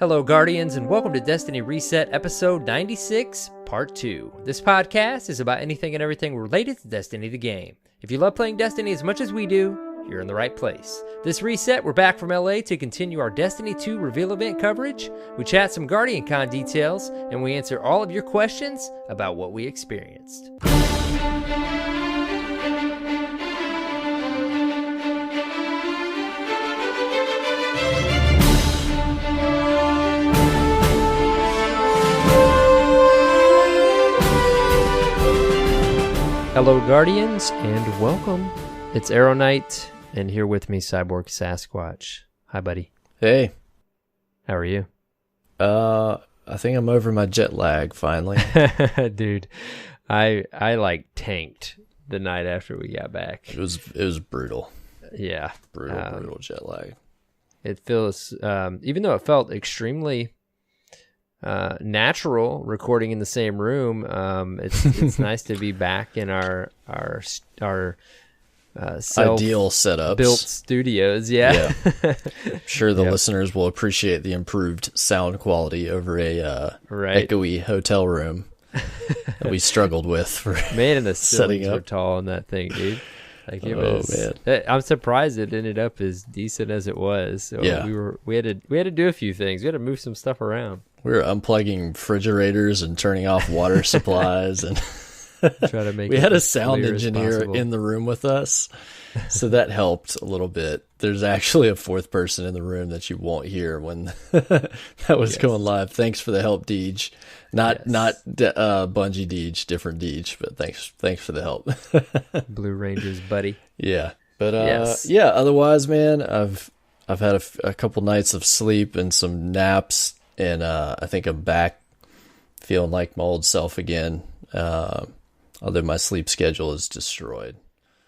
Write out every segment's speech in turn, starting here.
Hello, Guardians, and welcome to Destiny Reset, episode 96, part 2. This podcast is about anything and everything related to Destiny the game. If you love playing Destiny as much as we do, you're in the right place. This reset, we're back from LA to continue our Destiny 2 reveal event coverage. We chat some GuardianCon details, and we answer all of your questions about what we experienced. Hello, Guardians, and welcome. It's Arrow Knight, and here with me, Cyborg Sasquatch. Hi, buddy. Hey. How are you? I think I'm over my jet lag finally. Dude, I like tanked the night after we got back. It was brutal. Yeah. Brutal jet lag. It feels, even though it felt extremely natural recording in the same room, it's nice to be back in our ideal setups, built studios. Yeah. I'm sure the listeners will appreciate the improved sound quality over a echoey hotel room that we struggled with for man, and the setting ceilings up. were tall in that thing, dude. Like it Oh, was, man. I'm surprised it ended up as decent as it was. So Yeah. we had to do a few things. We had to move some stuff around. We were unplugging refrigerators and turning off water supplies, and Try to make we it had a as sound clear as engineer possible. in the room with us, so that helped a little bit. There's actually a fourth person in the room that you won't hear when that was going live. Thanks for the help, Deej. Not Bungie Deej, different Deej, but thanks for the help. Blue Rangers, buddy. Yeah, but Yes. yeah. Otherwise, man, I've had a couple nights of sleep and some naps, and I think I'm back feeling like my old self again. Although my sleep schedule is destroyed.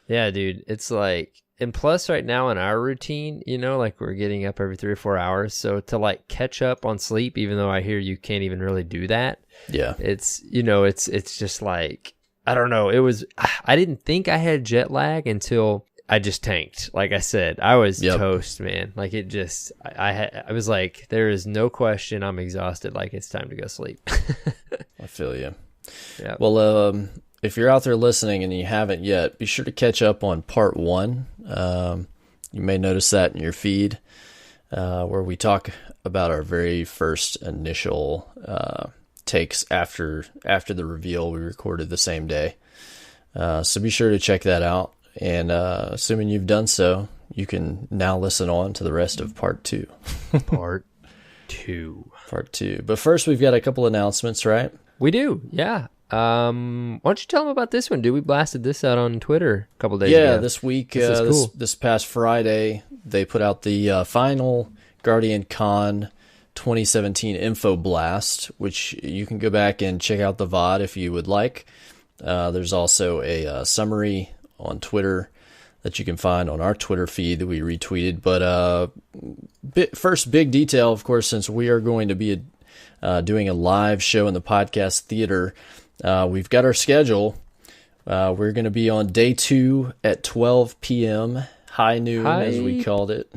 Yeah, dude. It's like, and plus right now in our routine, like we're getting up every 3 or 4 hours. So to like catch up on sleep, even though I hear you can't even really do that. Yeah. It's just like, I don't know. I didn't think I had jet lag until I just tanked. Like I said, I was toast, man. Like it just, I was like, there is no question I'm exhausted. Like it's time to go sleep. I feel you. Yeah. Well, if you're out there listening and you haven't yet, be sure to catch up on part 1. You may notice that in your feed, where we talk about our very first initial takes after the reveal. We recorded the same day. So be sure to check that out. And assuming you've done so, you can now listen on to the rest of part 2. Part 2. Part 2. But first, we've got a couple announcements, right? We do, yeah. Why don't you tell them about this one, dude? We blasted this out on Twitter a couple days ago. This week, This is cool. this past Friday, they put out the final GuardianCon 2017 info blast, which you can go back and check out the VOD if you would like. There's also a summary on Twitter that you can find on our Twitter feed that we retweeted. But first big detail, of course, since we are going to be doing a live show in the podcast theater, we've got our schedule. We're going to be on day 2 at 12 p.m. High noon, as we called it.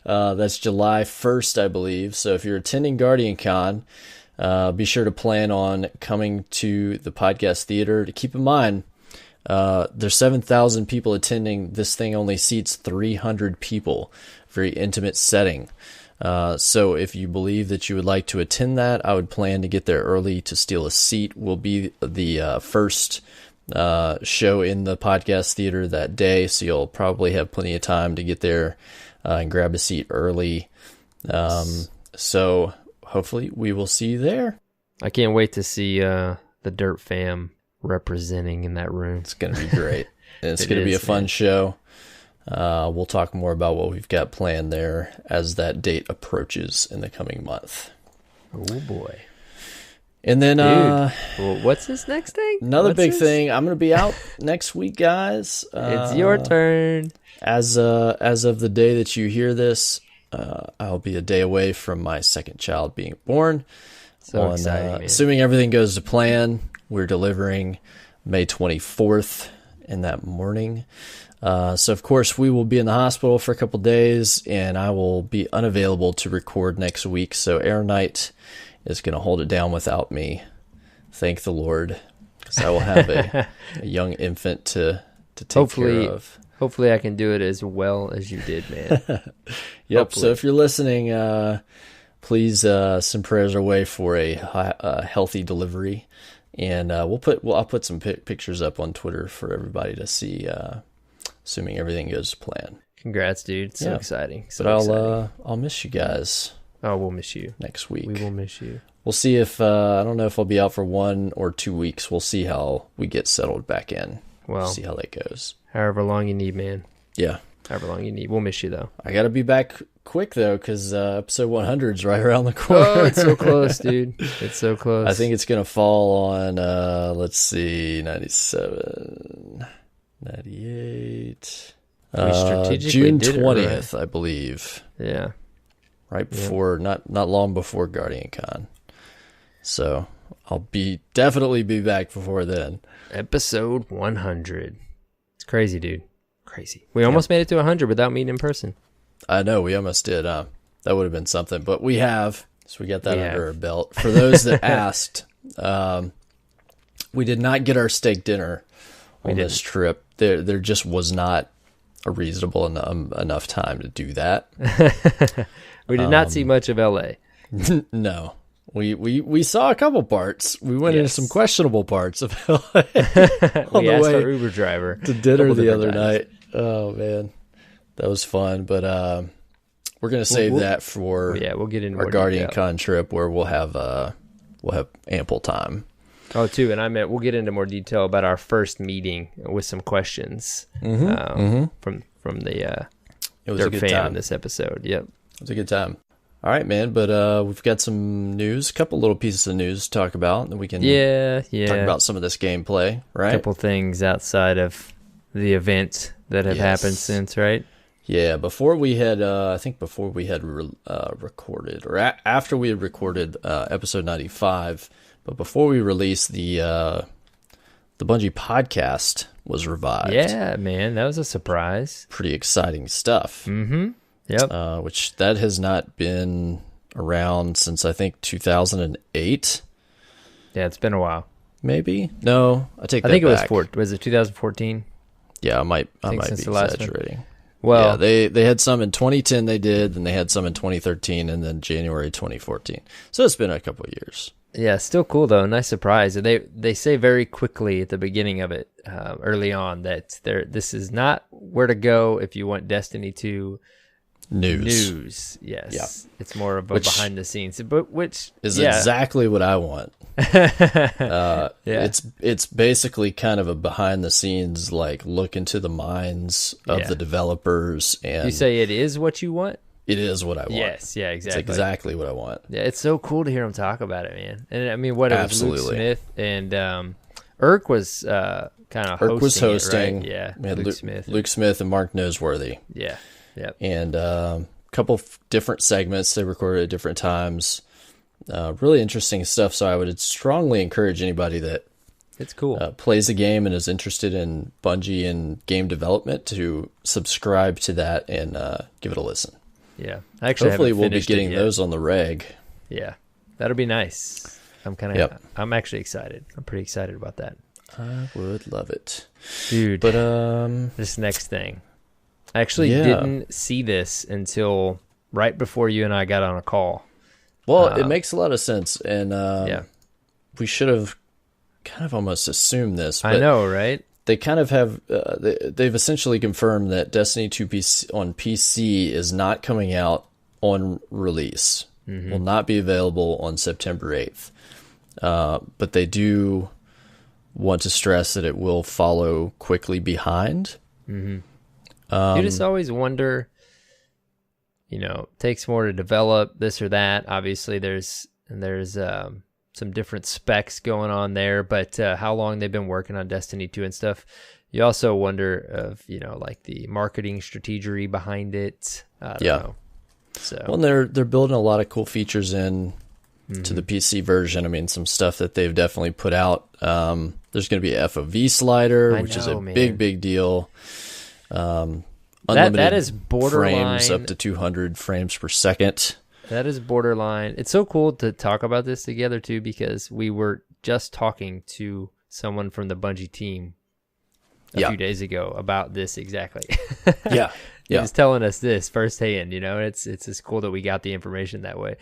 That's July 1st, I believe. So if you're attending GuardianCon, be sure to plan on coming to the podcast theater. To keep in mind, there's 7,000 people attending. This thing only seats 300 people. Very intimate setting. So if you believe that you would like to attend that, I would plan to get there early to steal a seat. We'll be the first show in the podcast theater that day, so you'll probably have plenty of time to get there and grab a seat early. So hopefully we will see you there. I can't wait to see the Dirt Fam representing in that room. It's going to be great. And it's going to be a fun show. We'll talk more about what we've got planned there as that date approaches in the coming month. Oh boy. And then Well, what's this next thing? another What's big this? thing, I'm going to be out next week, guys. It's your turn. As of the day that you hear this, I'll be a day away from my second child being born. So exciting, man. Assuming everything goes to plan, we're delivering May 24th, in that morning. So of course we will be in the hospital for a couple days, and I will be unavailable to record next week. So Aaron Knight is going to hold it down without me. Thank the Lord, because I will have a young infant to take care of. Hopefully I can do it as well as you did, man. Yep. Hopefully. So if you're listening, please send prayers our way for a healthy delivery, and I'll put some pictures up on Twitter for everybody to see, assuming everything goes to plan. Congrats, dude! So exciting. So but exciting. I'll miss you guys. Oh, we'll miss you next week. We will miss you. We'll see if I don't know if I'll be out for 1 or 2 weeks. We'll see how we get settled back in. Well, see how that goes. However long you need, man. Yeah. However long you need. We'll miss you, though. I got to be back quick, though, because episode 100 is right around the corner. Oh, it's so close, dude. It's so close. I think it's going to fall on, let's see, 97, 98. June 20th, right? I believe. Yeah. Right before, not long before Guardian Con. So I'll definitely be back before then. Episode 100. It's crazy, dude. Crazy. We almost made it to 100 without meeting in person. I know, we almost did. That would have been something, but we have. So we got that under our belt. For those that asked, we did not get our steak dinner on this trip. There just was not a reasonable enough time to do that. We did not see much of LA. No. We saw a couple parts. We went into some questionable parts of LA on we the asked way our Uber driver to dinner the other night. Oh man, that was fun. But we're gonna save that for we'll get into our Guardian Con trip, where we'll have ample time. Oh, too, and I meant we'll get into more detail about our first meeting with some questions from the their fan in this episode. Yep, it was a good time. All right, man, but we've got some news, a couple little pieces of news to talk about, and then we can talk about some of this gameplay, right? A couple things outside of the event that have happened since, right? Yeah, before we had recorded, or after we had recorded episode 95, but before we released the Bungie podcast was revived. Yeah, man, that was a surprise. Pretty exciting stuff. Mm-hmm. Yep. Which that has not been around since I think 2008. Yeah, it's been a while. Maybe? No, I think it was was it 2014? Yeah, I might be exaggerating. Well, yeah, they had some in 2010 they did, and they had some in 2013 and then January 2014. So it's been a couple of years. Yeah, still cool though. Nice surprise. They say very quickly at the beginning of it, early on, that this is not where to go if you want Destiny 2 news. Yes. Yeah. It's more of a behind the scenes, but which is exactly what I want. It's basically kind of a behind the scenes, like look into the minds of the developers. And you say it is what you want? It is what I want. Yes, yeah, exactly. It's exactly what I want. Yeah, it's so cool to hear him talk about it, man. And I mean, it was Luke Smith and Irk was kind of hosting. Irk was hosting. It, right? Yeah, Luke Smith and Mark Noseworthy. Yeah. Yep. And a couple different segments they recorded at different times. Really interesting stuff. So I would strongly encourage anybody that it's cool plays the game and is interested in Bungie and game development to subscribe to that and give it a listen. Yeah, hopefully we'll be getting those on the reg. Yeah, that'll be nice. I'm actually excited. I'm pretty excited about that. I would love it, dude. But this next thing. I actually didn't see this until right before you and I got on a call. Well, it makes a lot of sense, and we should have kind of almost assumed this. But I know, right? They kind of have. They've essentially confirmed that Destiny 2 on PC is not coming out on release. Mm-hmm. Will not be available on September 8th. But they do want to stress that it will follow quickly behind. Mm-hmm. You just always wonder, takes more to develop this or that. Obviously, there's some different specs going on there, but how long they've been working on Destiny 2 and stuff. You also wonder of, like the marketing strategy behind it. I don't know. So they're building a lot of cool features in to the PC version. I mean, some stuff that they've definitely put out. There's going to be a FOV slider, which is a big deal. Unlimited that is borderline frames, up to 200 frames per second. That is borderline. It's so cool to talk about this together too, because we were just talking to someone from the Bungie team a few days ago about this exactly. Yeah. He was telling us this firsthand, it's just cool that we got the information that way.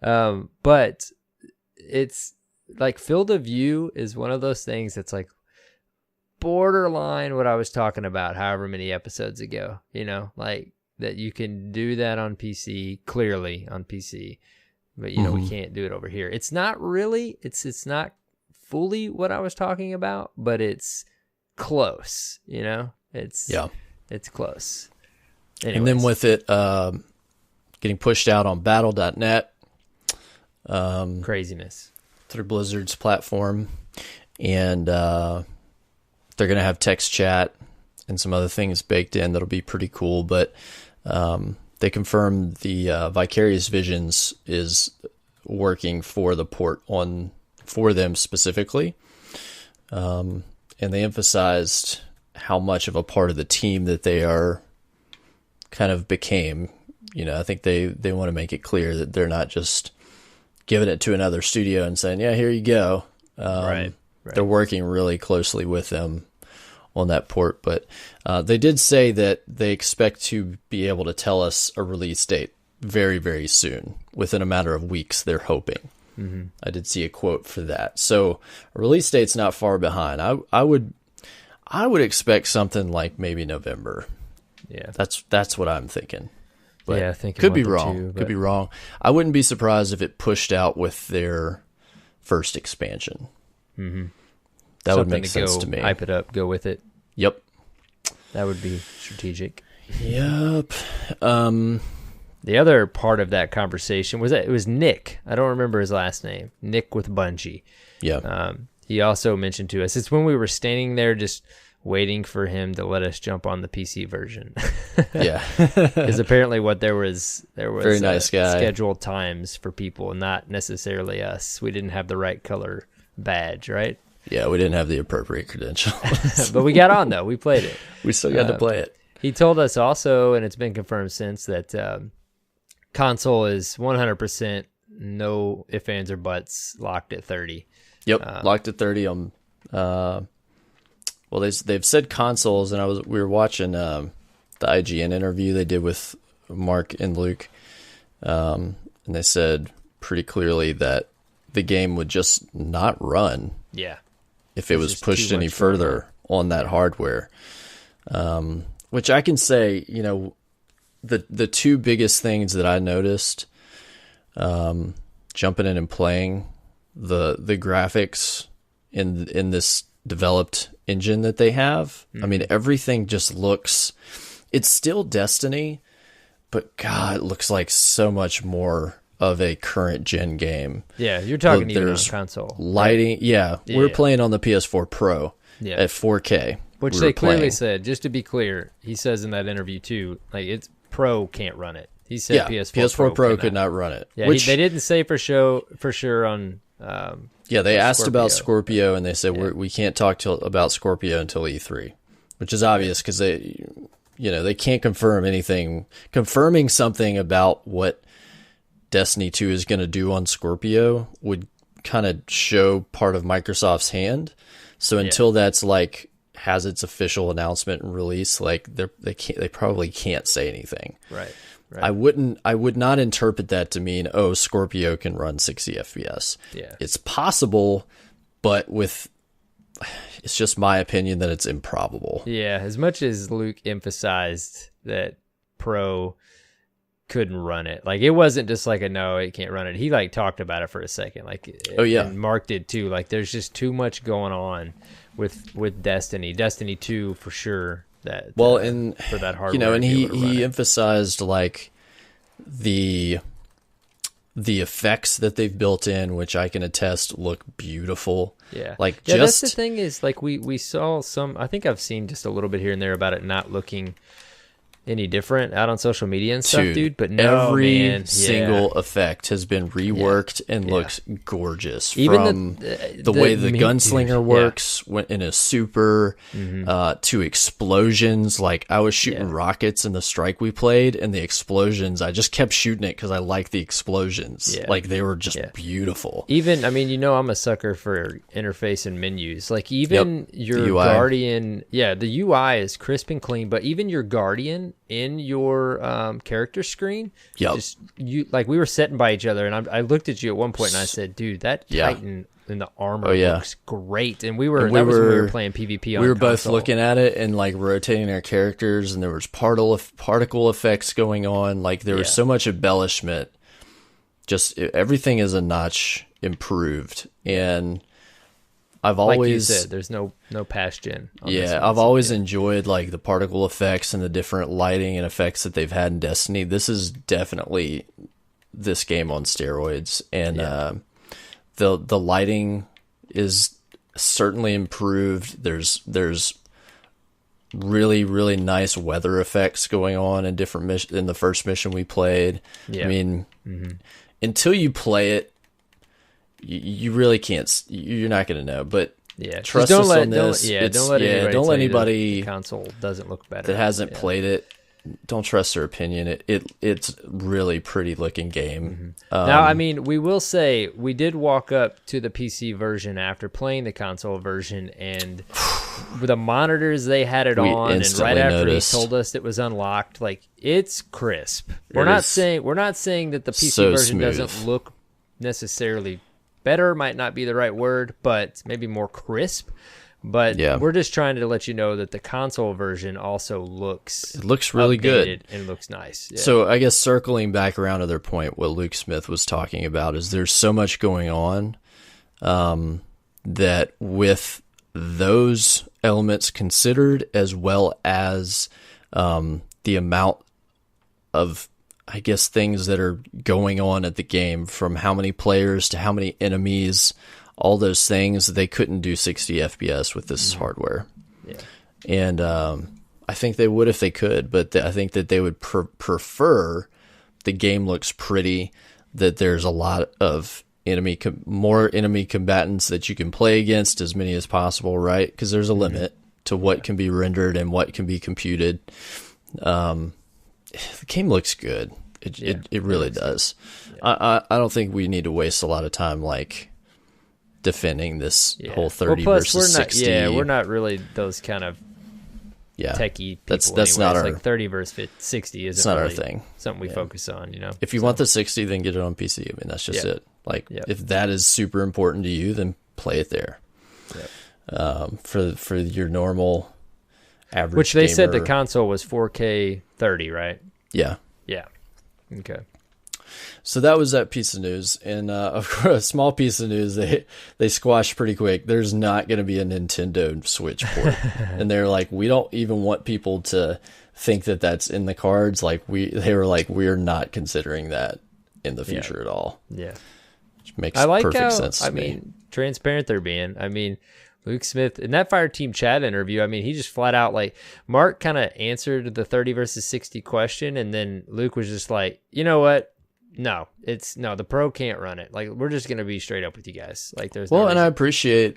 But it's like field of view is one of those things that's like borderline what I was talking about however many episodes ago, like that you can do that on PC, clearly on PC, but we can't do it over here. It's not really, it's not fully what I was talking about, but it's close, it's close. Anyways. And then with it getting pushed out on battle.net, craziness through Blizzard's platform, and they're going to have text chat and some other things baked in that'll be pretty cool. But they confirmed the Vicarious Visions is working for the port for them specifically, and they emphasized how much of a part of the team that they are kind of became. I think they want to make it clear that they're not just giving it to another studio and saying, yeah, here you go. Right. They're working really closely with them on that port. But they did say that they expect to be able to tell us a release date very, very soon, within a matter of weeks, they're hoping. Mm-hmm. I did see a quote for that. So a release date's not far behind. I would expect something like maybe November. Yeah. That's what I'm thinking. But yeah, I think could be wrong. Could be wrong. I wouldn't be surprised if it pushed out with their first expansion. Mm-hmm. That would make sense to me. Hype it up, go with it. Yep. That would be strategic. Yep. The other part of that conversation was that it was Nick. I don't remember his last name. Nick with Bungie. Yeah. He also mentioned to us, it's when we were standing there just waiting for him to let us jump on the PC version. Yeah. Because apparently there was very nice guy. Scheduled times for people, not necessarily us. We didn't have the right color badge, right? Yeah, we didn't have the appropriate credentials. But we got on, though. We played it. We still got to play it. He told us also, and it's been confirmed since, that console is 100% no ifs, ands, or buts, locked at 30. Yep, locked at 30 on... well, they've said consoles, and we were watching the IGN interview they did with Mark and Luke, and they said pretty clearly that the game would just not run. Yeah. If it was pushed any further on that hardware, which I can say, the two biggest things that I noticed, jumping in and playing the graphics in this developed engine that they have. I mean, everything just looks, it's still Destiny, but God, it looks like so much more of a current gen game. Yeah, you're talking even on console. Lighting, right? Yeah. We're playing on the PS4 Pro at 4K. Which they clearly said, just to be clear, he says in that interview too, like it's Pro can't run it. He said PS4 Pro could not run it. Yeah, they didn't say for sure on they asked about Scorpio, and they said we can't talk about Scorpio until E3, which is obvious because they can't confirm anything. Confirming something about what Destiny 2 is going to do on Scorpio would kind of show part of Microsoft's hand. So until that's has its official announcement and release, they probably can't say anything. Right. I would not interpret that to mean, Scorpio can run 60 FPS. Yeah. It's possible, but it's just my opinion that it's improbable. Yeah, as much as Luke emphasized that Pro couldn't run it, it wasn't just no, it can't run it. He talked about it for a second, and Mark did too. There's just too much going on with Destiny 2 for sure. That and for that hardware, and he emphasized the effects that they've built in, which I can attest look beautiful. Yeah, that's the thing is we saw some. I think I've seen just a little bit here and there about it not looking any different out on social media and stuff, dude. But every single effect has been reworked and looks gorgeous. Even from the way the gunslinger works went in a super to explosions. Like I was shooting rockets in the strike we played, and the explosions, I just kept shooting it because I like the explosions. Like they were just beautiful. Even, I mean, I'm a sucker for interface and menus. Like even your Guardian, the UI is crisp and clean, but even your Guardian in your character screen, we were sitting by each other, and I looked at you at one point and I said, dude, that Titan in the armor looks great. And we were when we were playing PvP on we were console. both looking at it and like rotating our characters, and there was particle effects going on. Like there was so much embellishment. Just everything is a notch improved, and I've always, like you said, there's no past gen. I've always enjoyed like the particle effects and the different lighting and effects that they've had in Destiny. This is definitely this game on steroids, and the lighting is certainly improved. There's really, really nice weather effects going on in different in the first mission we played. I mean, until you play it, you really can't. You're not going to know, but trust us on this. Don't let anybody the console doesn't look better that hasn't played it. Don't trust their opinion. It's really pretty looking game. Now, I mean, we will say we did walk up to the PC version after playing the console version, and with the monitors they had it on, and right after he told us it was unlocked, like it's crisp. We're not saying that the PC version doesn't look necessarily better, might not be the right word, but maybe more crisp. But we're just trying to let you know that the console version also looks really good and looks nice. So I guess circling back around to their point, what Luke Smith was talking about is there's so much going on that with those elements considered, as well as the amount of, I guess, things that are going on at the game, from how many players to how many enemies, all those things, they couldn't do 60 FPS with this hardware. And I think they would if they could, but I think that they would prefer the game looks pretty, that there's a lot of more enemy combatants that you can play against, as many as possible, right? Because there's a limit to what can be rendered and what can be computed. The game looks good. It really does. I don't think we need to waste a lot of time like defending this whole 30 versus 60. We're not really those kind of techie people. That's not our, like 30 versus 60 isn't not really our thing. Something we focus on, If you want the 60, then get it on PC. I mean, that's just it. Like if that is super important to you, then play it there. For your normal average, which they said the gamer. console was 4K 30, right? Yeah. Okay. So that was that piece of news, and of course, a small piece of news they squashed pretty quick. There's not going to be a Nintendo Switch port, and they're like, we don't even want people to think that that's in the cards. Like they were like, we're not considering that in the future at all. Yeah, which makes perfect sense to me. I mean, transparent they're being. I mean, Luke Smith in that Fire Team Chat interview, I mean, he just flat out, like, Mark kind of answered the 30 versus 60 question, and then Luke was just like, you know what? No, the Pro can't run it. Like, we're just gonna be straight up with you guys. Like, there's no and I appreciate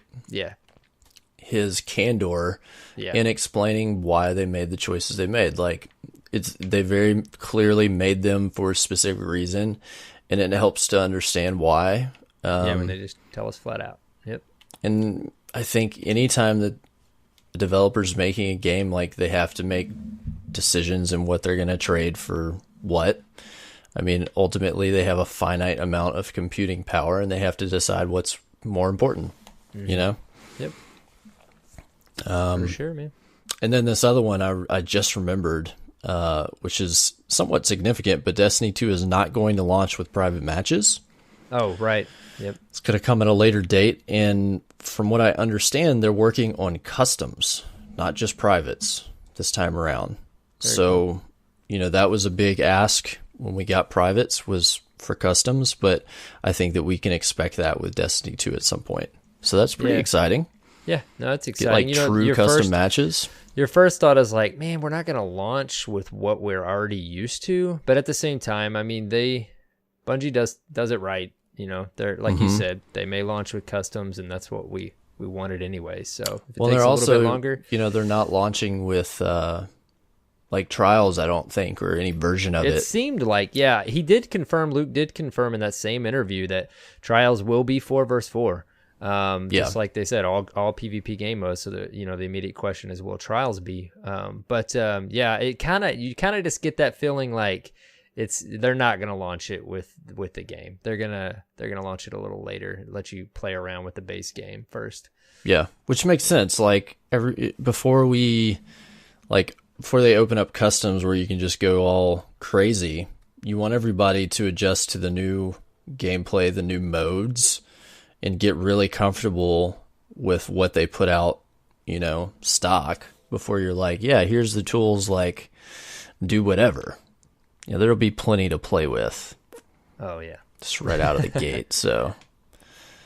his candor in explaining why they made the choices they made. Like, they very clearly made them for a specific reason, and it helps to understand why. When they just tell us flat out. Yep. And I think anytime that the developer's making a game, like, they have to make decisions in what they're going to trade for what. I mean, ultimately, they have a finite amount of computing power, and they have to decide what's more important, you know? Yep. For sure, man. And then this other one I just remembered, which is somewhat significant, but Destiny 2 is not going to launch with private matches. Oh, right. Yep. It's going to come at a later date, and from what I understand, they're working on customs, not just privates this time around. Very cool. That was a big ask when we got privates, was for customs, but I think that we can expect that with Destiny 2 at some point. So that's pretty exciting. Yeah, no, it's Get exciting. like true custom matches. Your first thought is like, man, we're not going to launch with what we're already used to. But at the same time, I mean, Bungie does it right. You know, they're like you said, they may launch with customs, and that's what we wanted anyway. So if it takes they're a also, little bit longer, you know, they're not launching with like trials, I don't think, or any version of it. It seemed like, yeah, Luke did confirm in that same interview that trials will be 4 versus 4. Just like they said, all PvP game modes. So the immediate question is, will trials be? Yeah, you kind of just get that feeling like they're not gonna launch it with the game. They're gonna launch it a little later, let you play around with the base game first. Yeah, which makes sense. Like before they open up customs where you can just go all crazy, you want everybody to adjust to the new gameplay, the new modes, and get really comfortable with what they put out, you know, stock, before you're like, yeah, here's the tools, like, do whatever. You know, there'll be plenty to play with. Oh, yeah. Just right out of the gate, so...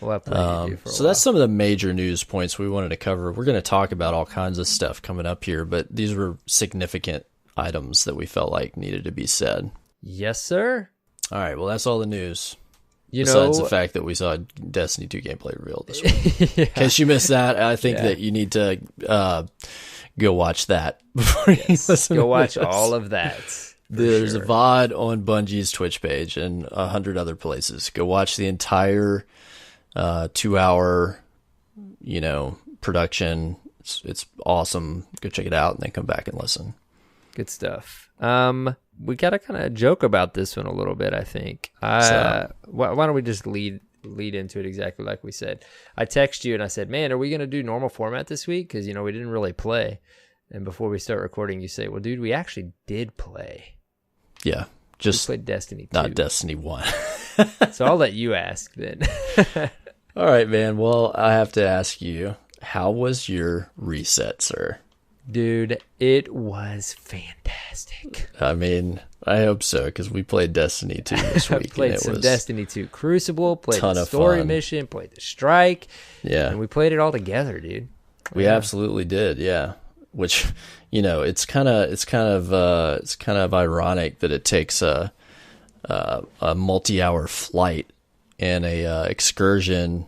We'll have plenty to do for a so while. that's some of the major news points we wanted to cover. We're going to talk about all kinds of stuff coming up here, but these were significant items that we felt like needed to be said. Yes, sir. All right, well, that's all the news. You Besides know, the fact that we saw Destiny 2 gameplay revealed this week. In case you missed that, I think that you need to go watch that before you listen go to watch this. all of that. There's a VOD on Bungie's Twitch page and 100 other places. Go watch the entire 2-hour, you know, production. It's awesome. Go check it out and then come back and listen. Good stuff. We gotta kind of joke about this one a little bit, I think. Why don't we just lead into it exactly like we said? I text you and I said, man, are we gonna do normal format this week? Because, you know, we didn't really play. And before we start recording, you say, well, dude, we actually did play. Yeah, We just played Destiny 2. not Destiny 1. So I'll let you ask then. All right, man. Well, I have to ask you, how was your reset, sir? Dude, it was fantastic. I mean, I hope so, because we played Destiny 2 this I week. played and it some was Destiny 2 Crucible, played ton the of story fun. mission, played the strike, Yeah, and we played it all together, dude. we absolutely did. Yeah, which, you know, it's kind of ironic that it takes a multi-hour flight and a excursion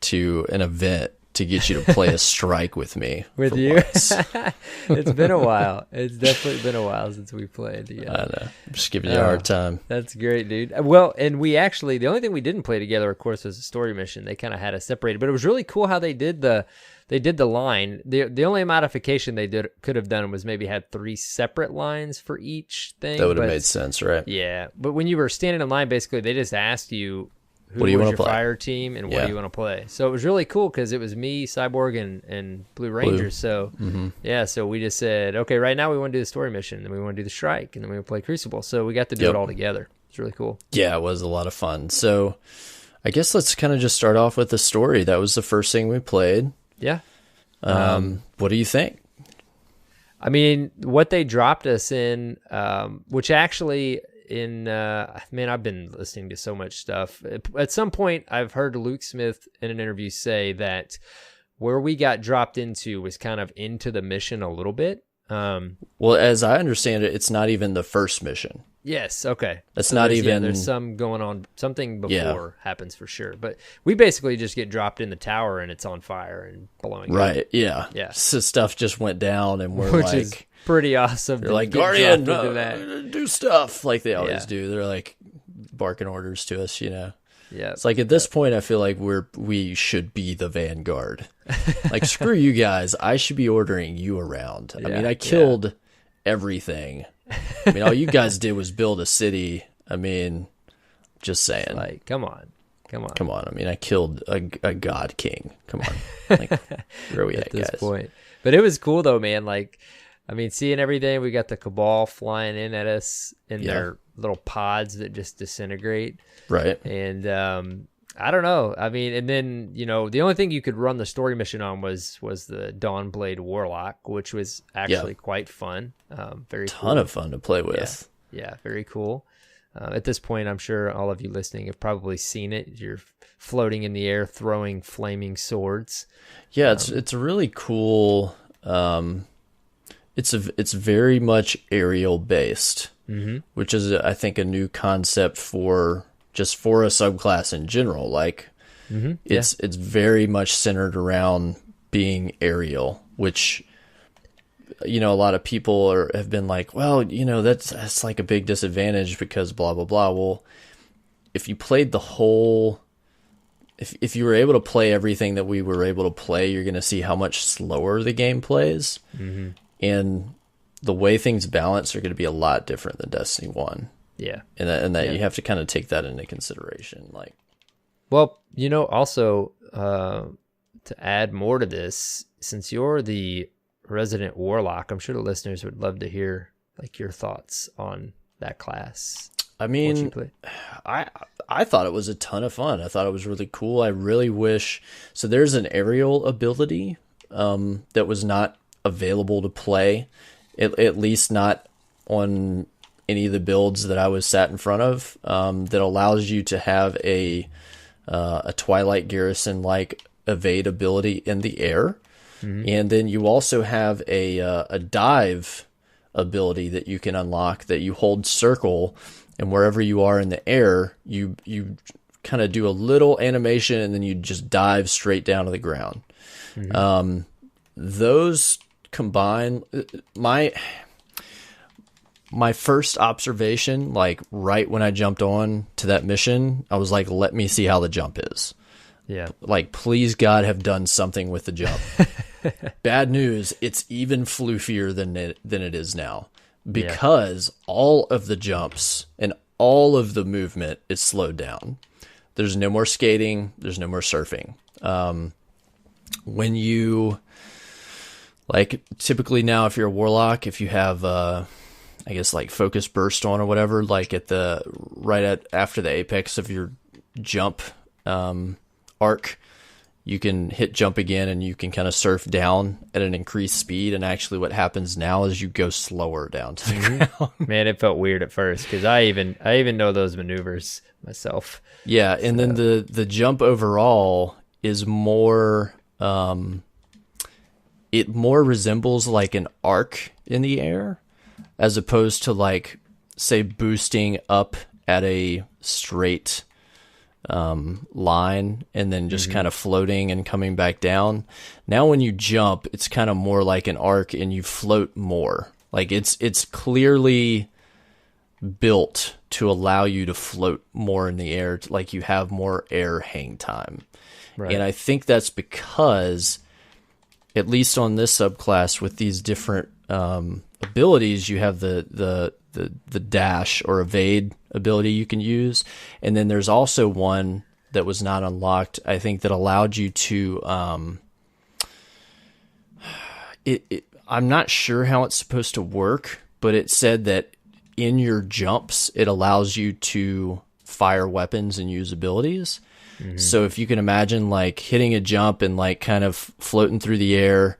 to an event to get you to play a strike with me. With for you? once. It's been a while. It's definitely been a while since we played together. I know. I'm just giving you a hard time. That's great, dude. Well, and we actually, the only thing we didn't play together, of course, was the story mission. They kind of had us separated, but it was really cool how they did the line. The only modification they could have done was maybe had 3 separate lines for each thing. That would have made sense, right? Yeah, but when you were standing in line, basically, they just asked you, who What do you was wanna your play? fire team and what Yeah. do you want to play? So it was really cool because it was me, Cyborg, and Blue Ranger. So yeah, so we just said, okay, right now we want to do the story mission, and we want to do the strike, and then we want to play Crucible. So we got to do Yep. it all together. It's really cool. Yeah, it was a lot of fun. So I guess let's kind of just start off with the story. That was the first thing we played. Yeah. What do you think? I mean, what they dropped us in, which actually man, I've been listening to so much stuff. At some point, I've heard Luke Smith in an interview say that where we got dropped into was kind of into the mission a little bit. Well, as I understand it, it's not even the first mission. Yes. Okay. That's So not there's- even- there's some going on. Something before Yeah. happens for sure. But we basically just get dropped in the tower and it's on fire and blowing up, Right. Yeah. Yeah. So stuff just went down and we're which like, is pretty awesome. they're to like, get Guardian, dropped into that. do stuff like they always Yeah. do. They're like barking orders to us, you know. Yeah. It's like at this point, I feel like we should be the vanguard. Like, screw you guys. I should be ordering you around. I mean, Yeah, I killed everything. I mean, all you guys did was build a city. I mean, just saying. Like, come on. Come on. I mean, I killed a god king. Come on. Like, where are we At at, this guys? point. But it was cool though, man. Like, I mean, seeing everything, we got the Cabal flying in at us in Yeah. their little pods that just disintegrate. Right. And I don't know. I mean, and then, you know, the only thing you could run the story mission on was the Dawnblade Warlock, which was actually quite fun. Very Ton of fun to play with. Yeah, very cool. At this point, I'm sure all of you listening have probably seen it. You're floating in the air, throwing flaming swords. Yeah, it's a really cool. It's very much aerial based, which is I think a new concept for a subclass in general. Like it's very much centered around being aerial, which a lot of people have been like, well, that's like a big disadvantage because blah blah blah. Well, if you played the whole, if you were able to play everything that we were able to play, you're going to see how much slower the game plays, and the way things balance are going to be a lot different than Destiny 1. Yeah, and that you have to kind of take that into consideration. Like, well, also to add more to this, since you're the resident warlock, I'm sure the listeners would love to hear like your thoughts on that class. I mean, I thought it was a ton of fun. I thought it was really cool. I really wish, so there's an aerial ability that was not available to play, at least not on any of the builds that I was sat in front of, that allows you to have a Twilight Garrison like evade ability in the air. And then you also have a dive ability that you can unlock, that you hold circle, and wherever you are in the air, you kind of do a little animation and then you just dive straight down to the ground. Those combine, my first observation, like right when I jumped on to that mission, I was like, let me see how the jump is. Yeah. Like, please God have done something with the jump. Bad news, it's even floofier than it is now, because all of the jumps and all of the movement is slowed down. There's no more skating. There's no more surfing. When you, like, typically now, if you're a warlock, if you have, I guess like focus burst on or whatever, like after the apex of your jump, arc, you can hit jump again and you can kind of surf down at an increased speed. And actually what happens now is you go slower down to the ground. Man, it felt weird at first because I even know those maneuvers myself. Yeah. And then the jump overall is more, it more resembles like an arc in the air, as opposed to like, say, boosting up at a straight line and then just kind of floating and coming back down. Now when you jump, it's kind of more like an arc and you float more. Like it's clearly built to allow you to float more in the air, like you have more air hang time. Right. And I think that's because, at least on this subclass with these different abilities, you have the dash or evade ability you can use, and then there's also one that was not unlocked, I think, that allowed you to I'm not sure how it's supposed to work, but it said that in your jumps it allows you to fire weapons and use abilities. So if you can imagine like hitting a jump and like kind of floating through the air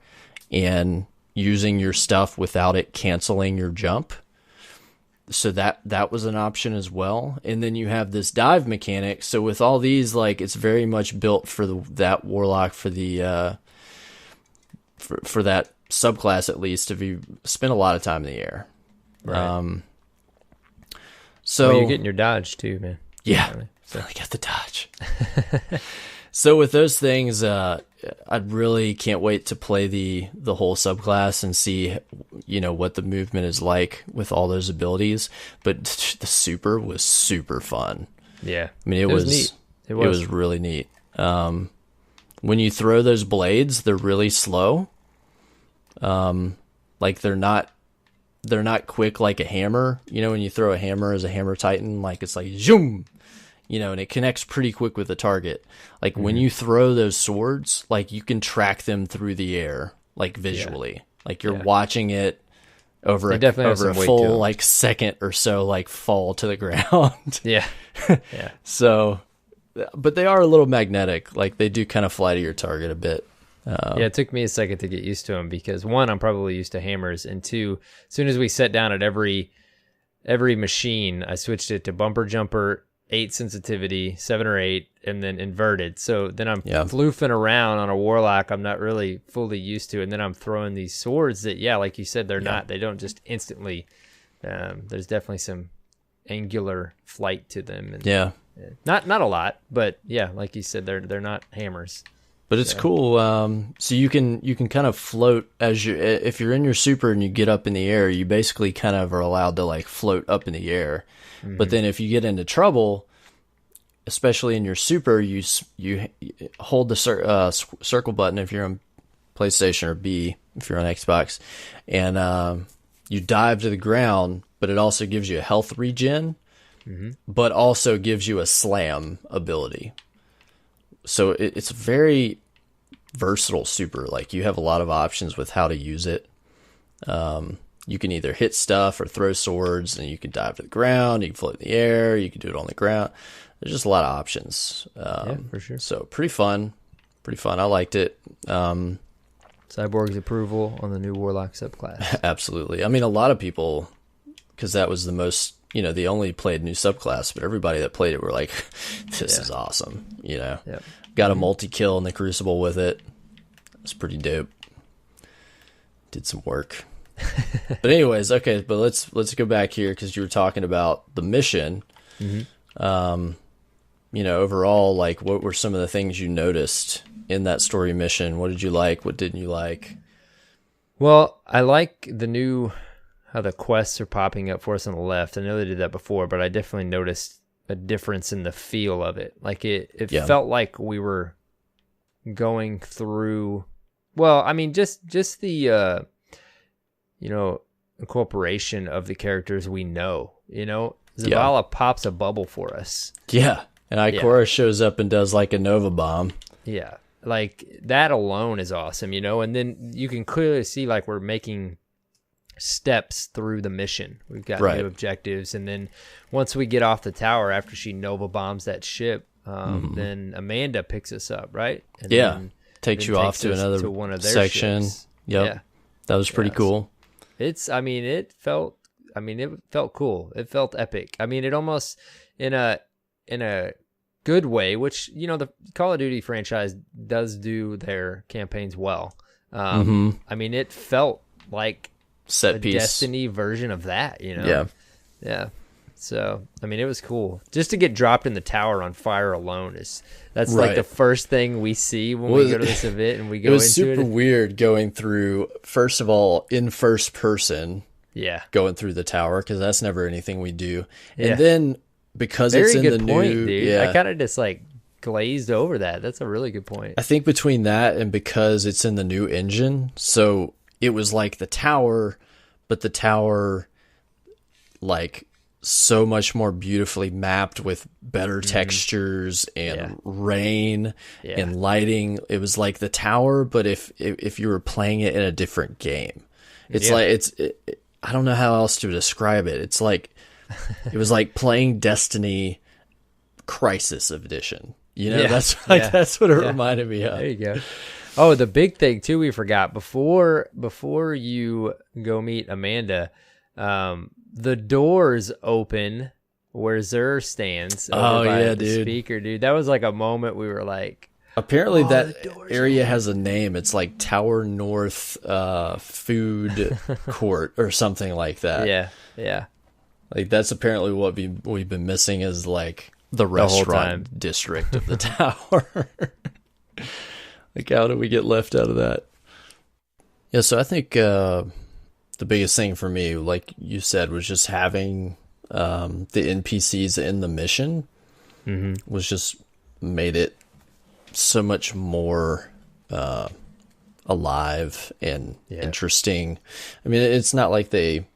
and using your stuff without it canceling your jump. So that was an option as well. And then you have this dive mechanic. So with all these, like, it's very much built for that warlock, for the for that subclass, at least, if you spend a lot of time in the air. Right. So well, you're getting your dodge too, man. Yeah. So I got the dodge. So with those things, I really can't wait to play the whole subclass and see, what the movement is like with all those abilities. But the super was super fun. Yeah. I mean, it was neat. It was really neat. When you throw those blades, they're really slow. Like they're not quick like a hammer. When you throw a hammer as a hammer titan, like it's like zoom. And it connects pretty quick with the target. Like when you throw those swords, like you can track them through the air, like visually. Yeah. Like you're watching it over a full like second or so, like fall to the ground. Yeah. So, but they are a little magnetic. Like they do kind of fly to your target a bit. It took me a second to get used to them because one, I'm probably used to hammers, and two, as soon as we sat down at every every machine, I switched it to bumper jumper, 8 sensitivity, 7 or 8, and then inverted. So then I'm floofing around on a warlock I'm not really fully used to, and then I'm throwing these swords that, like you said, they don't just instantly. There's definitely some angular flight to them, and not a lot, but like you said, they're not hammers. But it's cool. So you can kind of float if you're in your super and you get up in the air, you basically kind of are allowed to like float up in the air. Mm-hmm. But then if you get into trouble, especially in your super, you hold the circle button if you're on PlayStation, or B if you're on Xbox, and you dive to the ground. But it also gives you a health regen, but also gives you a slam ability. So it's a very versatile super. Like, you have a lot of options with how to use it. You can either hit stuff or throw swords, and you can dive to the ground. You can float in the air. You can do it on the ground. There's just a lot of options. For sure. So pretty fun. I liked it. Cyborg's approval on the new Warlock subclass. Absolutely. I mean, a lot of people, because that was the most, they only played new subclass, but everybody that played it were like, this is awesome. Got a multi-kill in the Crucible with it. It's pretty dope. Did some work. But anyways, okay, but let's go back here, because you were talking about the mission. Overall, like, what were some of the things you noticed in that story mission? What did you like? What didn't you like? Well, I like how the quests are popping up for us on the left. I know they did that before, but I definitely noticed a difference in the feel of it. Like, it felt like we were going through, well, I mean, just the, incorporation of the characters we know, Zavala pops a bubble for us. Yeah. And Ikora shows up and does like a Nova Bomb. Yeah. Like, that alone is awesome, and then you can clearly see like we're making steps through the mission. We've got new objectives, and then once we get off the tower after she Nova bombs that ship, then Amanda picks us up, right? And takes you off to another one of their section. Ships. That was pretty cool. It felt cool. It felt epic. I mean, it almost in a good way, which the Call of Duty franchise does do their campaigns well. I mean, it felt like set piece Destiny version of that, Yeah. So, I mean, it was cool. Just to get dropped in the tower on fire alone that's like the first thing we see when we go to this event and we go into it. It was super weird going through, first of all, in first person. Yeah. Going through the tower, because that's never anything we do. And then because Very it's in good the point, new, dude. I kind of just like glazed over that. That's a really good point. I think between that and because it's in the new engine, so it was like the tower, but the tower like so much more beautifully mapped with better textures and rain and lighting. It was like the tower, but if you were playing it in a different game, it's like I don't know how else to describe it. It's like it was like playing Destiny Crisis Edition. That's what it reminded me of. There you go. Oh, the big thing too we forgot before you go meet Amanda, the doors open where Xur stands over by the speaker, dude. That was like a moment we were like, apparently that area has a name. It's like Tower North Food Court or something like that. Yeah. Like, that's apparently what we've been missing, is like the restaurant district of the tower. Like, how did we get left out of that? Yeah, so I think the biggest thing for me, like you said, was just having the NPCs in the mission was just made it so much more alive and interesting. I mean, it's not like they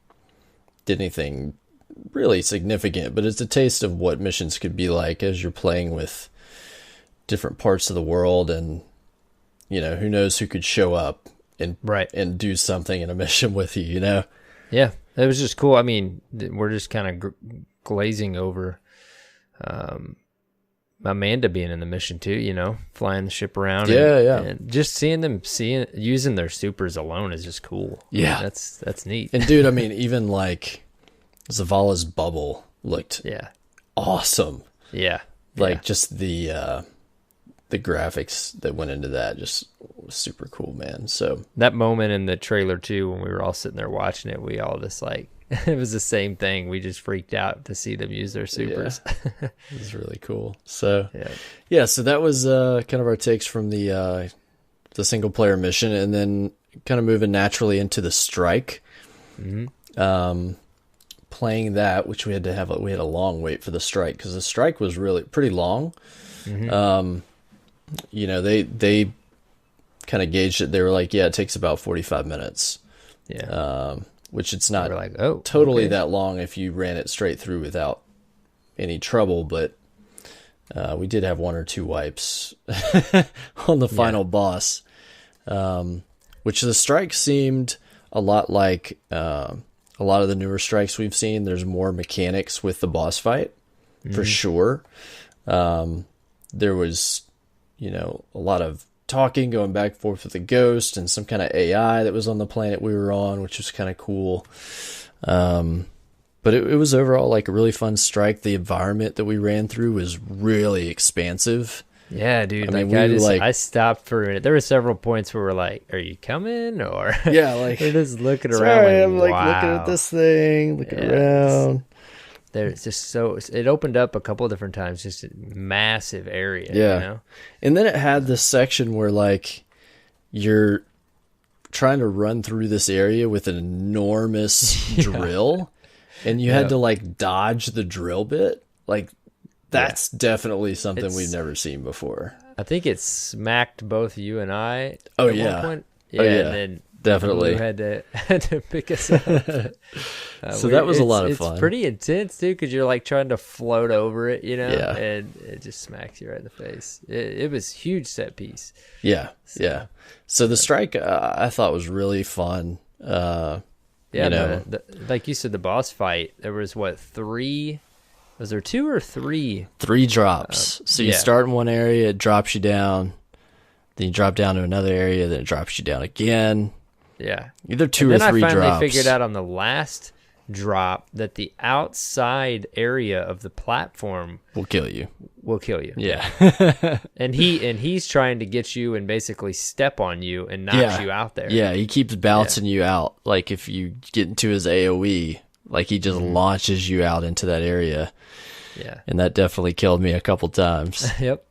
did anything really significant, but it's a taste of what missions could be like as you're playing with different parts of the world, and who knows who could show up and do something in a mission with you. Yeah, it was just cool. I mean, we're just kind of glazing over Amanda being in the mission too, flying the ship around. And just seeing them using their supers alone is just cool. Yeah. I mean, that's neat. And dude, I mean, even like Zavala's bubble looked awesome. Yeah. Like just the graphics that went into that just was super cool, man. So that moment in the trailer too, when we were all sitting there watching it, we all just like, it was the same thing. We just freaked out to see them use their supers. It was really cool. So so that was kind of our takes from the single player mission, and then kind of moving naturally into the strike. Playing that, which we had a long wait for the strike, because the strike was really pretty long. You know, they kind of gauged it. They were like, yeah, it takes about 45 minutes. Yeah. Which it's not like, totally that long if you ran it straight through without any trouble, but we did have 1 or 2 wipes on the final boss, which the strike seemed a lot like a lot of the newer strikes we've seen. There's more mechanics with the boss fight, for sure. There was, you know, a lot of talking, going back and forth with the ghost and some kind of AI that was on the planet we were on, which was kind of cool. But it was overall like a really fun strike. The environment that we ran through was really expansive. Yeah, dude. I stopped for a minute. There were several points where we're like, "Are you coming?" Or like we're just looking around. Sorry, I'm wow. looking at this thing, looking around. There's just it opened up a couple of different times, just a massive area. Yeah, you know? And then it had this section where like you're trying to run through this area with an enormous drill, and you had to like dodge the drill bit. Like that's definitely something we've never seen before. I think it smacked both you and I. Oh at yeah. one point. Yeah, and then definitely you had to pick us up. So that was a lot of fun. It's pretty intense too, because you're like trying to float over it, you know, Yeah. and it just smacks you right in the face. It was a huge set piece. Yeah, yeah. So the strike I thought was really fun. Yeah, you know, like you said, the boss fight. There was 3? Was there 2 or 3? 3 drops. So you start in one area, it drops you down. Then you drop down to another area, then it drops you down again. Yeah. Either 2 or 3 drops. Then I finally figured out on the last drop that the outside area of the platform will kill you. Yeah. and he's trying to get you and basically step on you and knocks you out there. Yeah, he keeps bouncing you out. Like if you get into his AoE, like he just launches you out into that area. Yeah. And that definitely killed me a couple times. Yep.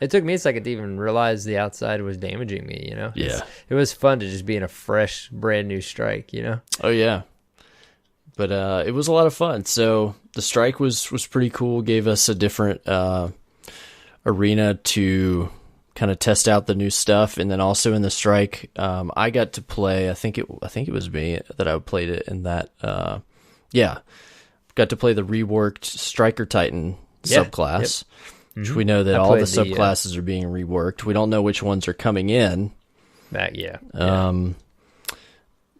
It took me a second to even realize the outside was damaging me, you know? Yeah. It was fun to just be in a fresh, brand new strike, you know? Oh, yeah. But it was a lot of fun. So the strike was pretty cool. Gave us a different arena to kind of test out the new stuff. And then also in the strike, I got to play, I think it was me that I played it in that. Got to play the reworked Striker Titan subclass. Yep. Which we know that all the subclasses are being reworked. We don't know which ones are coming in. And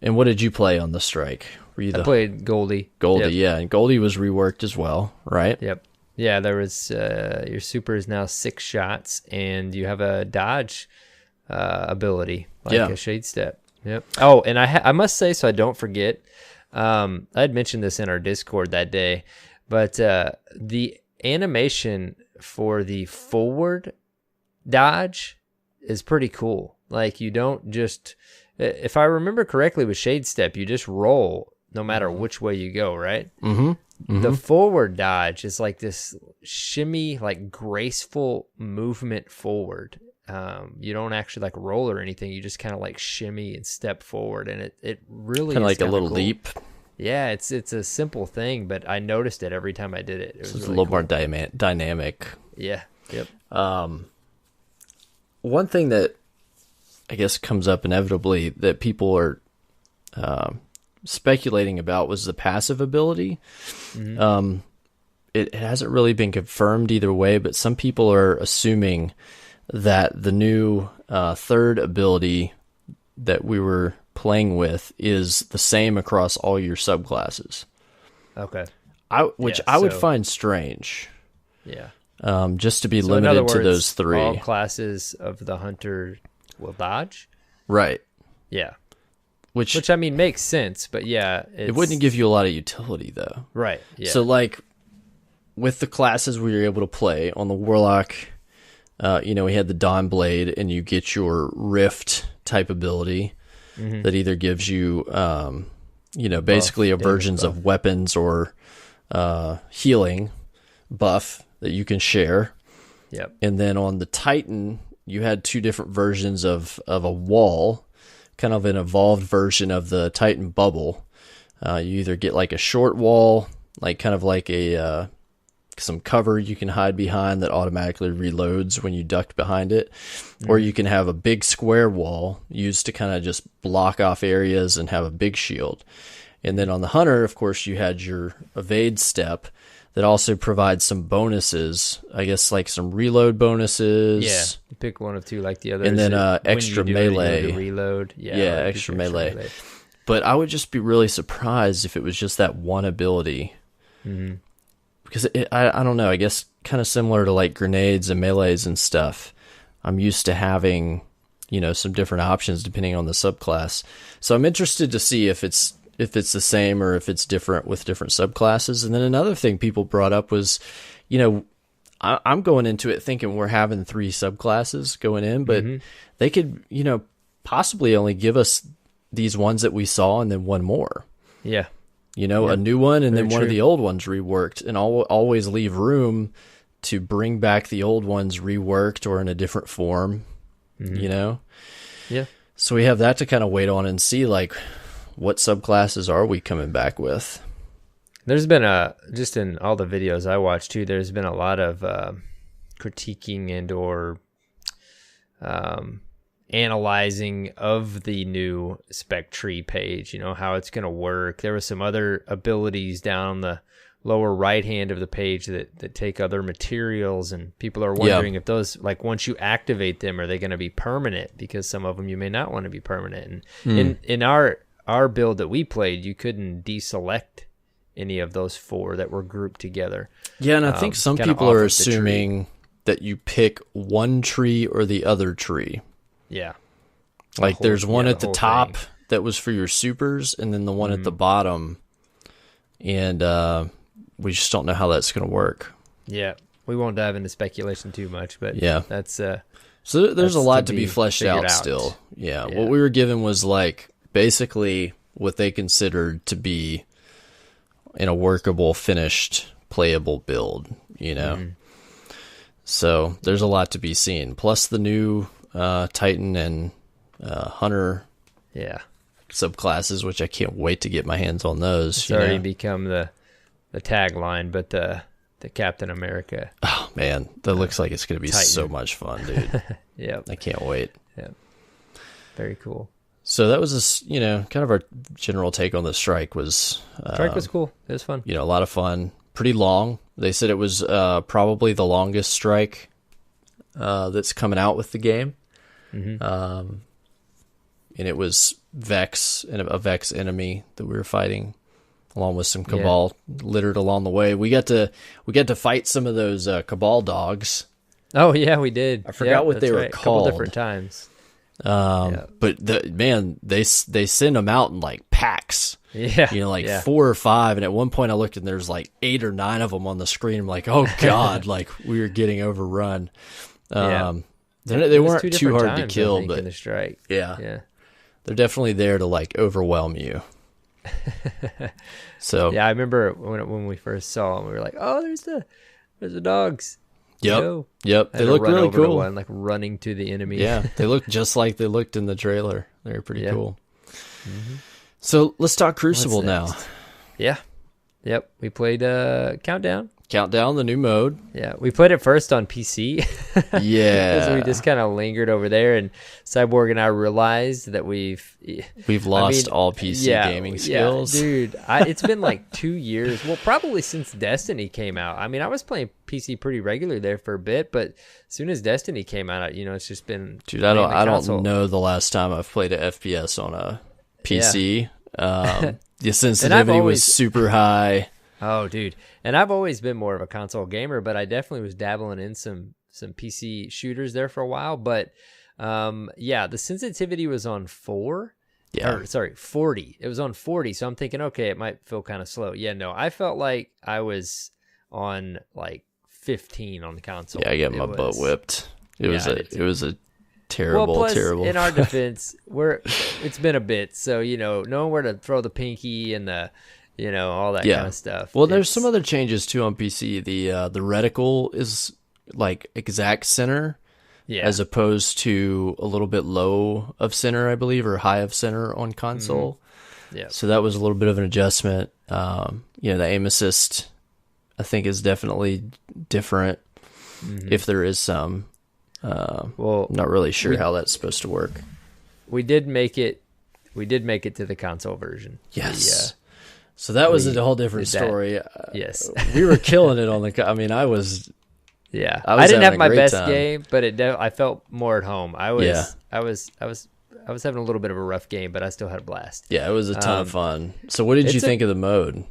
what did you play on the strike? I played Goldie. Yeah. And Goldie was reworked as well, right? Yep. Yeah, there was your super is now 6 shots, and you have a dodge ability, like a Shade Step. Yep. Oh, and I must say, so I don't forget, I had mentioned this in our Discord that day, but the animation for the forward dodge is pretty cool. Like you don't just, if I remember correctly with Shade Step, you just roll no matter which way you go, right? The forward dodge is like this shimmy, like graceful movement forward. You don't actually like roll or anything. You just kind of like shimmy and step forward, and it really kind of like a little cool. leap. Yeah, it's a simple thing, but I noticed it every time I did it. It was really a little more dynamic. Yeah. Yep. One thing that I guess comes up inevitably that people are speculating about was the passive ability. It hasn't really been confirmed either way, but some people are assuming that the new third ability that we were playing with is the same across all your subclasses. Okay. I would find strange. Yeah. Just to be limited to those 3. All classes of the hunter will dodge? Right. Yeah. which I mean makes sense, but yeah, it wouldn't give you a lot of utility though. Right. Yeah. So like with the classes we were able to play on the Warlock, we had the Dawn Blade, and you get your Rift type ability that either gives you, basically a versions of weapons or healing buff that you can share. Yep. And then on the Titan, you had two different versions of a wall, kind of an evolved version of the Titan bubble. You either get like a short wall, like kind of like a some cover you can hide behind that automatically reloads when you duck behind it, or you can have a big square wall used to kind of just block off areas and have a big shield. And then on the Hunter, of course, you had your evade step that also provides some bonuses, I guess like some reload bonuses. Yeah, you pick one of two like the others. And then extra melee. Reload. Yeah, extra melee. But I would just be really surprised if it was just that one ability. Mm-hmm. Because I don't know, I guess kind of similar to like grenades and melees and stuff. I'm used to having, some different options depending on the subclass. So I'm interested to see if it's the same or if it's different with different subclasses. And then another thing people brought up was, I'm going into it thinking we're having 3 subclasses going in, but they could, possibly only give us these ones that we saw and then one more. Yeah. A new one and then one true. of the old ones reworked, and always leave room to bring back the old ones reworked or in a different form, Yeah. So we have that to kind of wait on and see, like, what subclasses are we coming back with? There's been just in all the videos I watched too, there's been a lot of critiquing and or analyzing of the new spec tree page, how it's going to work. There were some other abilities down the lower right hand of the page that take other materials, and people are wondering if those, like, once you activate them, are they going to be permanent? Because some of them you may not want to be permanent. And in our build that we played, you couldn't deselect any of those 4 that were grouped together. Yeah, and I think some people are assuming that you pick one tree or the other tree. Yeah. Like there's one at the top that was for your supers, and then the one at the bottom. And we just don't know how that's going to work. Yeah. We won't dive into speculation too much, but that's so there's a lot to be fleshed out still. Yeah. What we were given was like basically what they considered to be in a workable, finished, playable build, So there's a lot to be seen. Plus the new Titan and Hunter subclasses, which I can't wait to get my hands on those. It's already become the tagline, but the Captain America. Oh man, that looks like it's going to be Titan. So much fun, dude. Yeah, I can't wait. Yeah, very cool. So that was kind of our general take on the strike. Strike was cool. It was fun. A lot of fun. Pretty long. They said it was probably the longest strike that's coming out with the game. And it was Vex, and a Vex enemy that we were fighting, along with some Cabal littered along the way. We got to fight some of those Cabal dogs. Oh yeah, we did. I forgot what they were called. A couple different times. But they send them out in like packs. Yeah. 4 or 5. And at one point I looked and there's like 8 or 9 of them on the screen. I'm like, oh God, like we were getting overrun. They weren't too hard to kill, but in the strike. Yeah. They're definitely there to like overwhelm you. So yeah, I remember when we first saw them, we were like, oh, there's the dogs. Yep. They look really cool. One, like running to the enemy. Yeah, they look just like they looked in the trailer. They were pretty cool. So let's talk Crucible now. Yeah. Yep. We played Countdown. Countdown, the new mode. Yeah, we played it first on PC. Yeah. Because we just kind of lingered over there, and Cyborg and I realized that we've lost all PC gaming skills. Yeah, dude. It's been like 2 years. Well, probably since Destiny came out. I mean, I was playing PC pretty regularly there for a bit, but as soon as Destiny came out, it's just been... Dude, I don't know the last time I've played a FPS on a PC. The sensitivity was super high. Oh, dude. And I've always been more of a console gamer, but I definitely was dabbling in some PC shooters there for a while. But the sensitivity was on 4, Yeah. Or, sorry, 40. It was on 40. So I'm thinking, okay, it might feel kind of slow. Yeah, no, I felt like I was on like 15 on the console. Yeah, I got my butt whipped. It was a terrible, well, plus, terrible. In our defense, it's been a bit, so knowing where to throw the pinky and the, all that kind of stuff. Well, there's some other changes too on PC. The reticle is like exact center, as opposed to a little bit low of center, I believe, or high of center on console. Mm-hmm. Yeah. So that was a little bit of an adjustment. The aim assist, I think, is definitely different. Mm-hmm. If there is some. Well, not really sure how that's supposed to work. We did make it to the console version. Yes. So that was a whole different story. Yes. We were killing it on the. I mean, I was. Yeah, I didn't have my best time. game, but I felt more at home. I was having a little bit of a rough game, but I still had a blast. Yeah, it was a ton of fun. So, what did you think of the mode?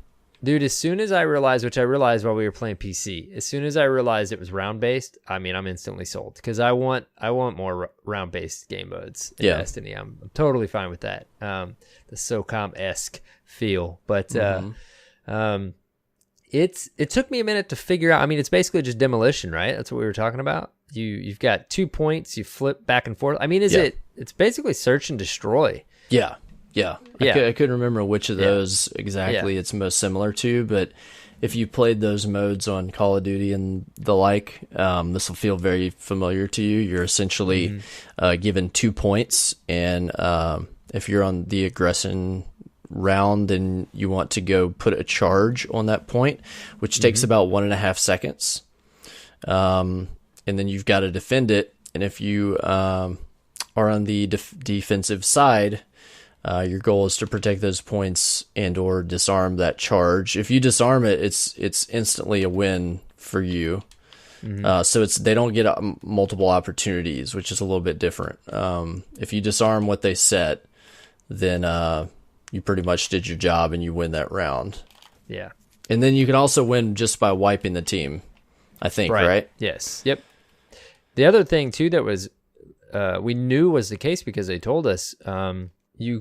Dude, as soon as I realized, which I realized while we were playing PC, as soon as I realized it was round based, I mean, I'm instantly sold because I want more round based game modes in Destiny. I'm totally fine with that. The SOCOM-esque feel, but it took me a minute to figure out. I mean, it's basically just demolition, right? That's what we were talking about. You've got 2 points, you flip back and forth. I mean, it's basically search and destroy. Yeah. I couldn't remember which of those exactly it's most similar to, but if you played those modes on Call of Duty and the like, this will feel very familiar to you. You're essentially given 2 points, and if you're on the aggression round and you want to go put a charge on that point, which takes about 1.5 seconds, and then you've got to defend it. And if you are on the defensive side, your goal is to protect those points and or disarm that charge. If you disarm it, it's instantly a win for you. So they don't get multiple opportunities, which is a little bit different. If you disarm what they set, then you pretty much did your job and you win that round. Yeah. And then you can also win just by wiping the team, I think, right? Yes. Yep. The other thing too that was we knew was the case because they told us. You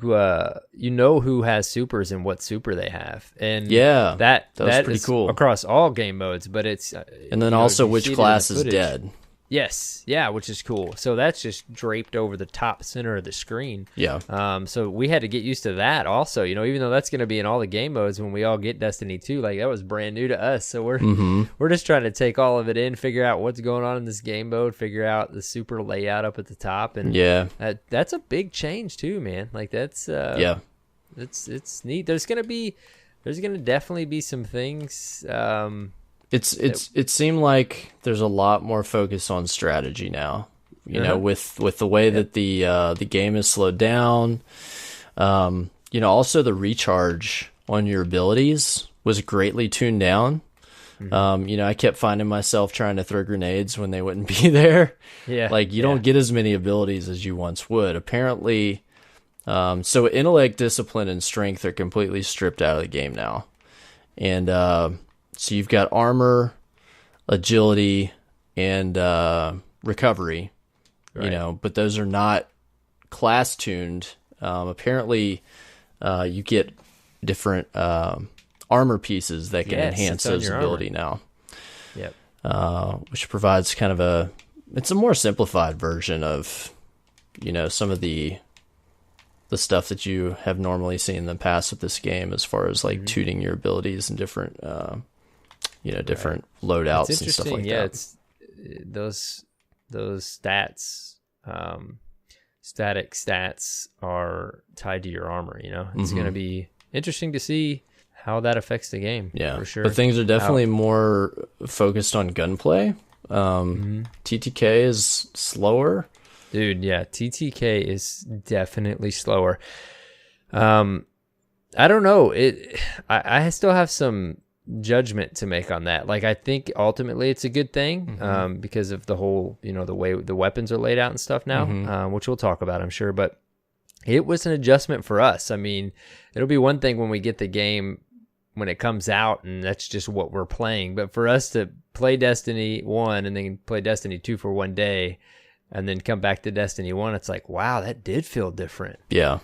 know who has supers and what super they have, and that was pretty cool across all game modes. But it's and then also which class is dead. Yes, yeah, which is cool. So that's just draped over the top center of the screen. Yeah. So we had to get used to that also. Even though that's going to be in all the game modes when we all get Destiny 2, like that was brand new to us. So we're just trying to take all of it in, figure out what's going on in this game mode, figure out the super layout up at the top, and that's a big change too, man. Like that's it's neat. There's gonna definitely be some things. It seemed like there's a lot more focus on strategy now. You know, with the way that the game is slowed down. Also the recharge on your abilities was greatly tuned down. I kept finding myself trying to throw grenades when they wouldn't be there. Yeah. Like you don't get as many abilities as you once would. Apparently, so intellect, discipline, and strength are completely stripped out of the game now. And so you've got armor, agility, and recovery, but those are not class tuned. Apparently, you get different armor pieces that can enhance those ability now. Yep. Which provides kind of it's a more simplified version of, some of the stuff that you have normally seen in the past with this game, as far as like tuning your abilities and different, different loadouts and stuff like that. Yeah, it's those stats, static stats are tied to your armor. It's going to be interesting to see how that affects the game. Yeah, for sure. But things are definitely more focused on gunplay. TTK is slower. Dude, yeah, TTK is definitely slower. I don't know. I still have some judgment to make on that. Like, I think ultimately it's a good thing because of the whole, the way the weapons are laid out and stuff now, which we'll talk about, I'm sure. But it was an adjustment for us. I mean, it'll be one thing when we get the game when it comes out and that's just what we're playing. But for us to play Destiny 1 and then play Destiny 2 for one day, and then come back to Destiny 1, it's like, wow, that did feel different. Yeah.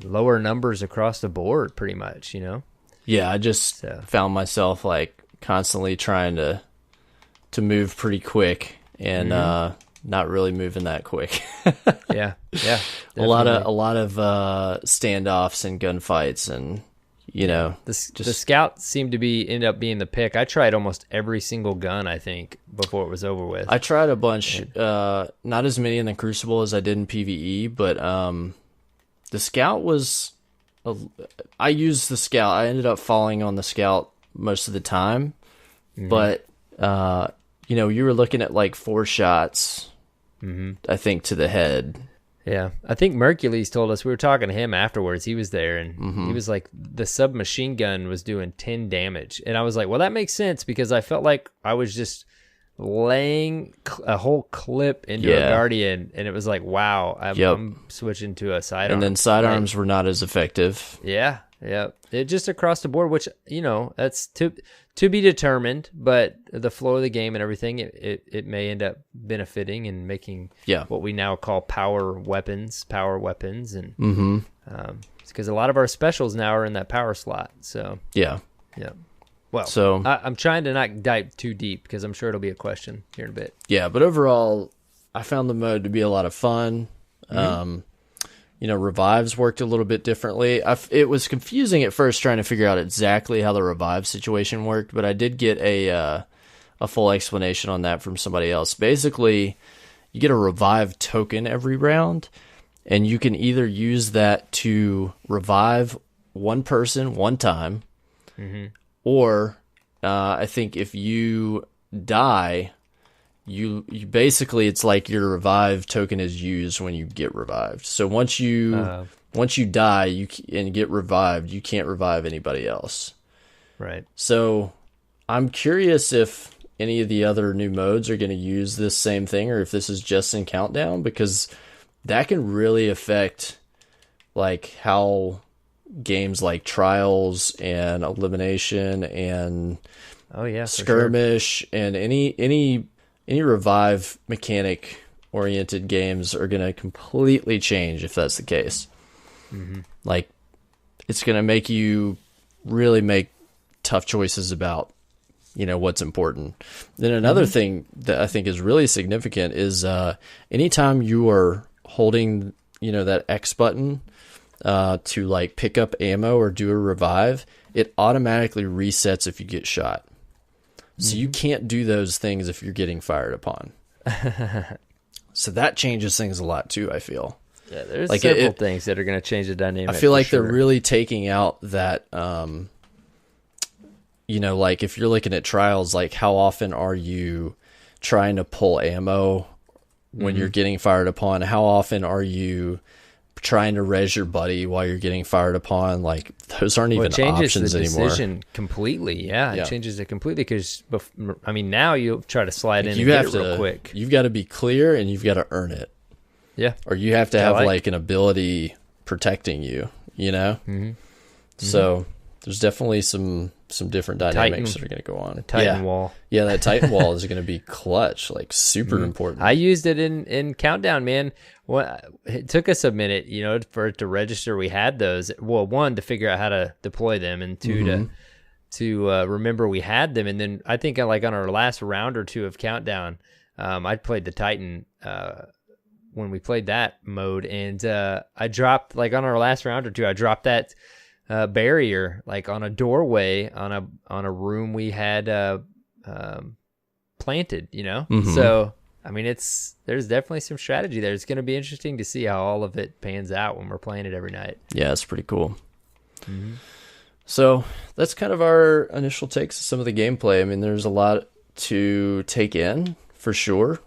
Lower numbers across the board, pretty much, Yeah, I just found myself like constantly trying to move pretty quick and not really moving that quick. Yeah. A lot of standoffs and gunfights, and the scout seemed to end up being the pick. I tried almost every single gun, I think, before it was over with. I tried a bunch, not as many in the Crucible as I did in PvE, but the scout was. I used the scout. I ended up falling on the scout most of the time, but you were looking at like 4 shots. I think to the head. Yeah, I think Mercules told us, we were talking to him afterwards, he was there, and he was like, the submachine gun was doing 10 damage. And I was like, well, that makes sense, because I felt like I was just laying a whole clip into a Guardian, and it was like, wow, I'm switching to a sidearm. And then sidearms were not as effective. Yeah. It just across the board, which, that's to be determined, but the flow of the game and everything, it may end up benefiting and making what we now call power weapons, and it's because a lot of our specials now are in that power slot. So yeah. Well, so I'm trying to not dive too deep, because I'm sure it'll be a question here in a bit. Yeah, but overall, I found the mode to be a lot of fun. Revives worked a little bit differently. It was confusing at first trying to figure out exactly how the revive situation worked, but I did get a full explanation on that from somebody else. Basically, you get a revive token every round, and you can either use that to revive one person one time, or I think if you die, you basically, it's like your revive token is used when you get revived. So once you die and get revived, you can't revive anybody else. Right. So I'm curious if any of the other new modes are going to use this same thing, or if this is just in Countdown, because that can really affect like how games like Trials and Elimination and Skirmish and any revive mechanic oriented games are going to completely change if that's the case. Like, it's going to make you really make tough choices about, what's important. Then another thing that I think is really significant is anytime you are holding, that X button to like pick up ammo or do a revive, it automatically resets if you get shot. So you can't do those things if you're getting fired upon. So that changes things a lot too, I feel. Yeah, there's like several things that are going to change the dynamic. I feel like they're really taking out that, like if you're looking at Trials, like how often are you trying to pull ammo when you're getting fired upon? How often are you trying to res your buddy while you're getting fired upon? Like, those aren't even options anymore. It changes the decision completely. Yeah, it changes it completely, because now you'll try to slide in and get it real quick. You've got to be clear, and you've got to earn it. Yeah. Or you have to have like an ability protecting you, So there's definitely some different dynamics that are going to go on. The Titan wall. Yeah, that Titan wall is going to be clutch, like super important. I used it in Countdown, man. Well, it took us a minute, for it to register. We had those. Well, one, to figure out how to deploy them, and two, to remember we had them. And then I think like on our last round or two of Countdown, I played the Titan when we played that mode, and I dropped, like on our last round or two, I dropped that barrier like on a doorway on a room we had planted, So there's definitely some strategy there. It's going to be interesting to see how all of it pans out when we're playing it every night. Yeah, it's pretty cool. So that's kind of our initial takes of some of the gameplay. There's a lot to take in for sure.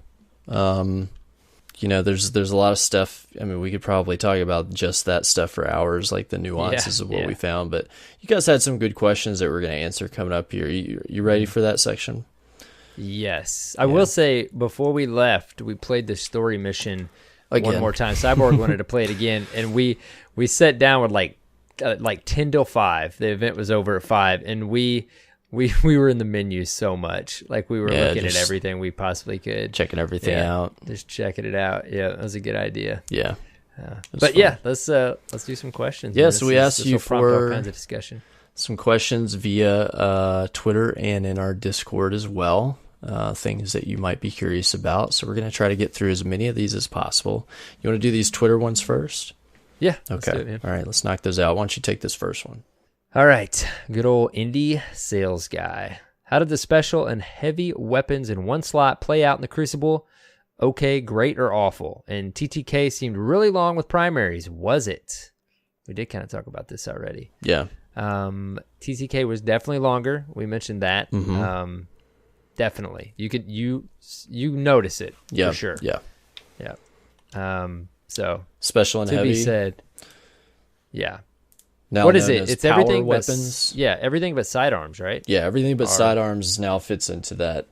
There's a lot of stuff. We could probably talk about just that stuff for hours, like the nuances of what we found. But you guys had some good questions that we're going to answer coming up here. You ready for that section? Yes. I will say, before we left, we played the story mission one more time. Cyborg wanted to play it again, and we sat down with like 10 till 5. The event was over at 5, and we we were in the menu so much. Like we were looking at everything we possibly could. Checking everything out. Just checking it out. Yeah, that was a good idea. Yeah. But fun. Yeah, let's do some questions. Yeah, so we asked you for all kinds of discussion. Some questions via Twitter and in our Discord as well. Things that you might be curious about. So we're going to try to get through as many of these as possible. You want to do these Twitter ones first? Yeah. Okay. Let's do it, all right, let's knock those out. Why don't you take this first one? All right. Good old indie sales guy. How did the special and heavy weapons in one slot play out in the Crucible? Okay, great, or awful? And TTK seemed really long with primaries. Was it? We did kind of talk about this already. Yeah. TTK was definitely longer. We mentioned that. Mm-hmm. Definitely. You notice it for sure. Yeah. Yeah. So special and to heavy. Be said. Yeah. Now what is it? It's everything weapons. Everything but sidearms, right? Yeah, everything but sidearms now fits into that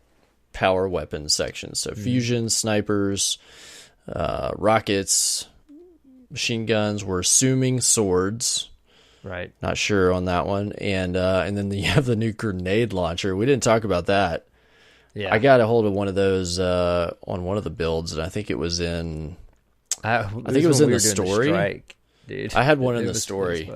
power weapons section. So fusion, snipers, rockets, machine guns. We're assuming swords. Right. Not sure on that one. And then you have the new grenade launcher. We didn't talk about that. Yeah. I got a hold of one of those on one of the builds, and I think it was in. I think it was in the story. Strike, dude. I had one in the story.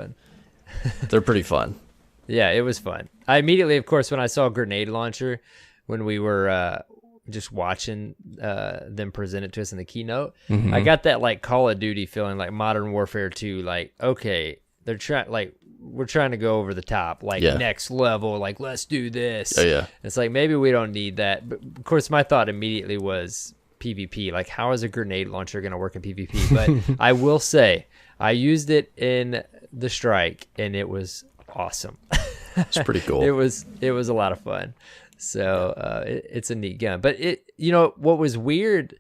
They're pretty fun. Yeah, it was fun. I immediately, of course, when I saw grenade launcher, when we were just watching them present it to us in the keynote, I got that like Call of Duty feeling, like Modern Warfare 2. Like, okay, they're trying, like we're trying to go over the top, like next level, like let's do this. Oh yeah. It's like maybe we don't need that, but of course, my thought immediately was PvP. Like, how is a grenade launcher going to work in PvP? But I will say, I used it in the Strike, and it was awesome. It's pretty cool. It was a lot of fun. So it's a neat gun. But what was weird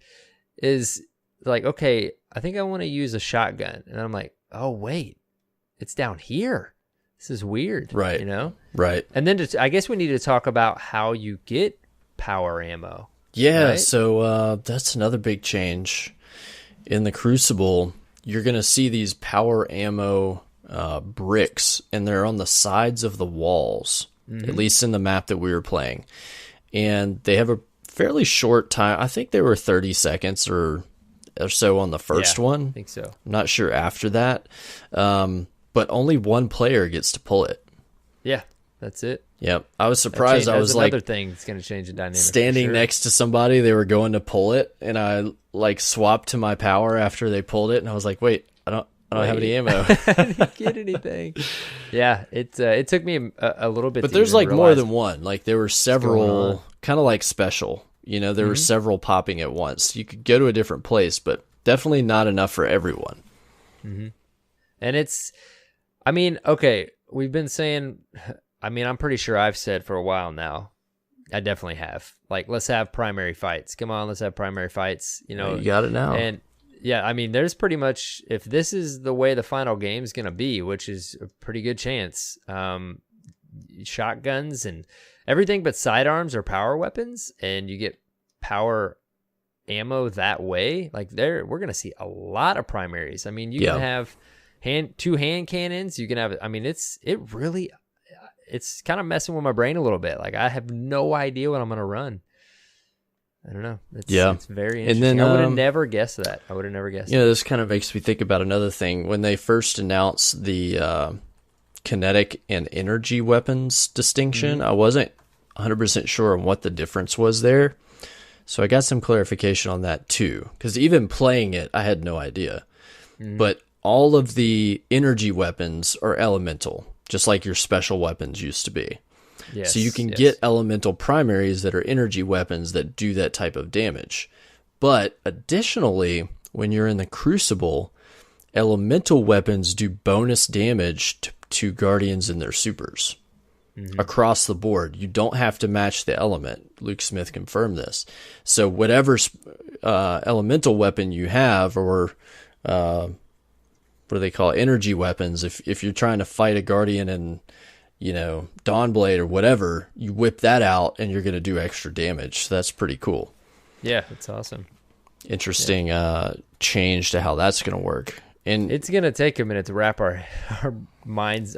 is like, okay, I think I want to use a shotgun, and I'm like, oh wait, it's down here. This is weird, right? Right. And then I guess we need to talk about how you get power ammo. Yeah, right? So that's another big change in the Crucible. You're going to see these power ammo bricks, and they're on the sides of the walls, at least in the map that we were playing. And they have a fairly short time. I think they were 30 seconds or so on the first one. I think so. I'm not sure after that. But only one player gets to pull it. Yeah, that's it. Yep. I was surprised. I was like, another thing that's going to change the dynamic. Standing next to somebody, they were going to pull it, and I like swapped to my power after they pulled it, and I was like, wait, I don't have any ammo. I didn't get anything. Yeah, it took me a little bit. But there's like more than one. Like there were several, kind of like special. There were several popping at once. You could go to a different place, but definitely not enough for everyone. Mm-hmm. And I mean, okay, we've been saying. I mean, I'm pretty sure I've said for a while now. I definitely have. Like, let's have primary fights. Come on, let's have primary fights. You got it now. And yeah, I mean, there's pretty much, if this is the way the final game is going to be, which is a pretty good chance, shotguns and everything but sidearms are power weapons, and you get power ammo that way. Like, we're going to see a lot of primaries. I mean, you can have two hand cannons. You can have, I mean, it's kind of messing with my brain a little bit. Like, I have no idea what I'm going to run. I don't know. It's very interesting. And then, I would have never guessed that. This kind of makes me think about another thing. When they first announced the kinetic and energy weapons distinction, I wasn't 100% sure on what the difference was there. So I got some clarification on that too. Because even playing it, I had no idea. But all of the energy weapons are elemental, just like your special weapons used to be. Yes, so you can get elemental primaries that are energy weapons that do that type of damage. But additionally, when you're in the Crucible, elemental weapons do bonus damage to Guardians and their supers across the board. You don't have to match the element. Luke Smith confirmed this. So whatever elemental weapon you have, or what do they call it? Energy weapons, if you're trying to fight a Guardian and Dawnblade or whatever, you whip that out and you're going to do extra damage. So that's pretty cool. Yeah, that's awesome. Interesting change to how that's going to work. And it's going to take a minute to wrap our brains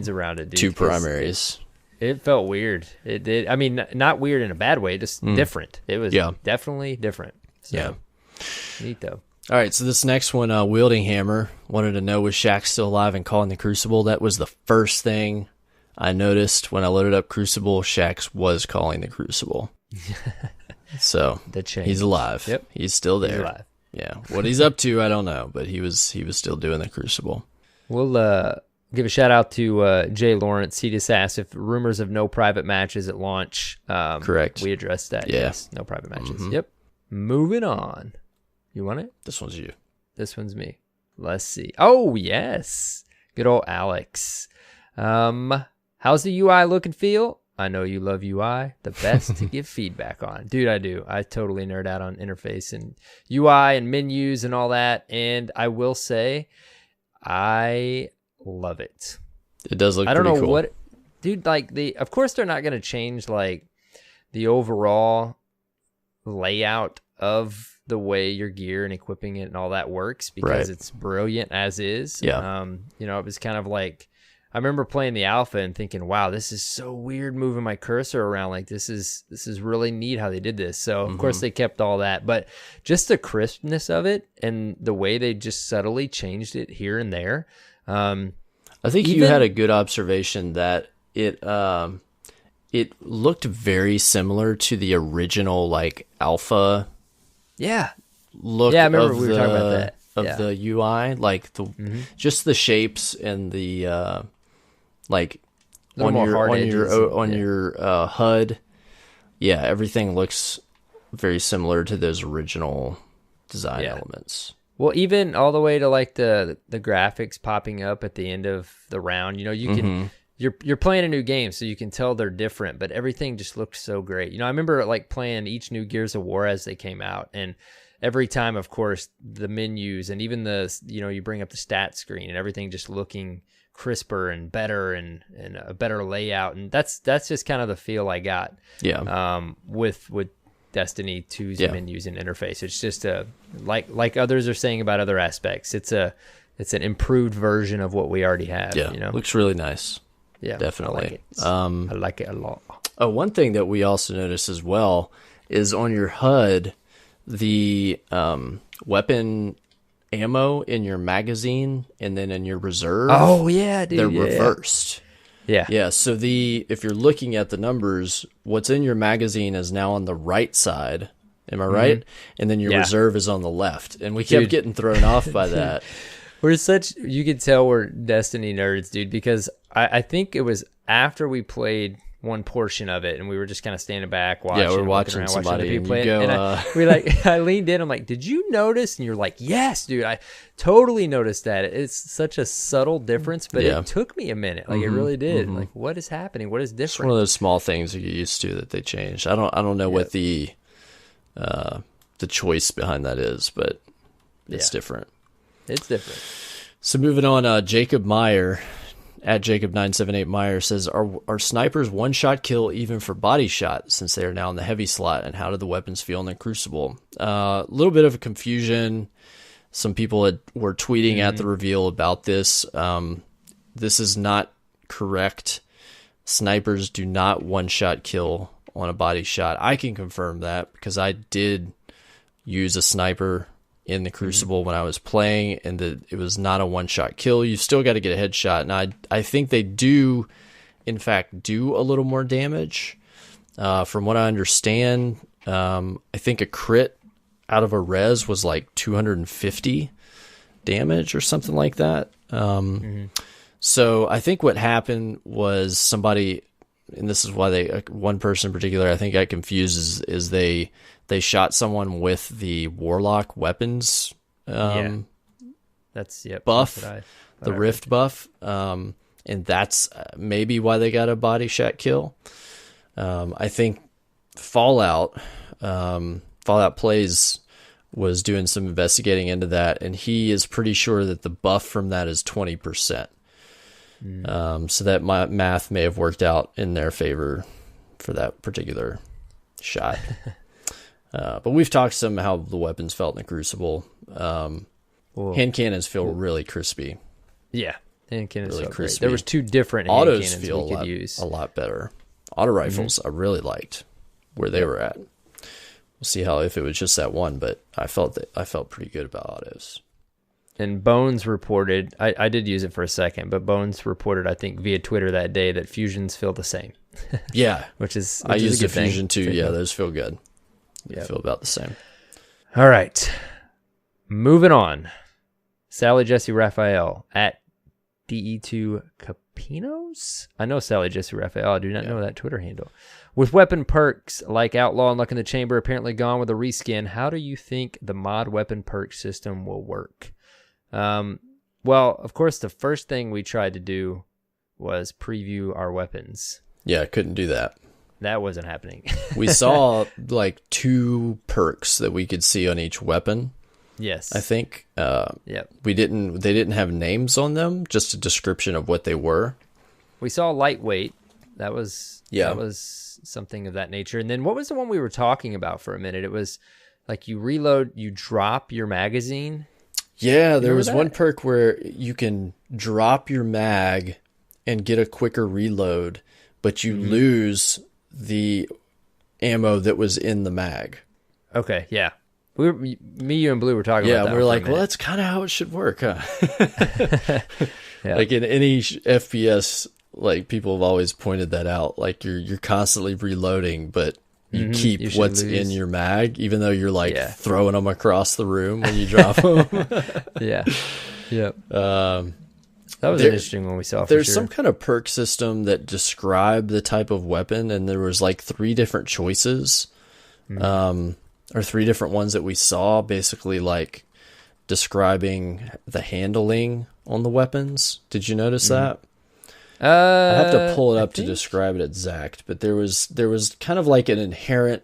around it, dude. Two primaries. It felt weird. It did. I mean, not weird in a bad way, just different. It was definitely different. So, neat though. All right, so this next one, Wielding Hammer, wanted to know, was Shaq still alive and calling the Crucible? That was the first thing I noticed when I loaded up Crucible. Shaq was calling the Crucible. So he's alive. Yep. He's still there. He's alive. Yeah. What he's up to, I don't know, but he was still doing the Crucible. We'll give a shout out to Jay Lawrence. He just asked if rumors of no private matches at launch. Correct. We addressed that. Yeah. Yes. No private matches. Yep. Moving on. You want it? This one's you. This one's me. Let's see. Oh, yes. Good old Alex. How's the UI look and feel? I know you love UI. The best to give feedback on. Dude, I do. I totally nerd out on interface and UI and menus and all that. And I will say, I love it. It does look I don't pretty know cool. what, dude, like of course they're not going to change like the overall layout of the way your gear and equipping it and all that works because it's brilliant as is. Yeah. You know, it was kind of like, I remember playing the alpha and thinking, wow, this is so weird moving my cursor around. Like this is really neat how they did this. So of course they kept all that, but just the crispness of it and the way they just subtly changed it here and there. I think you had a good observation that it looked very similar to the original like alpha look. Yeah, I remember we were talking about that. Of the UI, like the just the shapes and the like on your HUD. Yeah, everything looks very similar to those original design elements. Well, even all the way to like the graphics popping up at the end of the round, you know, you can you're playing a new game, so you can tell they're different, but everything just looked so great. You know, I remember like playing each new Gears of War as they came out, and every time, of course, the menus and even you bring up the stat screen and everything just looking crisper and better and a better layout, and that's just kind of the feel I got. With Destiny 2's menus and interface. It's just like others are saying about other aspects. It's an improved version of what we already have. Yeah, you know, looks really nice. Yeah, definitely. I like it a lot. Oh, one thing that we also noticed as well is on your HUD, the weapon ammo in your magazine and then in your reserve. Oh yeah, dude, they're reversed. Yeah. So if you're looking at the numbers, what's in your magazine is now on the right side. Am I right? And then your reserve is on the left. And we kept getting thrown off by that. You could tell we're Destiny nerds, dude, because I think it was after we played one portion of it and we were just kind of standing back watching. Yeah, we're watching somebody and you go, I leaned in, I'm like, did you notice? And you're like, yes, dude, I totally noticed that. It's such a subtle difference, but it took me a minute. Like it really did. Like, what is happening? What is different? It's one of those small things you get used to that they changed. I don't know what the choice behind that is, but it's different. It's different. So moving on, Jacob Meyer at Jacob978 Meyer says, are snipers one-shot kill even for body shot since they are now in the heavy slot, and how did the weapons feel in the Crucible? A little bit of a confusion. Some people were tweeting at the reveal about this. This is not correct. Snipers do not one-shot kill on a body shot. I can confirm that because I did use a sniper in the Crucible when I was playing, and it was not a one-shot kill. You still got to get a headshot, and I think they do, in fact, do a little more damage. From what I understand, I think a crit out of a res was like 250 damage or something like that. So I think what happened was somebody, and this is why one person in particular I think got confused, is they shot someone with the Warlock weapons buff, the Rift buff, and that's maybe why they got a body shot kill. I think Fallout Plays was doing some investigating into that, and he is pretty sure that the buff from that is 20%. So that math may have worked out in their favor for that particular shot. But we've talked some how the weapons felt in the Crucible. Hand cannons feel really crispy. Yeah, Hand cannons Really felt great. crispy. There was 2 different hand Autos cannons feel we could use. a lot better. Auto rifles, I really liked where they were at. We'll see how if it was just that one, but I felt pretty good about autos. And Bones reported, I did use it for a second, but Bones reported, I think, via Twitter that day that Fusions feel the same. Yeah. which is I a used good the Fusion thing. too. Yeah, those feel good. They Yep. feel about the same. All right. Moving on. Sally Jesse Raphael at DE2 Capinos. I know Sally Jesse Raphael. I do not know that Twitter handle. With weapon perks like Outlaw and Luck in the Chamber apparently gone with a reskin, how do you think the mod weapon perk system will work? Well, of course, the first thing we tried to do was preview our weapons. Yeah, I couldn't do that. That wasn't happening. We saw like 2 perks that we could see on each weapon. Yes. I think. Yep. They didn't have names on them, just a description of what they were. We saw lightweight. That was something of that nature. And then what was the one we were talking about for a minute? It was like you reload, you drop your magazine. Yeah, there was that? one perk where you can drop your mag and get a quicker reload, but you lose the ammo that was in the mag. Okay, yeah. Me, you, and Blue were talking about that. Yeah, we're for a like, well, minute. that's kind of how it should work, huh? Yeah. Like in any FPS, like people have always pointed that out. Like you're constantly reloading, but you keep You should what's lose. in your mag, even though you're like Yeah. throwing them across the room when you drop them. Yeah. Yep. Um, That was there- an interesting one we saw for There's sure. some kind of perk system that described the type of weapon, and there was like 3 different choices, or 3 different ones that we saw, basically like describing the handling on the weapons. Did you notice that? I have to pull it up to describe it exact, but there was kind of like an inherent,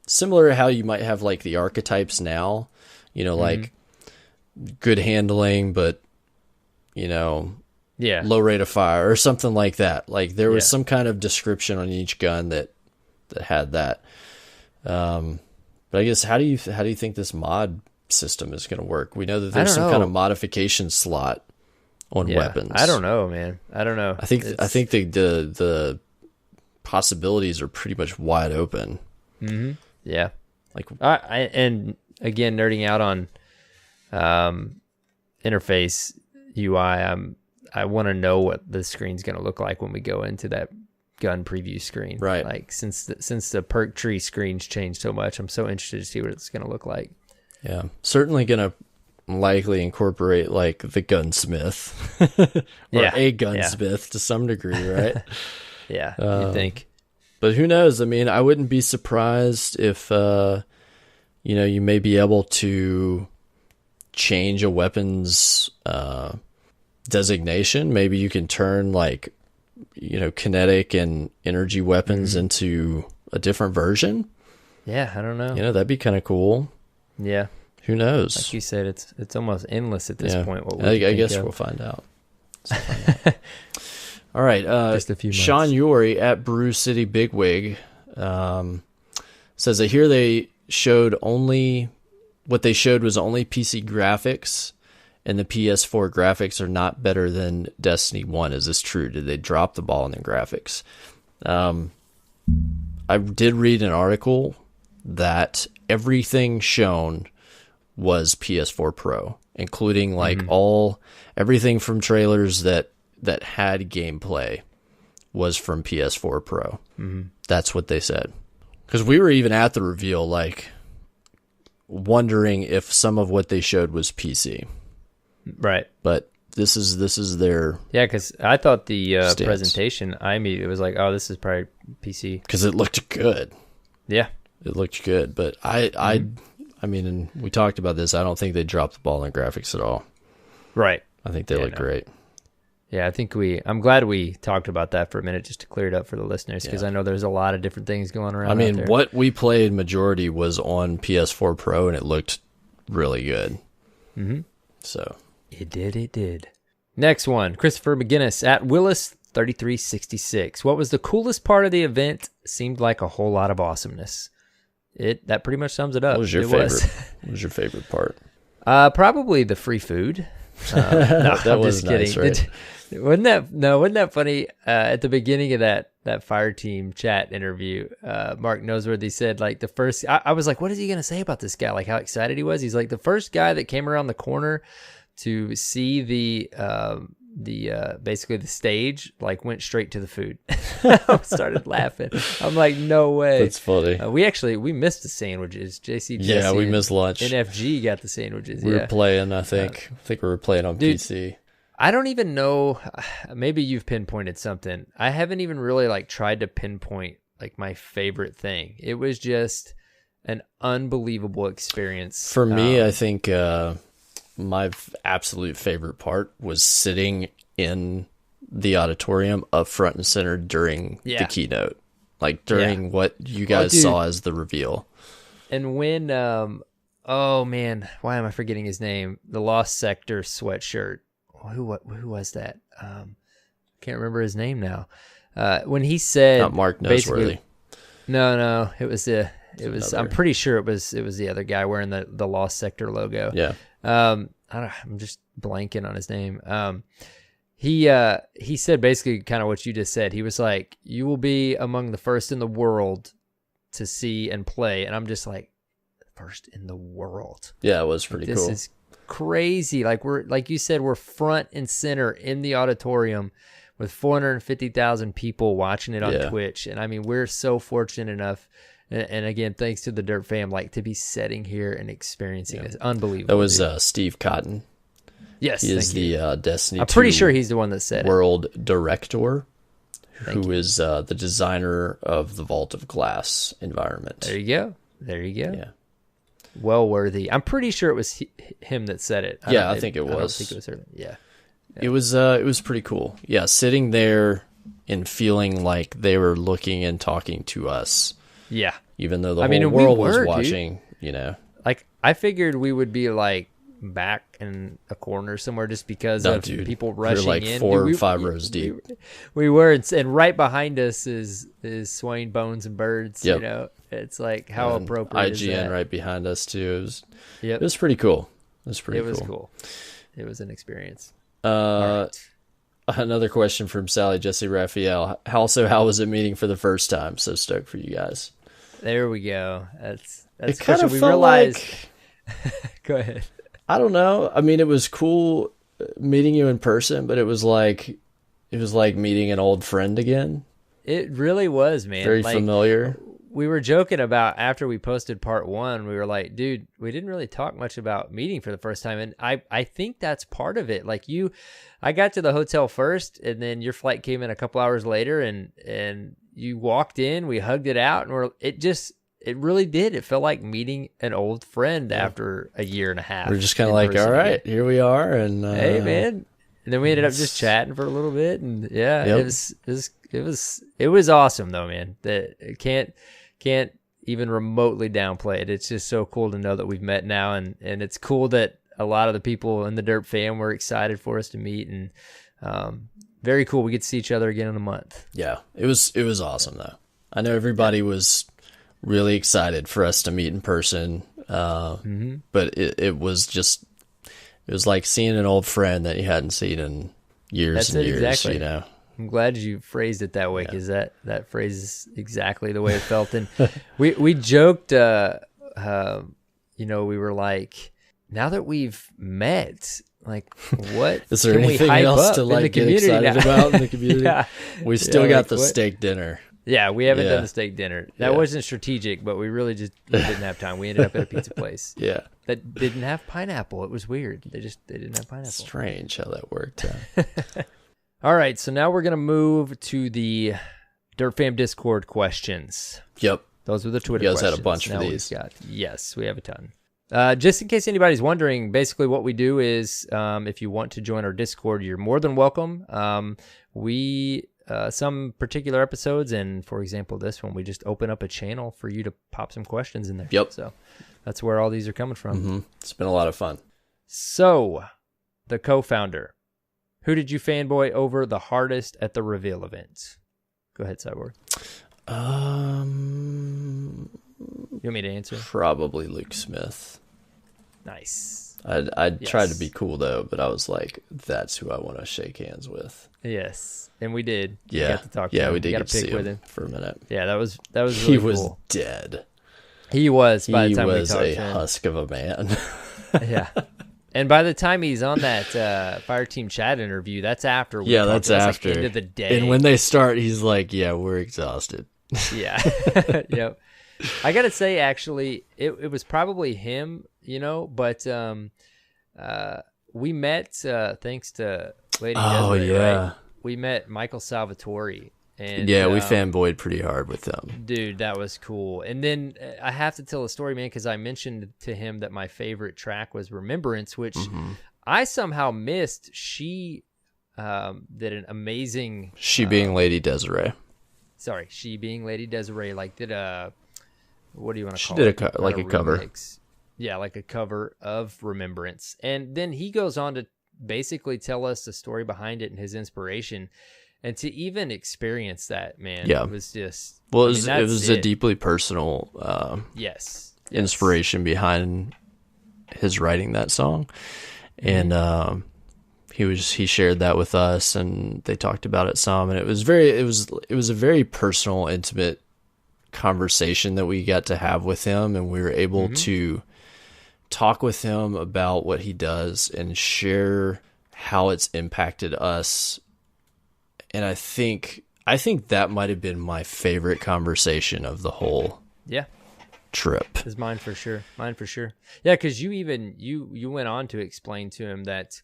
similar to how you might have like the archetypes now, like good handling, but Yeah. low rate of fire or something like that. Like there was Yeah. some kind of description on each gun that had that. But I guess how do you think this mod system is going to work? We know that there's don't some kind know. of modification slot on Yeah. weapons. I don't know, man. I don't know. I think the possibilities are pretty much wide open. Yeah. Like And again, nerding out on interface UI, I want to know what the screen's going to look like when we go into that gun preview screen. Right. Like since the perk tree screens changed so much, I'm so interested to see what it's going to look like. yeah, certainly going to likely incorporate like the gunsmith or a gunsmith to some degree, right? Yeah, you think. But who knows? I mean, I wouldn't be surprised if, you may be able to change a weapon's designation. Maybe you can turn like, kinetic and energy weapons into a different version. Yeah, I don't know. That'd be kind of cool. Yeah, Who knows? like you said, it's almost endless at this point. What we I can think guess of. we'll find out. All right. Just a few months. Sean Yori at Brew City Bigwig says, I hear they showed what they showed was only PC graphics, and the PS4 graphics are not better than Destiny 1. Is this true? Did they drop the ball in the graphics? I did read an article that everything shown was PS4 Pro, including like everything from trailers that had gameplay was from PS4 Pro. That's what they said. Because we were even at the reveal, like wondering if some of what they showed was PC. Right. But this is their, Yeah, because I thought the Stance. presentation, I immediately was like, oh, this is probably PC. because it looked good. Yeah. It looked good, but I mean, and we talked about this. I don't think they dropped the ball in graphics at all. Right. I think they look great. Yeah, I think I'm glad we talked about that for a minute just to clear it up for the listeners, because I know there's a lot of different things going around. I mean, out there. what we played majority was on PS4 Pro, and it looked really good. So It did. Next one, Christopher McGinnis at Willis3366. What was the coolest part of the event? Seemed like a whole lot of awesomeness. That pretty much sums it up. what was your It favorite? What was your favorite part? Probably the free food. No, That I'm was just kidding. nice, right? Wasn't that funny? At the beginning of that fire team chat interview, Mark Noseworthy said like the first. I was like, what is he gonna say about this guy? Like how excited he was. He's like the first guy that came around the corner to see the basically the stage, like went straight to the food. I started laughing. I'm like, no way. That's funny. We missed the sandwiches. JC, Yeah, we missed lunch. NFG got the sandwiches. We were playing, I think we were playing on dude, PC. I don't even know. Maybe you've pinpointed something. I haven't even really like tried to pinpoint like my favorite thing. It was just an unbelievable experience. For me, I think my absolute favorite part was sitting in the auditorium up front and center during the keynote, like during what you guys saw as the reveal. And when, oh man, why am I forgetting his name? The Lost Sector sweatshirt. Who was that? Can't remember his name now. When he said, not Mark Noseworthy. No, it was I'm pretty sure it was the other guy wearing the Lost Sector logo. Yeah. I'm just blanking on his name. He said basically kind of what you just said. He was like, you will be among the first in the world to see and play. And I'm just like, first in the world. Yeah, it was pretty cool. This is crazy. Like you said, we're front and center in the auditorium with 450,000 people watching it on Twitch. And I mean, we're so fortunate enough. And again, thanks to the Dirt Fam, like to be sitting here and experiencing this. Unbelievable. That was Steve Cotton. Yes, he is the Destiny 2 I'm pretty sure he's the one that said world director, who is the designer of the Vault of Glass environment. There you go. Yeah. Well worthy. I'm pretty sure it was him that said it. I think it was. I don't think it was her. Yeah. It was pretty cool. Yeah, sitting there and feeling like they were looking and talking to us. Yeah. Even though the whole world was watching, Like, I figured we would be, like, back in a corner somewhere just because of people rushing like in. 4 or 5 rows deep. We were, and right behind us is Swaying Bones and Birds, It's like, how appropriate is IGN that? right behind us, too. It was pretty cool. It was cool. It was an experience. Another question from Sally Jesse Raphael. How was it meeting for the first time? So stoked for you guys. There we go. That's it kind of we felt realized. like. Go ahead. I don't know. I mean, it was cool meeting you in person, but it was like meeting an old friend again. It really was, man. Very familiar. We were joking about after we posted part 1, we were like, dude, we didn't really talk much about meeting for the first time. And I think that's part of it. Like I got to the hotel first, and then your flight came in a couple hours later, and you walked in, we hugged it out, and it really did. It felt like meeting an old friend after a year and a half. We're just kind of like, all right, here we are. And hey, man. And then we ended up just chatting for a little bit. And it was awesome though, man. That it can't even remotely downplay it. It's just so cool to know that we've met now. And it's cool that a lot of the people in the Dirt Fam were excited for us to meet, and very cool. We get to see each other again in a month. Yeah, it was awesome though. I know everybody was really excited for us to meet in person, but it was like seeing an old friend that you hadn't seen in years and years. Exactly. I'm glad you phrased it that way, because that phrase is exactly the way it felt. And we joked, we were like, now that we've met, like, what is there anything else to like get excited about in the community? We still got the steak dinner. Yeah, we haven't done the steak dinner. That wasn't strategic, but we really just didn't have time. We ended up at a pizza place. That didn't have pineapple. It was weird. They didn't have pineapple. Strange how that worked. All right, so now we're going to move to the Dirt Fam Discord questions. Yep. Those were the Twitter questions. You guys had a bunch for these. Yes, we have a ton. Just in case anybody's wondering, basically what we do is if you want to join our Discord, you're more than welcome. Some particular episodes, and for example this one, we just open up a channel for you to pop some questions in there. Yep. So that's where all these are coming from. Mm-hmm. It's been a lot of fun. So, the co-founder, who did you fanboy over the hardest at the reveal event? Go ahead, Cyborg. You want me to answer? Probably Luke Smith. Nice. I tried to Yes. be cool though, but I was like, that's who I want to shake hands with. Yes, and we did. Yeah, We got to talk to yeah, him. we did got get a to pic see with him for a minute. Yeah, that was really He was cool. dead. He was by the He time we was talked a to him. husk of a man. Yeah. And by the time he's on that Fire Team Chat interview, that's after. We Yeah, talked. that's Like after. end of the day. And when they start, he's like, "Yeah, we're exhausted." Yeah. Yep. I gotta say, actually, it was probably him, but we met thanks to Lady Oh Desiree, yeah, right? We met Michael Salvatore, and yeah. We fanboyed pretty hard with them. dude, that was cool. And then I have to tell a story, man, because I mentioned to him that my favorite track was Remembrance, which I somehow missed. She did an amazing. She being Lady Desiree. Sorry, she being Lady Desiree, like did a. What do you want to She call did it? a cover. Remix. Yeah, like a cover of Remembrance. And then he goes on to basically tell us the story behind it and his inspiration. And to even experience that, man, Yeah. it was just... Well, I mean, it was that's a deeply personal Yes. inspiration behind his writing that song, and he shared that with us, and they talked about it some, and it was a very personal, intimate conversation that we got to have with him, and we were able to talk with him about what he does and share how it's impacted us. And I think that might have been my favorite conversation of the whole Yeah. trip. Is mine for sure. Mine for sure. Yeah, because you went on to explain to him that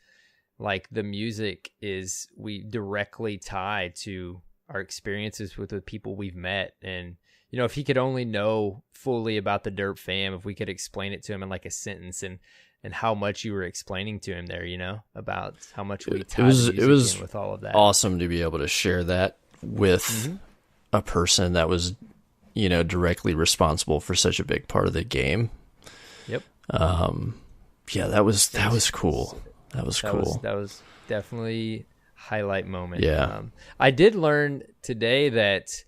like the music is we directly tied to our experiences with the people we've met. And if he could only know fully about the Derp fam, if we could explain it to him in like a sentence and how much you were explaining to him there, about how much we tied the music in with all of that. Awesome to be able to share that with a person that was, directly responsible for such a big part of the game. Yep. Yeah, that was cool. That was cool. That was definitely highlight moment. Yeah. I did learn today that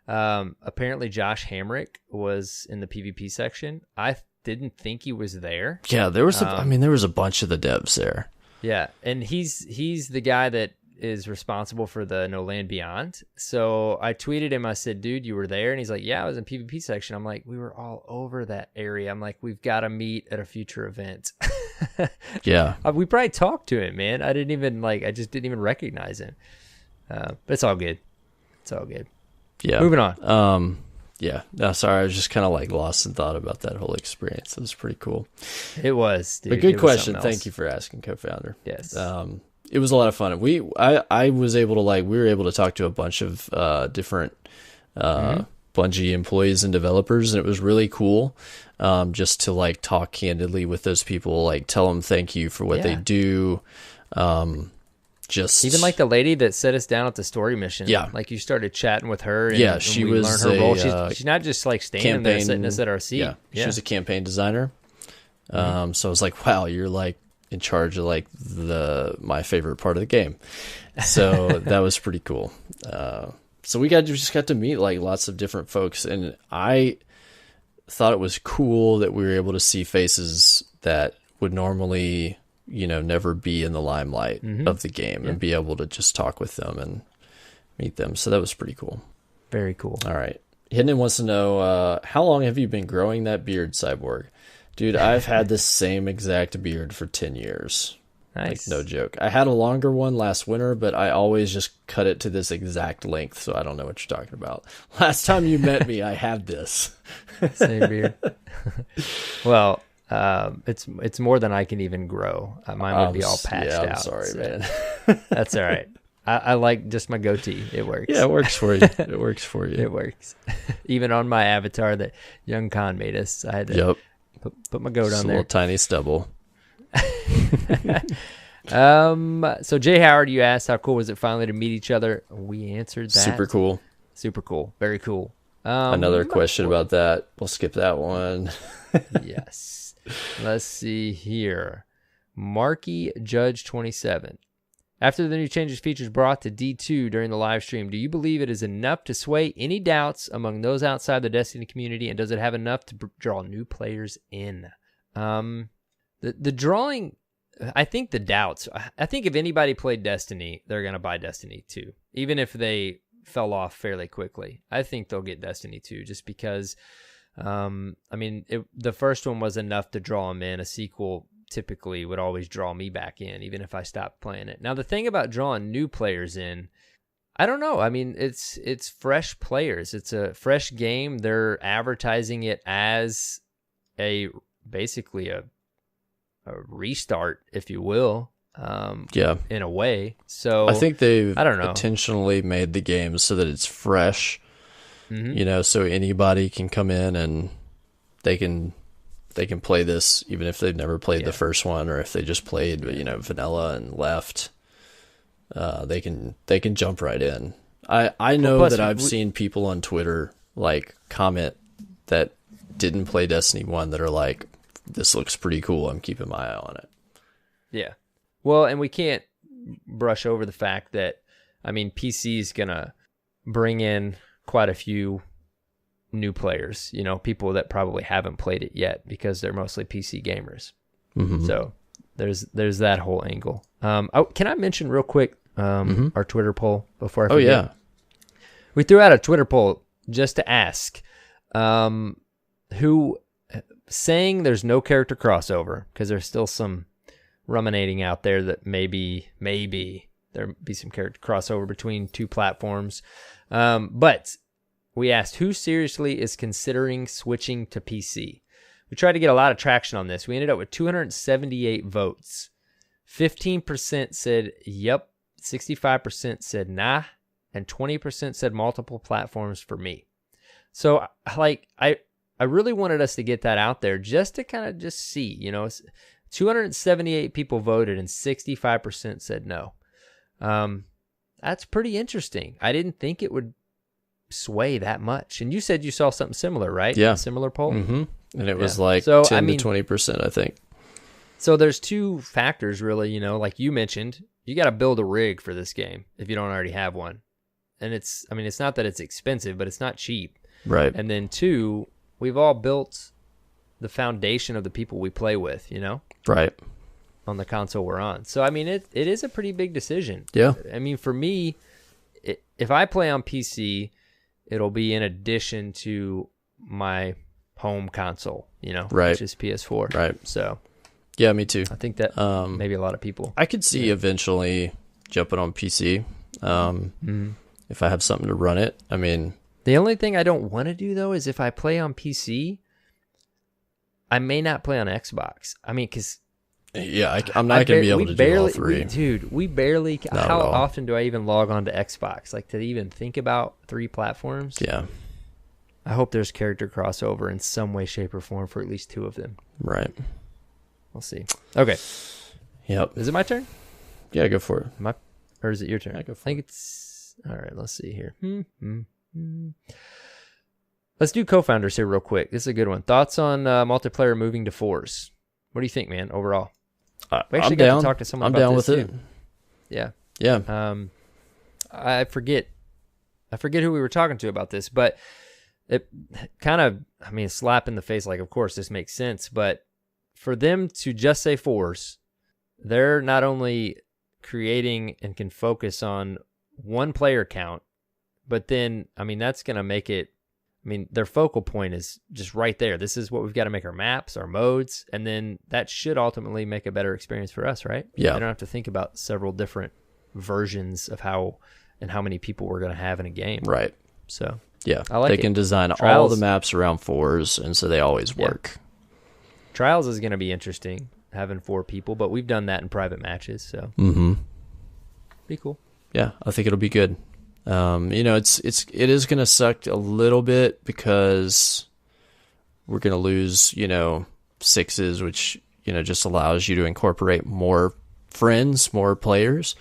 apparently Josh Hamrick was in the PvP section. I didn't think he was there. Yeah, there was there was a bunch of the devs there. Yeah, and he's the guy that is responsible for the No Land Beyond. So I tweeted him. I said, "Dude, you were there?" And he's like, "Yeah, I was in PvP section." I'm like, "We were all over that area." I'm like, "We've got to meet at a future event." Yeah. We probably talked to him, man. I just didn't even recognize him. But it's all good. It's all good. Yeah. Moving on. Yeah. No, sorry, I was just kind of like lost in thought about that whole experience. It was pretty cool. It was, dude. But good It was question. something Thank else. you for asking, co-founder. Yes. It was a lot of fun. We were able to talk to a bunch of different Bungie employees and developers, and it was really cool just to like talk candidly with those people, like tell them thank you for what they Yeah. do. Just Even like the lady that set us down at the story mission. Yeah. Like you started chatting with her. And, Yeah, and she we was learned her role. a, She's not just like standing there sitting us at our seat. Yeah, she was a campaign designer. So I was like, wow, you're like in charge of like my favorite part of the game. So that was pretty cool. So we just got to meet like lots of different folks, and I thought it was cool that we were able to see faces that would normally, never be in the limelight of the game, and be able to just talk with them and meet them. So that was pretty cool. Very cool. All right. Hidden wants to know, how long have you been growing that beard, Cyborg? Dude, I've had the same exact beard for 10 years. Nice. Like, no joke. I had a longer one last winter, but I always just cut it to this exact length, so I don't know what you're talking about. Last time you met me, I had this. Same beard. Well, it's more than I can even grow. Mine would be all patched out. I'm sorry, so man. That's all right. I like just my goatee. It works. Yeah, it works for you. It works for you. It works. Even on my avatar that Young Khan made us, I had to put my goat Just on a there. little tiny stubble. So Jay Howard, you asked how cool was it finally to meet each other? We answered that. Super cool. Super cool. Very cool. Another question about that. We'll skip that one. Yes. Let's see here. Marky Judge 27. After the new changes features brought to D2 during the live stream, do you believe it is enough to sway any doubts among those outside the Destiny community, and does it have enough to draw new players in? The drawing, I think the doubts. I think if anybody played Destiny, they're gonna buy Destiny 2, even if they fell off fairly quickly. I think they'll get Destiny 2 just because. The first one was enough to draw them in. A sequel typically would always draw me back in, even if I stopped playing it. Now, the thing about drawing new players in, I don't know. I mean, it's fresh players. It's a fresh game. They're advertising it as basically a restart, if you will. In a way. So I think they've I don't know. intentionally made the game so that it's fresh. So anybody can come in and they can play this even if they've never played the first one, or if they just played vanilla and left. They can jump right in. I know that I've seen people on Twitter like comment that didn't play Destiny 1 that are like, this looks pretty cool, I'm keeping my eye on it. Yeah. Well, and we can't brush over the fact that, PC is going to bring in quite a few new players, people that probably haven't played it yet because they're mostly PC gamers. Mm-hmm. So there's that whole angle. Can I mention real quick our Twitter poll before I forget? Oh, yeah. We threw out a Twitter poll just to ask who saying there's no character crossover, because there's still some ruminating out there that maybe there be some character crossover between two platforms. But we asked who seriously is considering switching to PC. We tried to get a lot of traction on this. We ended up with 278 votes. 15% said yep, 65% said nah, and 20% said multiple platforms for me. So I really wanted us to get that out there just to kind of just see, 278 people voted and 65% said no. That's pretty interesting. I didn't think it would sway that much. And you said you saw something similar, right? Yeah. A similar poll? Mm-hmm. And it was like 10 to 20%, I think. So there's two factors really, like you mentioned, you got to build a rig for this game if you don't already have one. And it's not that it's expensive, but it's not cheap. Right. And then two, we've all built the foundation of the people we play with, Right. On the console we're on. So, it is a pretty big decision. Yeah. For me, if I play on PC, it'll be in addition to my home console, right. Which is PS4. Right. So, yeah, me too. I think that maybe a lot of people. I could see eventually jumping on PC if I have something to run it. The only thing I don't want to do, though, is if I play on PC, I may not play on Xbox. Because... Yeah, I'm not going to be able to do all three. We barely... Not how at all. often do I even log on to Xbox? Like, to even think about 3 platforms? Yeah. I hope there's character crossover in some way, shape, or form for at least 2 of them. Right. We'll see. Okay. Yep. Is it my turn? Yeah, go for it. Or is it your turn? Yeah, go for I think it's... All right, let's see here. Let's do co-founders here real quick. This is a good one. Thoughts on multiplayer moving to 4s? What do you think, man, overall? We actually got to talk to someone about this, with too. it. Yeah. Yeah. I forget who we were talking to about this, but it kind of, a slap in the face, like, of course, this makes sense, but for them to just say 4s, they're not only creating and can focus on one player count, but then, that's going to make it, their focal point is just right there. This is what we've got to make our maps, our modes, and then that should ultimately make a better experience for us, right? Yeah. I don't have to think about several different versions of how many people we're going to have in a game. Right. So, yeah, I like they it. can design Trials, all the maps around 4s, and so they always work. Trials is going to be interesting, having 4 people, but we've done that in private matches, so be cool. Yeah, I think it'll be good. It is going to suck a little bit because we're going to lose, 6s, which, just allows you to incorporate more friends, more players.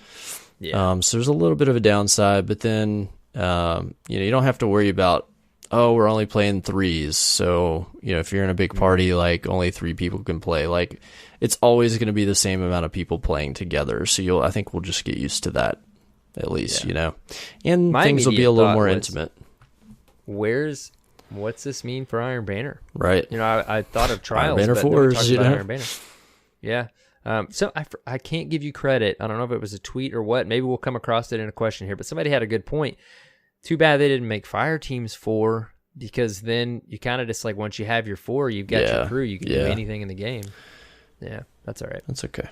Yeah. So there's a little bit of a downside, but then, you don't have to worry about, we're only playing 3s. So, if you're in a big party, like only 3 people can play, like it's always going to be the same amount of people playing together. So I think we'll just get used to that. At least, and my things will be a little more intimate. What's this mean for Iron Banner? Right. I thought of Trials, Iron Banner but 4s, Iron Banner. Yeah. So I can't give you credit. I don't know if it was a tweet or what. Maybe we'll come across it in a question here, but somebody had a good point. Too bad they didn't make fire teams 4, because then you kind of just like, once you have your 4, you've got your crew. You can do anything in the game. Yeah, that's all right. That's okay.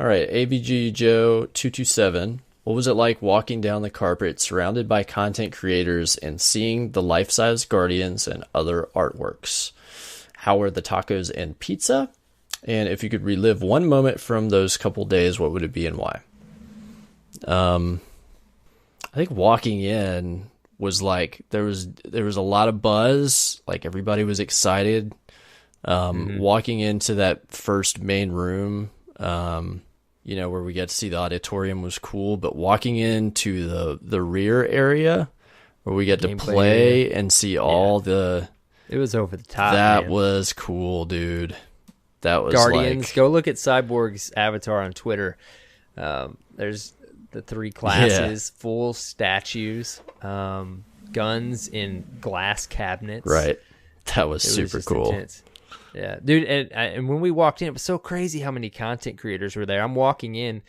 All right, ABG Joe 227. What was it like walking down the carpet surrounded by content creators and seeing the life-size Guardians and other artworks? How were the tacos and pizza? And if you could relive one moment from those couple days, what would it be and why? I think walking in was like, there was a lot of buzz. Like, everybody was excited. Walking into that first main room, where we get to see the auditorium was cool, but walking into the rear area where we get to play and see all the... It was over the top, That man. was cool, dude. That was Guardians. Go look at Cyborg's avatar on Twitter. There's the 3 classes, full statues, guns in glass cabinets. Right. That was super cool. Intense. Yeah, dude. And when we walked in, it was so crazy how many content creators were there. I'm walking in.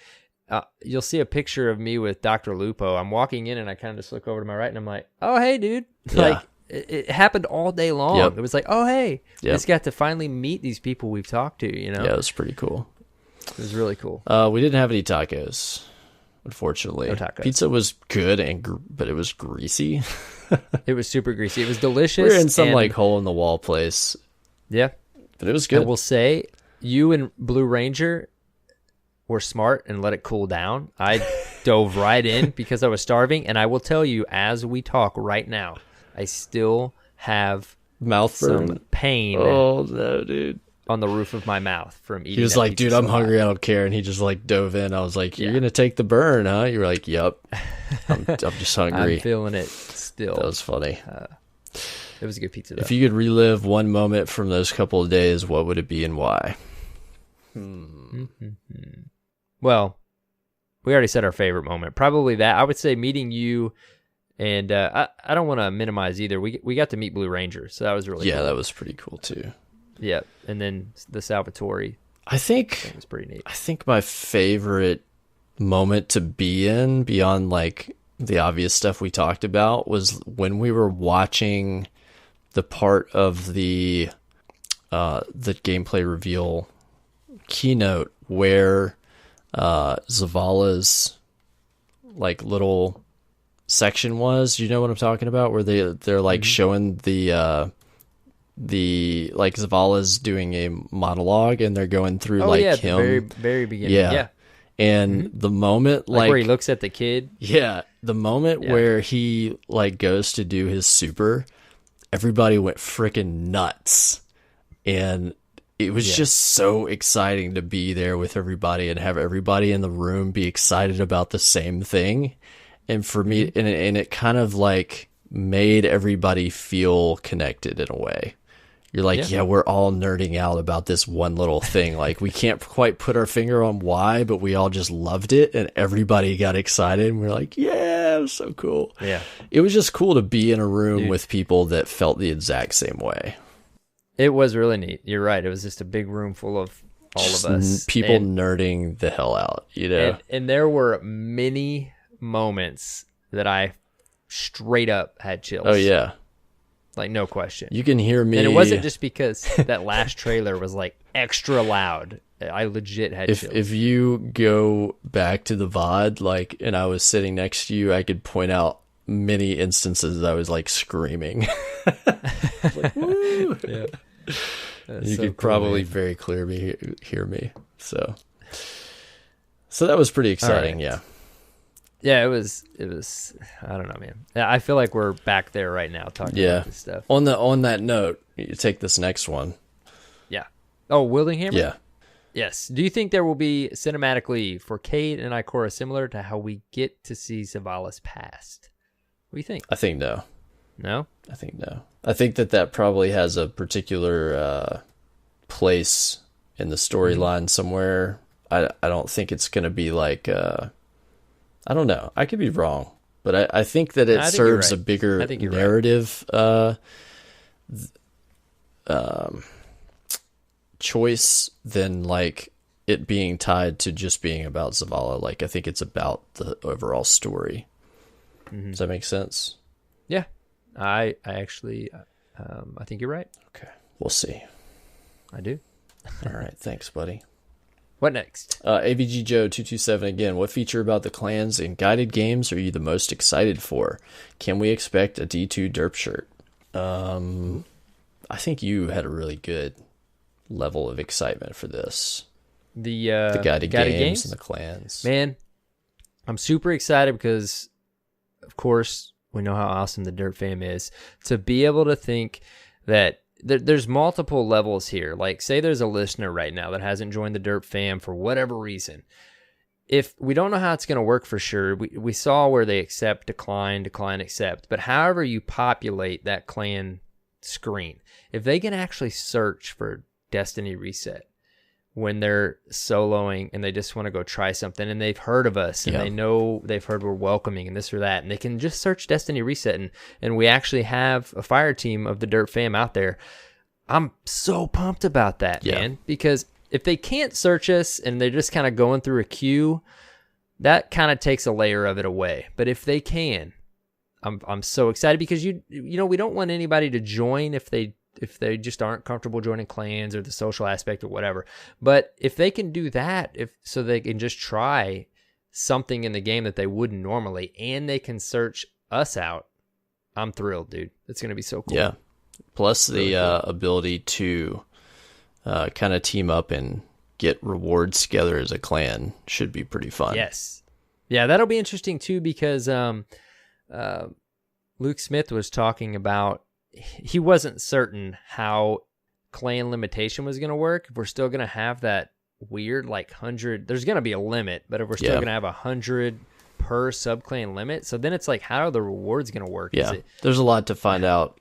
You'll see a picture of me with Dr. Lupo. I'm walking in and I kind of just look over to my right and I'm like, oh, hey, dude. Yeah. Like, it happened all day long. Yep. It was like, oh, hey, we Yep. just got to finally meet these people we've talked to, you know? Yeah, it was pretty cool. It was really cool. We didn't have any tacos, unfortunately. No tacos. Pizza was good, but it was greasy. It was super greasy. It was delicious. We were in some like hole in the wall place. Yeah. But it was good. I will say, you and Blue Ranger were smart and let it cool down. I dove right in because I was starving, and I will tell you, as we talk right now, I still have Mouth burn. some pain Oh no, dude. on the roof of my mouth from eating. He was that like, pizza dude, so I'm hot. hungry. I don't care. And he just like dove in. I was like, you're Yeah. going to take the burn, huh? You were like, yep. I'm just hungry. I'm feeling it still. That was funny. It was a good pizza, though. If you could relive one moment from those couple of days, what would it be and why? Well, we already said our favorite moment. Probably that. I would say meeting you, and I don't want to minimize either. We got to meet Blue Ranger, so that was really Yeah, cool. that was pretty cool too. Yeah, and then the Salvatore I think thing was pretty neat. I think my favorite moment to be in, beyond like the obvious stuff we talked about, was when we were watching the part of the gameplay reveal keynote where Zavala's like little section was. You know what I'm talking about? Where they're like showing the like Zavala's doing a monologue and they're going through like yeah, him. the very very beginning. Yeah. And the moment like where he looks at the kid. yeah, the moment where he like goes to do his super, everybody went freaking nuts. And it was just so exciting to be there with everybody and have everybody in the room be excited about the same thing. And for me, and it kind of like made everybody feel connected in a way. You're like, yeah, we're all nerding out about this one little thing. Like, we can't quite put our finger on why, but we all just loved it, and everybody got excited, and we're like, yeah, it was so cool. Yeah. It was just cool to be in a room with people that felt the exact same way. It was really neat. You're right. It was just a big room full of all Just of us. people And- nerding the hell out, you know? and there were many moments that I straight up had chills. Oh, yeah. Like, no question. You can hear me. And it wasn't just because that last trailer was like extra loud. I legit had chills. If you go back to the VOD, like, and I was sitting next to you, I could point out many instances I was like screaming. Like, woo! Yeah. You could probably very clearly hear me. So that was pretty exciting. right. Yeah. Yeah, it was. I don't know, man. I feel like we're back there right now talking about this stuff. On that note, you take this next one. Yeah. Oh, Wielding Hammer? Yeah. Yes. Do you think there will be cinematically for Cade and Ikora similar to how we get to see Zavala's past? What do you think? I think no. No? I think no. I think that probably has a particular place in the storyline somewhere. I don't think it's going to be like I don't know. I could be wrong, but I think that it serves a bigger narrative choice than like it being tied to just being about Zavala. Like I think it's about the overall story. Does that make sense? Yeah, I actually, I think you're right. Okay, we'll see. I do. All right, thanks, buddy. What next? AVG Joe 227 again. What feature about the clans in guided games are you the most excited for? Can we expect a D2 derp shirt? I think you had a really good level of excitement for this. The guided games and the clans. Man, I'm super excited because, of course, we know how awesome the Derp fam is. To be able to think that there's multiple levels here. Like, say there's a listener right now that hasn't joined the Derp fam for whatever reason. If we don't know how it's going to work for sure, we saw where they accept, decline, accept. But however you populate that clan screen, if they can actually search for Destiny Reset when they're soloing and they just want to go try something and they've heard of us and they know they've heard we're welcoming and this or that, and they can just search Destiny Reset and we actually have a fire team of the Derp fam out there. I'm so pumped about that, man, because if they can't search us and they're just kind of going through a queue, that kind of takes a layer of it away. But if they can, I'm so excited because you know we don't want anybody to join if they just aren't comfortable joining clans or the social aspect or whatever. But if they can do that, so they can just try something in the game that they wouldn't normally, and they can search us out, I'm thrilled, dude. It's gonna be so cool. Yeah. Plus the ability to kind of team up and get rewards together as a clan should be pretty fun. Yes. Yeah, that'll be interesting too because Luke Smith was talking about he wasn't certain how clan limitation was going to work. If we're still going to have that weird 100, there's going to be a limit, but if we're still going to have 100 per sub-clan limit, so then it's like, how are the rewards going to work? Yeah, there's a lot to find out,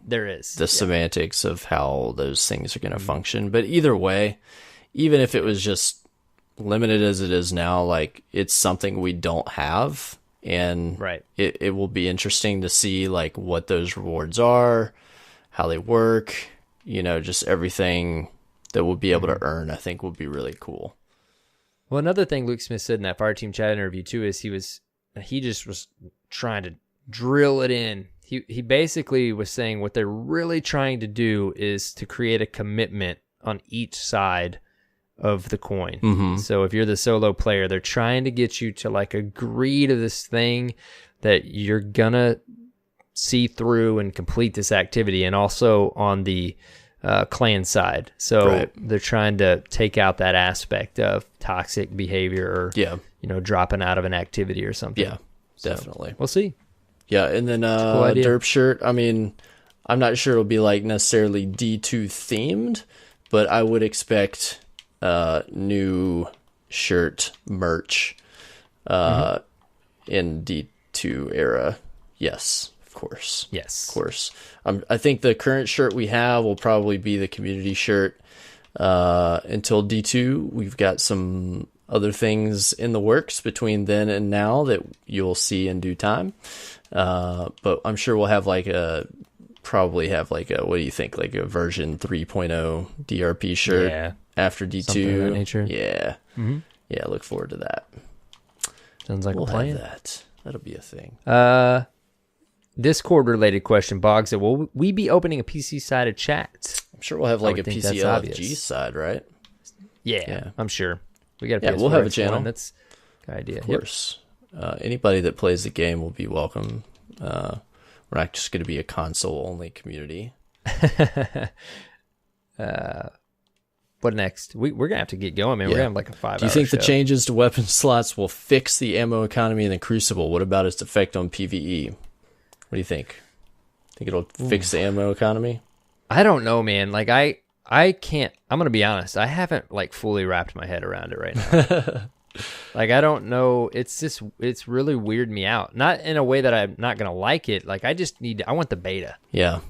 there is the semantics of how those things are going to function. But either way, even if it was just limited as it is now, it's something we don't have. And it will be interesting to see what those rewards are, how they work, just everything that we'll be able to earn, I think will be really cool. Well, another thing Luke Smith said in that Fire Team Chat interview too is he just was trying to drill it in. He basically was saying what they're really trying to do is to create a commitment on each side of the coin. Mm-hmm. So if you're the solo player, they're trying to get you to agree to this thing that you're gonna see through and complete this activity, and also on the clan side. So they're trying to take out that aspect of toxic behavior or dropping out of an activity or something. Yeah, definitely. So we'll see. Yeah, and then cool idea. Derp shirt. I mean, I'm not sure it'll be necessarily D2 themed, but I would expect new shirt merch in D2 era. Yes, of course. Yes. Of course. I think the current shirt we have will probably be the community shirt until D2. We've got some other things in the works between then and now that you'll see in due time. But I'm sure we'll have what do you think, a version 3.0 DRP shirt after D2. Something of that nature. Yeah. Mm-hmm. Yeah, look forward to that. Sounds like we'll a plan. have that. That'll be a thing. Discord related question, Boggs, that will we be opening a PC side of chat? I'm sure we'll have a PC LFG side, right? Yeah, I'm sure. We got we'll have a channel. That's a good idea. Of course. Anybody that plays the game will be welcome. We're not just going to be a console-only community. What next? We're going to have to get going, man. We're going to have a 5-hour Do you think show. the changes to weapon slots will fix the ammo economy in the Crucible? What about its effect on PvE? What do you think? Think it'll fix the ammo economy? I don't know, man. I can't. I'm going to be honest. I haven't fully wrapped my head around it right now. I don't know. It's really weirded me out. Not in a way that I'm not going to like it. I want the beta. Yeah.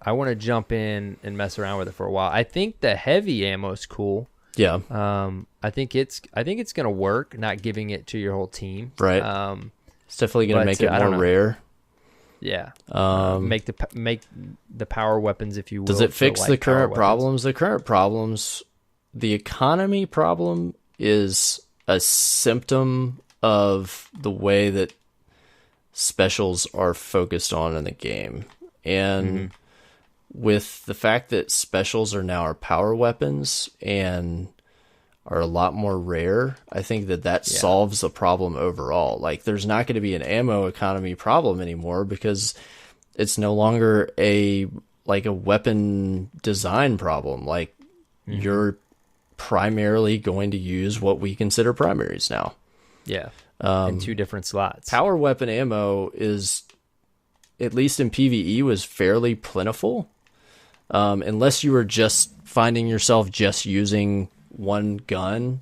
I want to jump in and mess around with it for a while. I think the heavy ammo is cool. Yeah. I think it's going to work, not giving it to your whole team. Right. It's definitely going to make it more rare. Yeah. Make the power weapons, if you will. Does it fix the current weapons. problems? The current problems, the economy problem is a symptom of the way that specials are focused on in the game. And with the fact that specials are now our power weapons and are a lot more rare, I think that solves the problem overall. Like, there's not going to be an ammo economy problem anymore because it's no longer a weapon design problem. Like, you're primarily going to use what we consider primaries now. Yeah. In 2 different slots. Power weapon ammo is, at least in PvE, was fairly plentiful. Unless you were just finding yourself just using one gun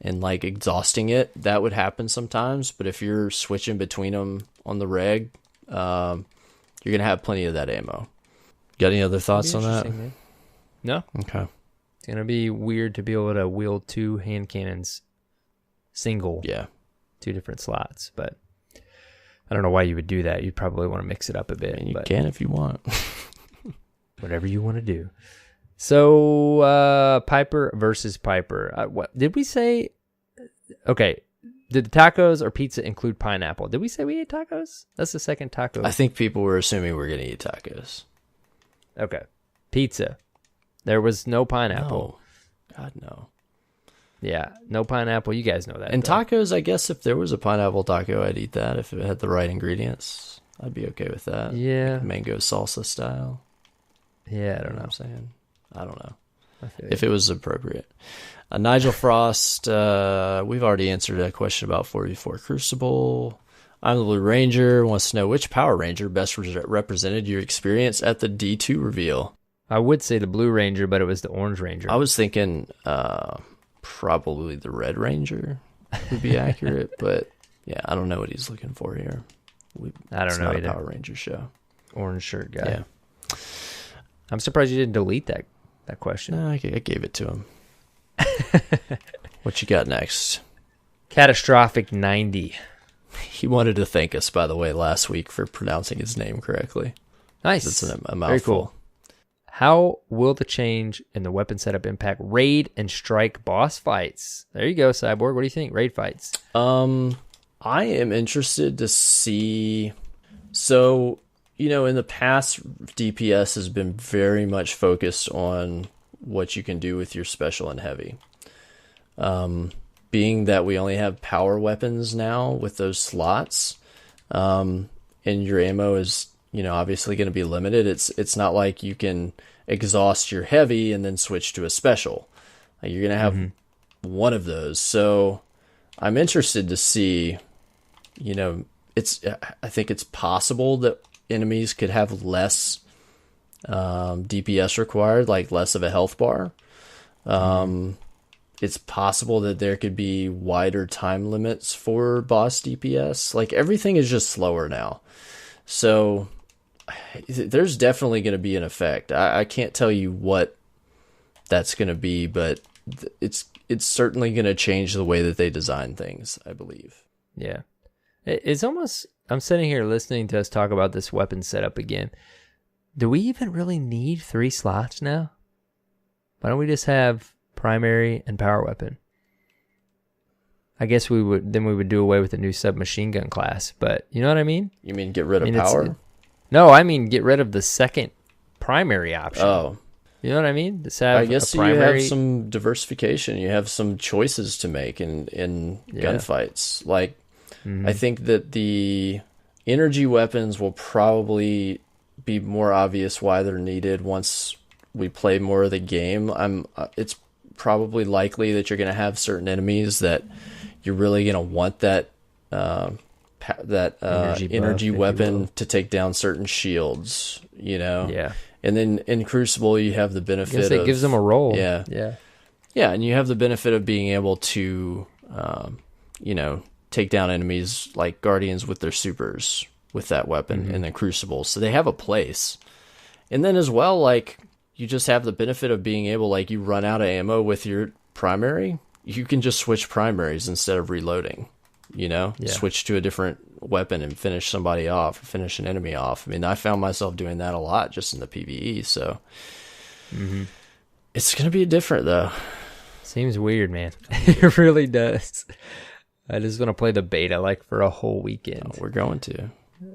and like exhausting it, that would happen sometimes. But if you're switching between them on the reg, you're going to have plenty of that ammo. Got any other thoughts on that? Man. No. Okay. It's going to be weird to be able to wield 2 hand cannons single. Yeah. 2 different slots, but I don't know why you would do that. You'd probably want to mix it up a bit. And you can if you want. Whatever you want to do. So, Piper versus Piper. What did we say? Okay. Did the tacos or pizza include pineapple? Did we say we ate tacos? That's the second taco. I think people were assuming we're going to eat tacos. Okay. Pizza. There was no pineapple. No. God, no. Yeah, no pineapple. You guys know that. And though. tacos, I guess if there was a pineapple taco, I'd eat that. If it had the right ingredients, I'd be okay with that. Yeah. Like mango salsa style. Yeah, I You don't know what know. I'm saying? I don't know. I If it was appropriate. Nigel Frost, we've already answered a question about 44 Crucible. I'm the Blue Ranger. Wants to know which Power Ranger best represented your experience at the D2 reveal. I would say the Blue Ranger, but it was the Orange Ranger. I was thinking probably the Red Ranger would be accurate, but yeah, I don't know what he's looking for here. I don't know It's either. not a Power Ranger show. Orange shirt guy. Yeah. I'm surprised you didn't delete that question. No, I gave it to him. What you got next? Catastrophic 90. He wanted to thank us, by the way, last week for pronouncing his name correctly. Nice. It's a mouthful. Very cool. How will the change in the weapon setup impact raid and strike boss fights? There you go, Cyborg. What do you think? Raid fights. I am interested to see. So, in the past, DPS has been very much focused on what you can do with your special and heavy. Being that we only have power weapons now with those slots, and your ammo is, obviously going to be limited. It's not like you can exhaust your heavy and then switch to a special. Like, you're going to have one of those. So I'm interested to see, I think it's possible that enemies could have less DPS required, like less of a health bar. It's possible that there could be wider time limits for boss DPS. Like, everything is just slower now. So there's definitely going to be an effect. I can't tell you what that's going to be, but it's certainly going to change the way that they design things, I believe. Yeah. It's almost, I'm sitting here listening to us talk about this weapon setup again. Do we even really need 3 slots now? Why don't we just have primary and power weapon? I guess we would do away with the new submachine gun class, but you know what I mean? You mean get rid of power? No, I mean get rid of the second primary option. Oh. You know what I mean? Just have I guess a primary... you have some diversification. You have some choices to make in gunfights. Like, I think that the energy weapons will probably be more obvious why they're needed once we play more of the game. It's probably likely that you're going to have certain enemies that you're really going to want that energy weapon to take down certain shields, Yeah. And then in Crucible, you have the benefit it gives them a role. Yeah. Yeah. Yeah, and you have the benefit of being able to, take down enemies like Guardians with their supers with that weapon and then Crucible. So they have a place. And then as well, like, you just have the benefit of being able, like, you run out of ammo with your primary, you can just switch primaries instead of reloading, Yeah. switch to a different weapon and finish somebody off, or finish an enemy off. I mean, I found myself doing that a lot just in the PvE, so it's going to be different, though. Seems weird, man. It really does. I just want to play the beta like for a whole weekend. We're going to.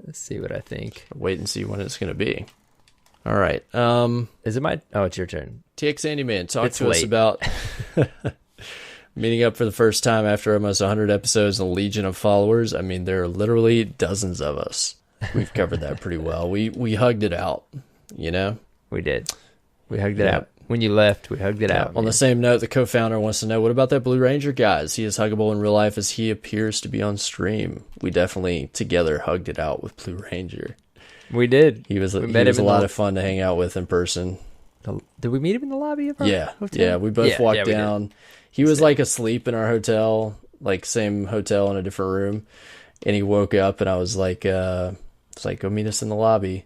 Let's see what I think. Wait and see when it's going to be. All right. Is it my... Oh, it's your turn. TX Handyman, talk It's to us late. about meeting up for the first time after almost 100 episodes and a legion of followers. I mean, there are literally dozens of us. We've covered that pretty well. We hugged it out, you know? We did. We hugged it Yeah. out. When you left, we hugged it out. On the same note, the co-founder wants to know, what about that Blue Ranger guy? Is he as huggable in real life as he appears to be on stream? We definitely together hugged it out with Blue Ranger. We did. He was We a met him in lot the- of fun to hang out with in person. Did we meet him in the lobby of our hotel? Yeah, we both walked we did. down. He was like asleep in our hotel, like same hotel in a different room, and he woke up, and I was like, go meet us in the lobby,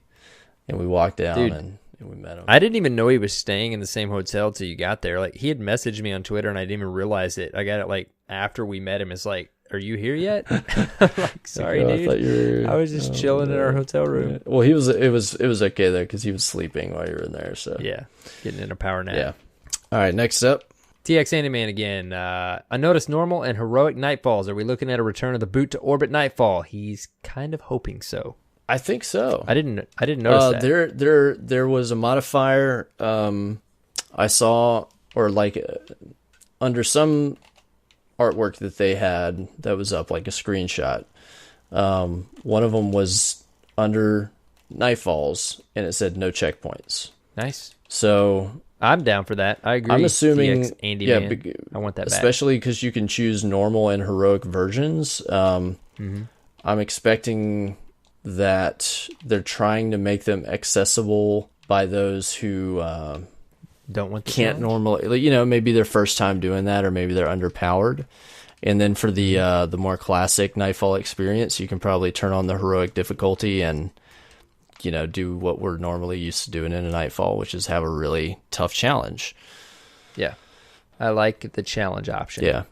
and we walked down, Dude, and we met him. I didn't even know he was staying in the same hotel till you got there. Like, he had messaged me on Twitter, and I didn't even realize it. I got it like after we met him. It's like, are you here yet? I'm like, sorry, Oh, I dude. thought you were- I was just chilling in our hotel room. Yeah. Well, it was okay though, because he was sleeping while you were in there. So Yeah, getting in a power nap. yeah. All right, next up. TX Handyman again. I noticed normal and heroic nightfalls. Are we looking at a return of the boot to orbit nightfall? He's kind of hoping so. I think so. I didn't notice that. There was a modifier I saw, or like under some artwork that they had that was up, like a screenshot. One of them was under Nightfalls, and it said no checkpoints. Nice. So I'm down for that. I agree. I'm assuming, TX Handyman. yeah, I want that back. especially because you can choose normal and heroic versions. Mm-hmm. I'm expecting that they're trying to make them accessible by those who Don't want the can't challenge? normally, like, you know, maybe their first time doing that, or maybe they're underpowered. And then for the more classic Nightfall experience, you can probably turn on the heroic difficulty and, you know, do what we're normally used to doing in a Nightfall, which is have a really tough challenge. Yeah. I like the challenge option. Yeah.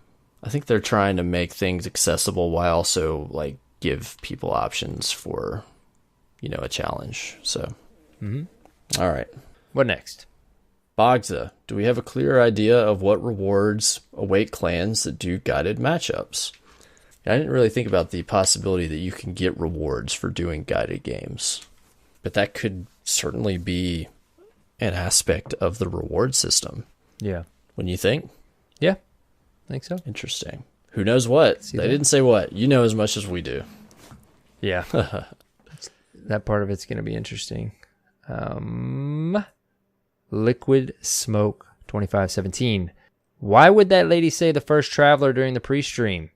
I think they're trying to make things accessible while also like give people options for, you know, a challenge. So, All right. What next? Bogza, do we have a clear idea of what rewards await clans that do guided matchups? I didn't really think about the possibility that you can get rewards for doing guided games, but that could certainly be an aspect of the reward system. Yeah. When you think? Yeah. I think so. Interesting. Who knows what? See They that? didn't say what. You know as much as we do. Yeah. That part of it's going to be interesting. Liquid Smoke 2517. Why would that lady say the first traveler during the pre-stream?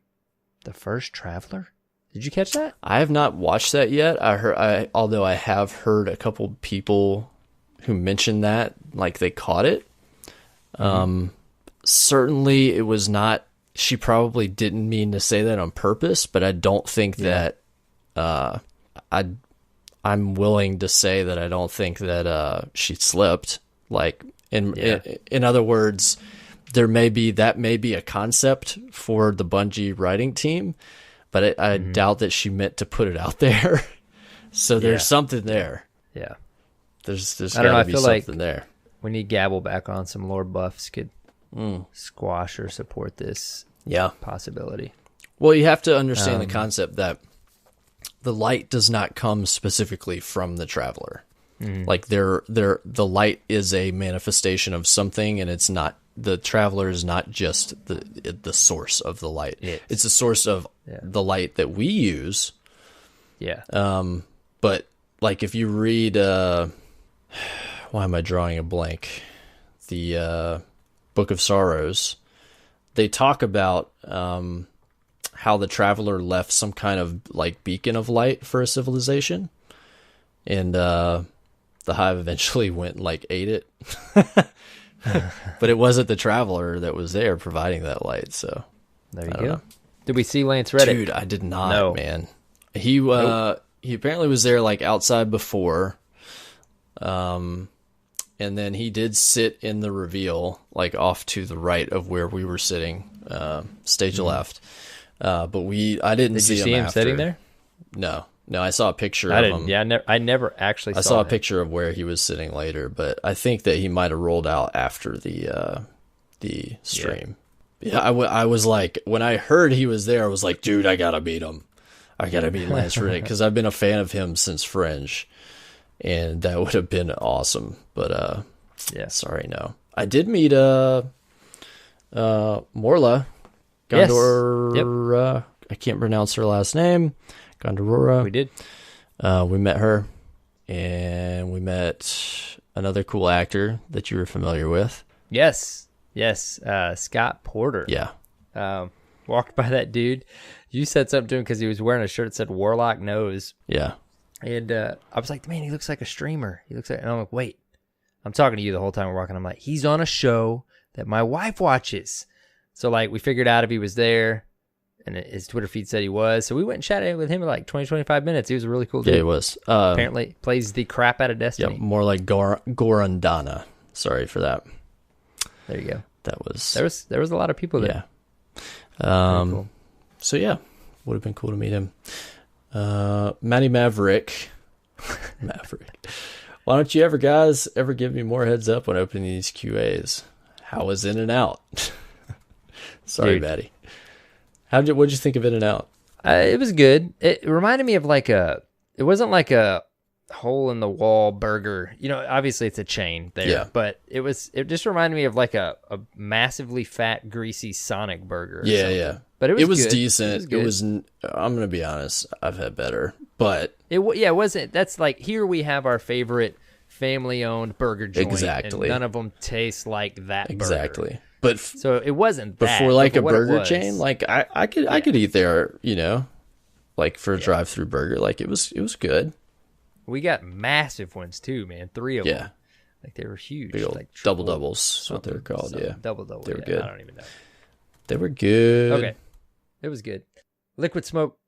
The first traveler? Did you catch that? I have not watched that yet. Although I have heard a couple people who mentioned that, like they caught it. Certainly it was not, she probably didn't mean to say that on purpose, but I don't think that, I'm willing to say that I don't think that, she slipped. Like, in other words, that may be a concept for the Bungie writing team, but I doubt that she meant to put it out there. So there's something there. Yeah. There's I don't know, got I to be feel like- something there. We need Gabble back on. Some lore buffs could squash or support this Yeah. possibility. Well, you have to understand the concept that the light does not come specifically from the Traveler. Like the light is a manifestation of something, and it's not, the Traveler is not just the source of the light. It's the source of the light that we use. Yeah. But like if you read, why am I drawing a blank? The Book of Sorrows, they talk about how the Traveler left some kind of like beacon of light for a civilization, and the Hive eventually went and like ate it. But it wasn't the Traveler that was there providing that light. So There you I don't go. know. Did we see Lance Reddick? Dude, I did not, No. man. He apparently was there like outside before. And then he did sit in the reveal, like off to the right of where we were sitting, stage left. But I didn't Did see you see him after. sitting there? No, I saw a picture I of didn't. him. Yeah, I never actually. I saw a him. picture of where he was sitting later, but I think that he might have rolled out after the stream. Yeah, I was like, when I heard he was there, I was like, dude, I gotta meet him. I gotta meet Lance Reddick because I've been a fan of him since Fringe, and that would have been awesome. But yeah, sorry, no. I did meet Morla Gondor. Yep. I can't pronounce her last name. Gondorora. We did. We met her, and we met another cool actor that you were familiar with. Yes. Scott Porter. Yeah. Walked by that dude. You said something to him because he was wearing a shirt that said Warlock Knows. Yeah. And I was like, man, he looks like a streamer. He looks like, and I'm like, wait. I'm talking to you the whole time we're walking. I'm like, he's on a show that my wife watches. So, like, we figured out if he was there, and his Twitter feed said he was. So we went and chatted with him in like 20, 25 minutes. He was a really cool dude. Yeah, he was. Apparently plays the crap out of Destiny. Yeah, more like Gorondana. Sorry for that. There you go. That was... There was a lot of people there. Yeah. Cool. So, yeah, would have been cool to meet him. Matty Maverick. Why don't you guys ever give me more heads up when opening these QAs? How was In and Out? Sorry, Dude. Matty. What'd you think of In and Out? It was good. It reminded me of it wasn't like a hole in the wall burger. You know, obviously it's a chain there, Yeah. but it just reminded me of like a massively fat, greasy Sonic burger. Or something. Yeah. But It was good. decent. Good. I'm going to be honest, I've had better, but It wasn't. That's like, here we have our favorite family-owned burger joint. Exactly. And none of them taste like that burger. exactly. But So it wasn't that. before like but a for what it burger was, chain, like I could eat there, you know, like for a drive-through burger. Like it was good. we got massive ones too, man. 3 of Yeah. them. Like they were huge. Big old like triple double-doubles is what they're called. something. Yeah. Double. They were good. I don't even know. They were good. Okay. It was good. Liquid Smoke,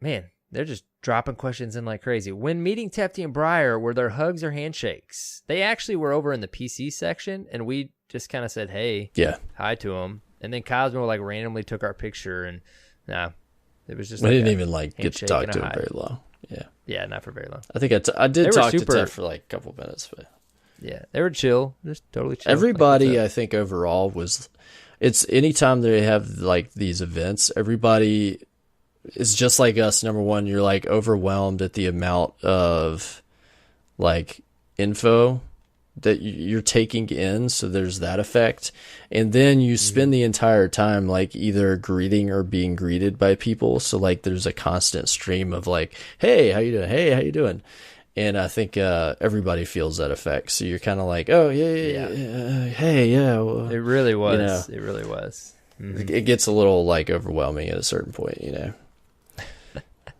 man, they're just dropping questions in like crazy. When meeting Tefty and Breyer, were there hugs or handshakes? They actually were over in the PC section, and we just kind of said, hey, Yeah. hi to them. And then Cosmo like randomly took our picture, and it was just We like didn't a even like get to handshake talk and a to him hi. very long. Yeah. Yeah, not for very long. I think I did They were talk to super- Tef for like a couple minutes, but Yeah, they were chill, just totally chill. everybody, Like, I think overall it's anytime they have like these events, everybody is just like us. Number one, you're like overwhelmed at the amount of like info that you're taking in. So there's that effect. And then you spend the entire time like either greeting or being greeted by people. So like there's a constant stream of like, hey, how you doing? Hey, how you doing? And I think everybody feels that effect. So you're kind of like, oh, yeah. Hey, yeah. Well, it really was. you know. It really was. Mhm. it gets a little like overwhelming at a certain point, you know.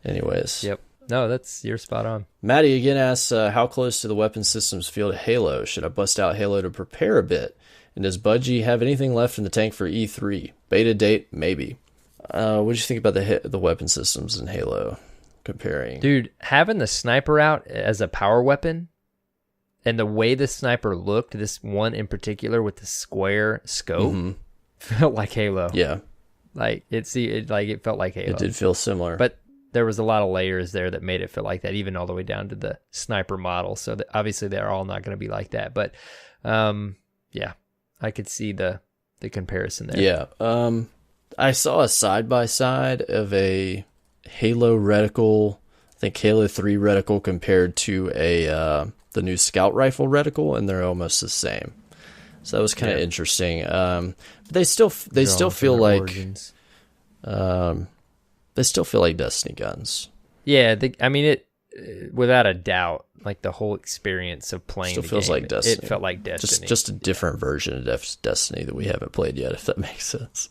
Anyways. Yep. No, you're spot on. Maddie again asks, how close do the weapon systems feel to Halo? Should I bust out Halo to prepare a bit? And does Bungie have anything left in the tank for E3? Beta date? Maybe. What do you think about the weapon systems in Halo? Comparing. Dude, having the sniper out as a power weapon and the way the sniper looked, this one in particular with the square scope, felt like Halo. Yeah. Like it felt like Halo. It did feel similar. But there was a lot of layers there that made it feel like that, even all the way down to the sniper model. So obviously they're all not going to be like that. But yeah, I could see the comparison there. Yeah. I saw a side-by-side of a Halo reticle, I think Halo 3 reticle compared to the new Scout Rifle reticle, and they're almost the same. So that was kind of interesting. But they still feel like origins. they still feel like Destiny guns. Yeah, I mean it without a doubt. Like the whole experience of playing Still the feels game, like Destiny. It felt like Destiny. Just a different version of Destiny that we haven't played yet, if that makes sense.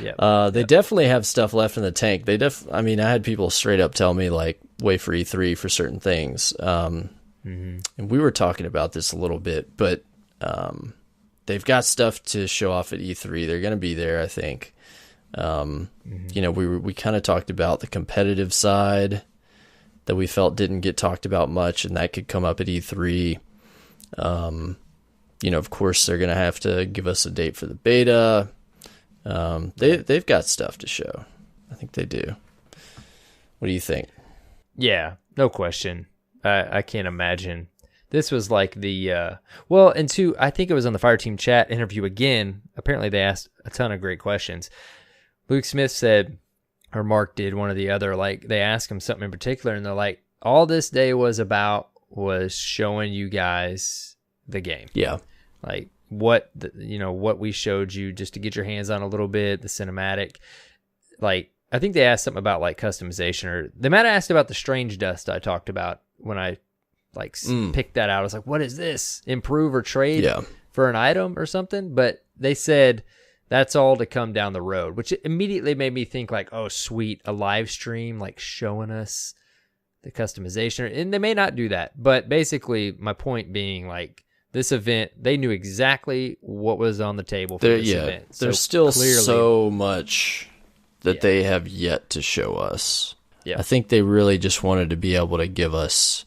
Yeah. They definitely have stuff left in the tank. I mean, I had people straight up tell me like wait for E3 for certain things. And we were talking about this a little bit, but they've got stuff to show off at E3. They're going to be there, I think. You know, we kind of talked about the competitive side that we felt didn't get talked about much, and that could come up at E3. You know, of course, they're going to have to give us a date for the beta. They've got stuff to show. I think they do. What do you think? Yeah, no question. I can't imagine. This was like the well, and two, I think it was on the Fireteam Chat interview again. Apparently, they asked a ton of great questions. Luke Smith said, or Mark did, one or the other. Like they asked him something in particular, and they're like, "All this day was about was showing you guys the game. Yeah, like what what we showed you just to get your hands on a little bit, the cinematic. Like I think they asked something about like customization, or they might have asked about the strange dust I talked about when I." Picked that out. I was like, what is this? Improve or trade for an item or something? But they said that's all to come down the road, which immediately made me think like, oh, sweet, a live stream like showing us the customization. And they may not do that. But basically, my point being like this event, they knew exactly what was on the table for this event. There's still so much that they have yet to show us. Yeah. I think they really just wanted to be able to give us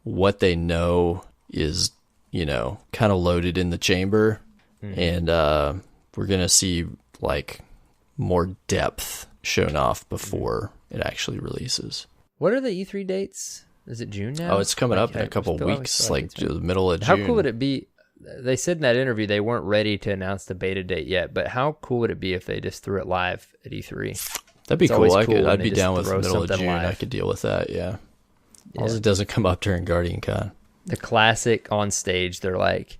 what they know is, kind of loaded in the chamber. Mm-hmm. And we're going to see like more depth shown off before it actually releases. What are the E3 dates? Is it June now? Oh, it's coming up in a couple of weeks, like the middle of June. How cool would it be? They said in that interview they weren't ready to announce the beta date yet, but how cool would it be if they just threw it live at E3? That'd be cool. I'd be down with middle of June. Live. I could deal with that, yeah. As long as it doesn't come up during Guardian Con. The classic on stage, they're like,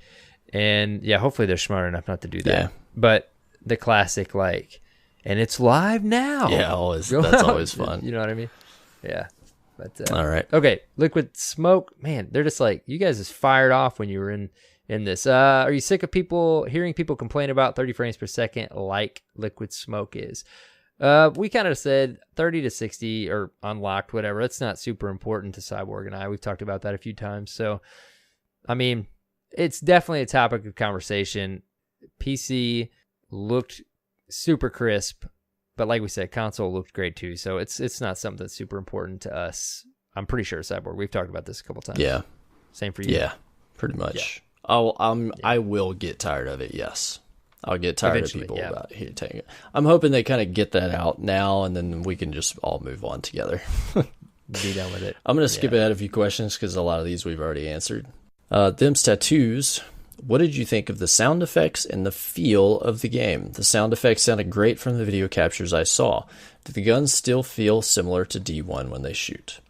and yeah, hopefully they're smart enough not to do that. Yeah. But the classic, like, and it's live now. Yeah, that's always fun. You know what I mean? Yeah. But all right. Okay, Liquid Smoke, man, they're just like, you guys just fired off when you were in this. Are you sick of hearing people complain about 30 frames per second like Liquid Smoke is? We kind of said 30 to 60 or unlocked, whatever. That's not super important to Cyborg and I. We've talked about that a few times. So, I mean, it's definitely a topic of conversation. PC looked super crisp, but like we said, console looked great too. So it's not something that's super important to us. I'm pretty sure Cyborg. We've talked about this a couple times. Yeah. Same for you. Yeah, pretty much. Yeah. I will get tired of it. Yes. I'll get tired Eventually, of people about here taking it. I'm hoping they kind of get that out now, and then we can just all move on together. Be done with it. I'm going to skip ahead a few questions because a lot of these we've already answered. Them's Tattoos. What did you think of the sound effects and the feel of the game? The sound effects sounded great from the video captures I saw. Do the guns still feel similar to D1 when they shoot?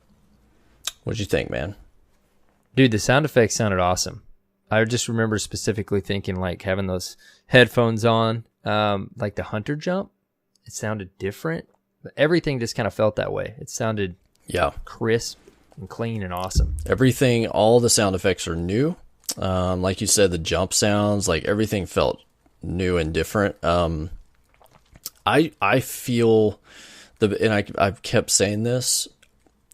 What'd you think, man? Dude, the sound effects sounded awesome. I just remember specifically thinking like having those headphones on, like the hunter jump. It sounded different. Everything just kind of felt that way. It sounded crisp and clean and awesome. Everything, all the sound effects are new. Like you said, the jump sounds, like everything felt new and different. I feel I've kept saying this,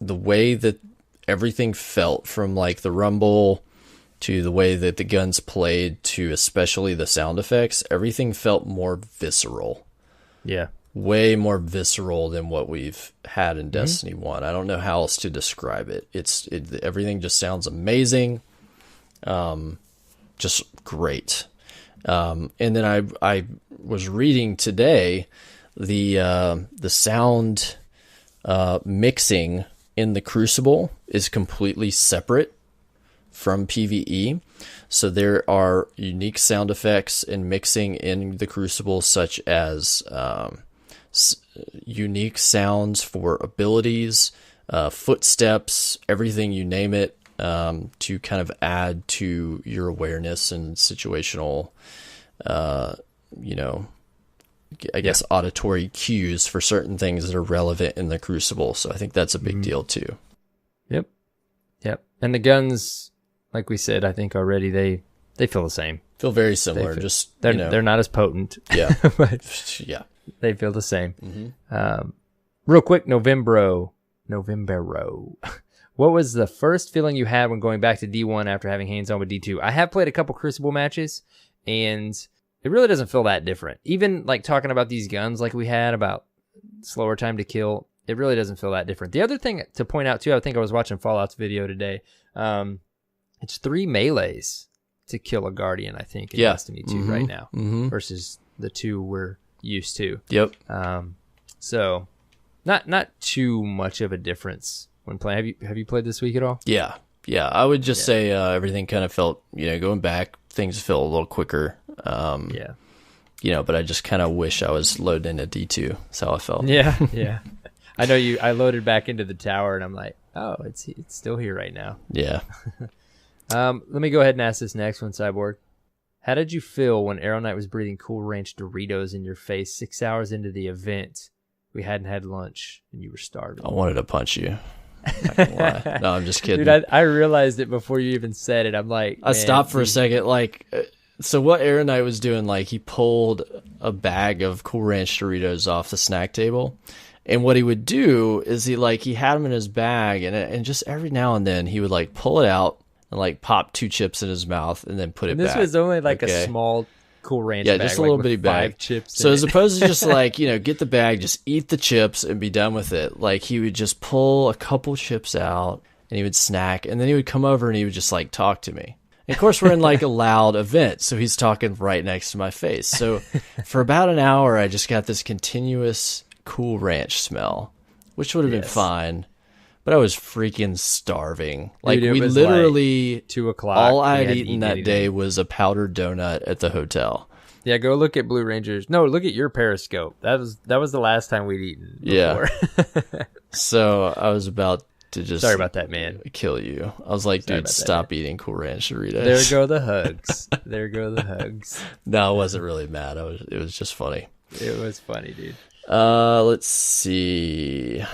the way that everything felt from like the rumble to the way that the guns played to especially the sound effects, everything felt more visceral. Yeah. Way more visceral than what we've had in Destiny 1. I don't know how else to describe it. Everything just sounds amazing. Just great. And then I was reading today the sound mixing in the Crucible is completely separate from PvE. So there are unique sound effects and mixing in the Crucible, such as unique sounds for abilities, footsteps, everything, you name it, to kind of add to your awareness and situational, I guess, auditory cues for certain things that are relevant in the Crucible. So I think that's a big deal too. Yep. And the guns, like we said, I think already they feel the same. Feel very similar. They're not as potent. Yeah. But yeah. They feel the same. Mm-hmm. Real quick, Novembro. What was the first feeling you had when going back to D1 after having hands-on with D2? I have played a couple Crucible matches, and it really doesn't feel that different. Even like talking about these guns like we had about slower time to kill, it really doesn't feel that different. The other thing to point out, too, I think I was watching Fallout's video today. It's 3 melees to kill a Guardian, I think, in Destiny 2 right now, versus the 2 we're used to. Yep. So Not too much of a difference when playing. Have you played this week at all? Yeah. I would just say everything kind of felt, going back, things feel a little quicker. But I just kind of wish I was loading into D2. That's how I felt. Yeah. I know I loaded back into the tower, and I'm like, oh, it's still here right now. Yeah. Let me go ahead and ask this next one, Cyborg. How did you feel when Arrow Knight was breathing Cool Ranch Doritos in your face 6 hours into the event? We hadn't had lunch, and you were starving. I wanted to punch you. Not gonna lie. No, I'm just kidding. Dude, I realized it before you even said it. I'm like, I stopped for a second. So what Arrow Knight was doing, he pulled a bag of Cool Ranch Doritos off the snack table. And what he would do is he had them in his bag, and just every now and then he would pull it out and pop 2 chips in his mouth and then put it back. This was only a small Cool Ranch bag. Yeah, just a little bitty bag. 5 chips. So as opposed to just get the bag, just eat the chips and be done with it. He would just pull a couple chips out and he would snack, and then he would come over and he would just talk to me. And of course, we're in a loud event, so he's talking right next to my face. So for about an hour, I just got this continuous Cool Ranch smell, which would have been fine. But I was freaking starving. Dude, we literally 2 o'clock. All I had eaten that day was a powdered donut at the hotel. Yeah, go look at Blue Rangers. No, look at your Periscope. That was the last time we'd eaten before. Yeah. So I was about to just sorry about that, man. Kill you. I was like, dude, stop eating Cool Ranch Doritos. There go the hugs. There go the hugs. No, I wasn't really mad. It was just funny. It was funny, dude. Let's see.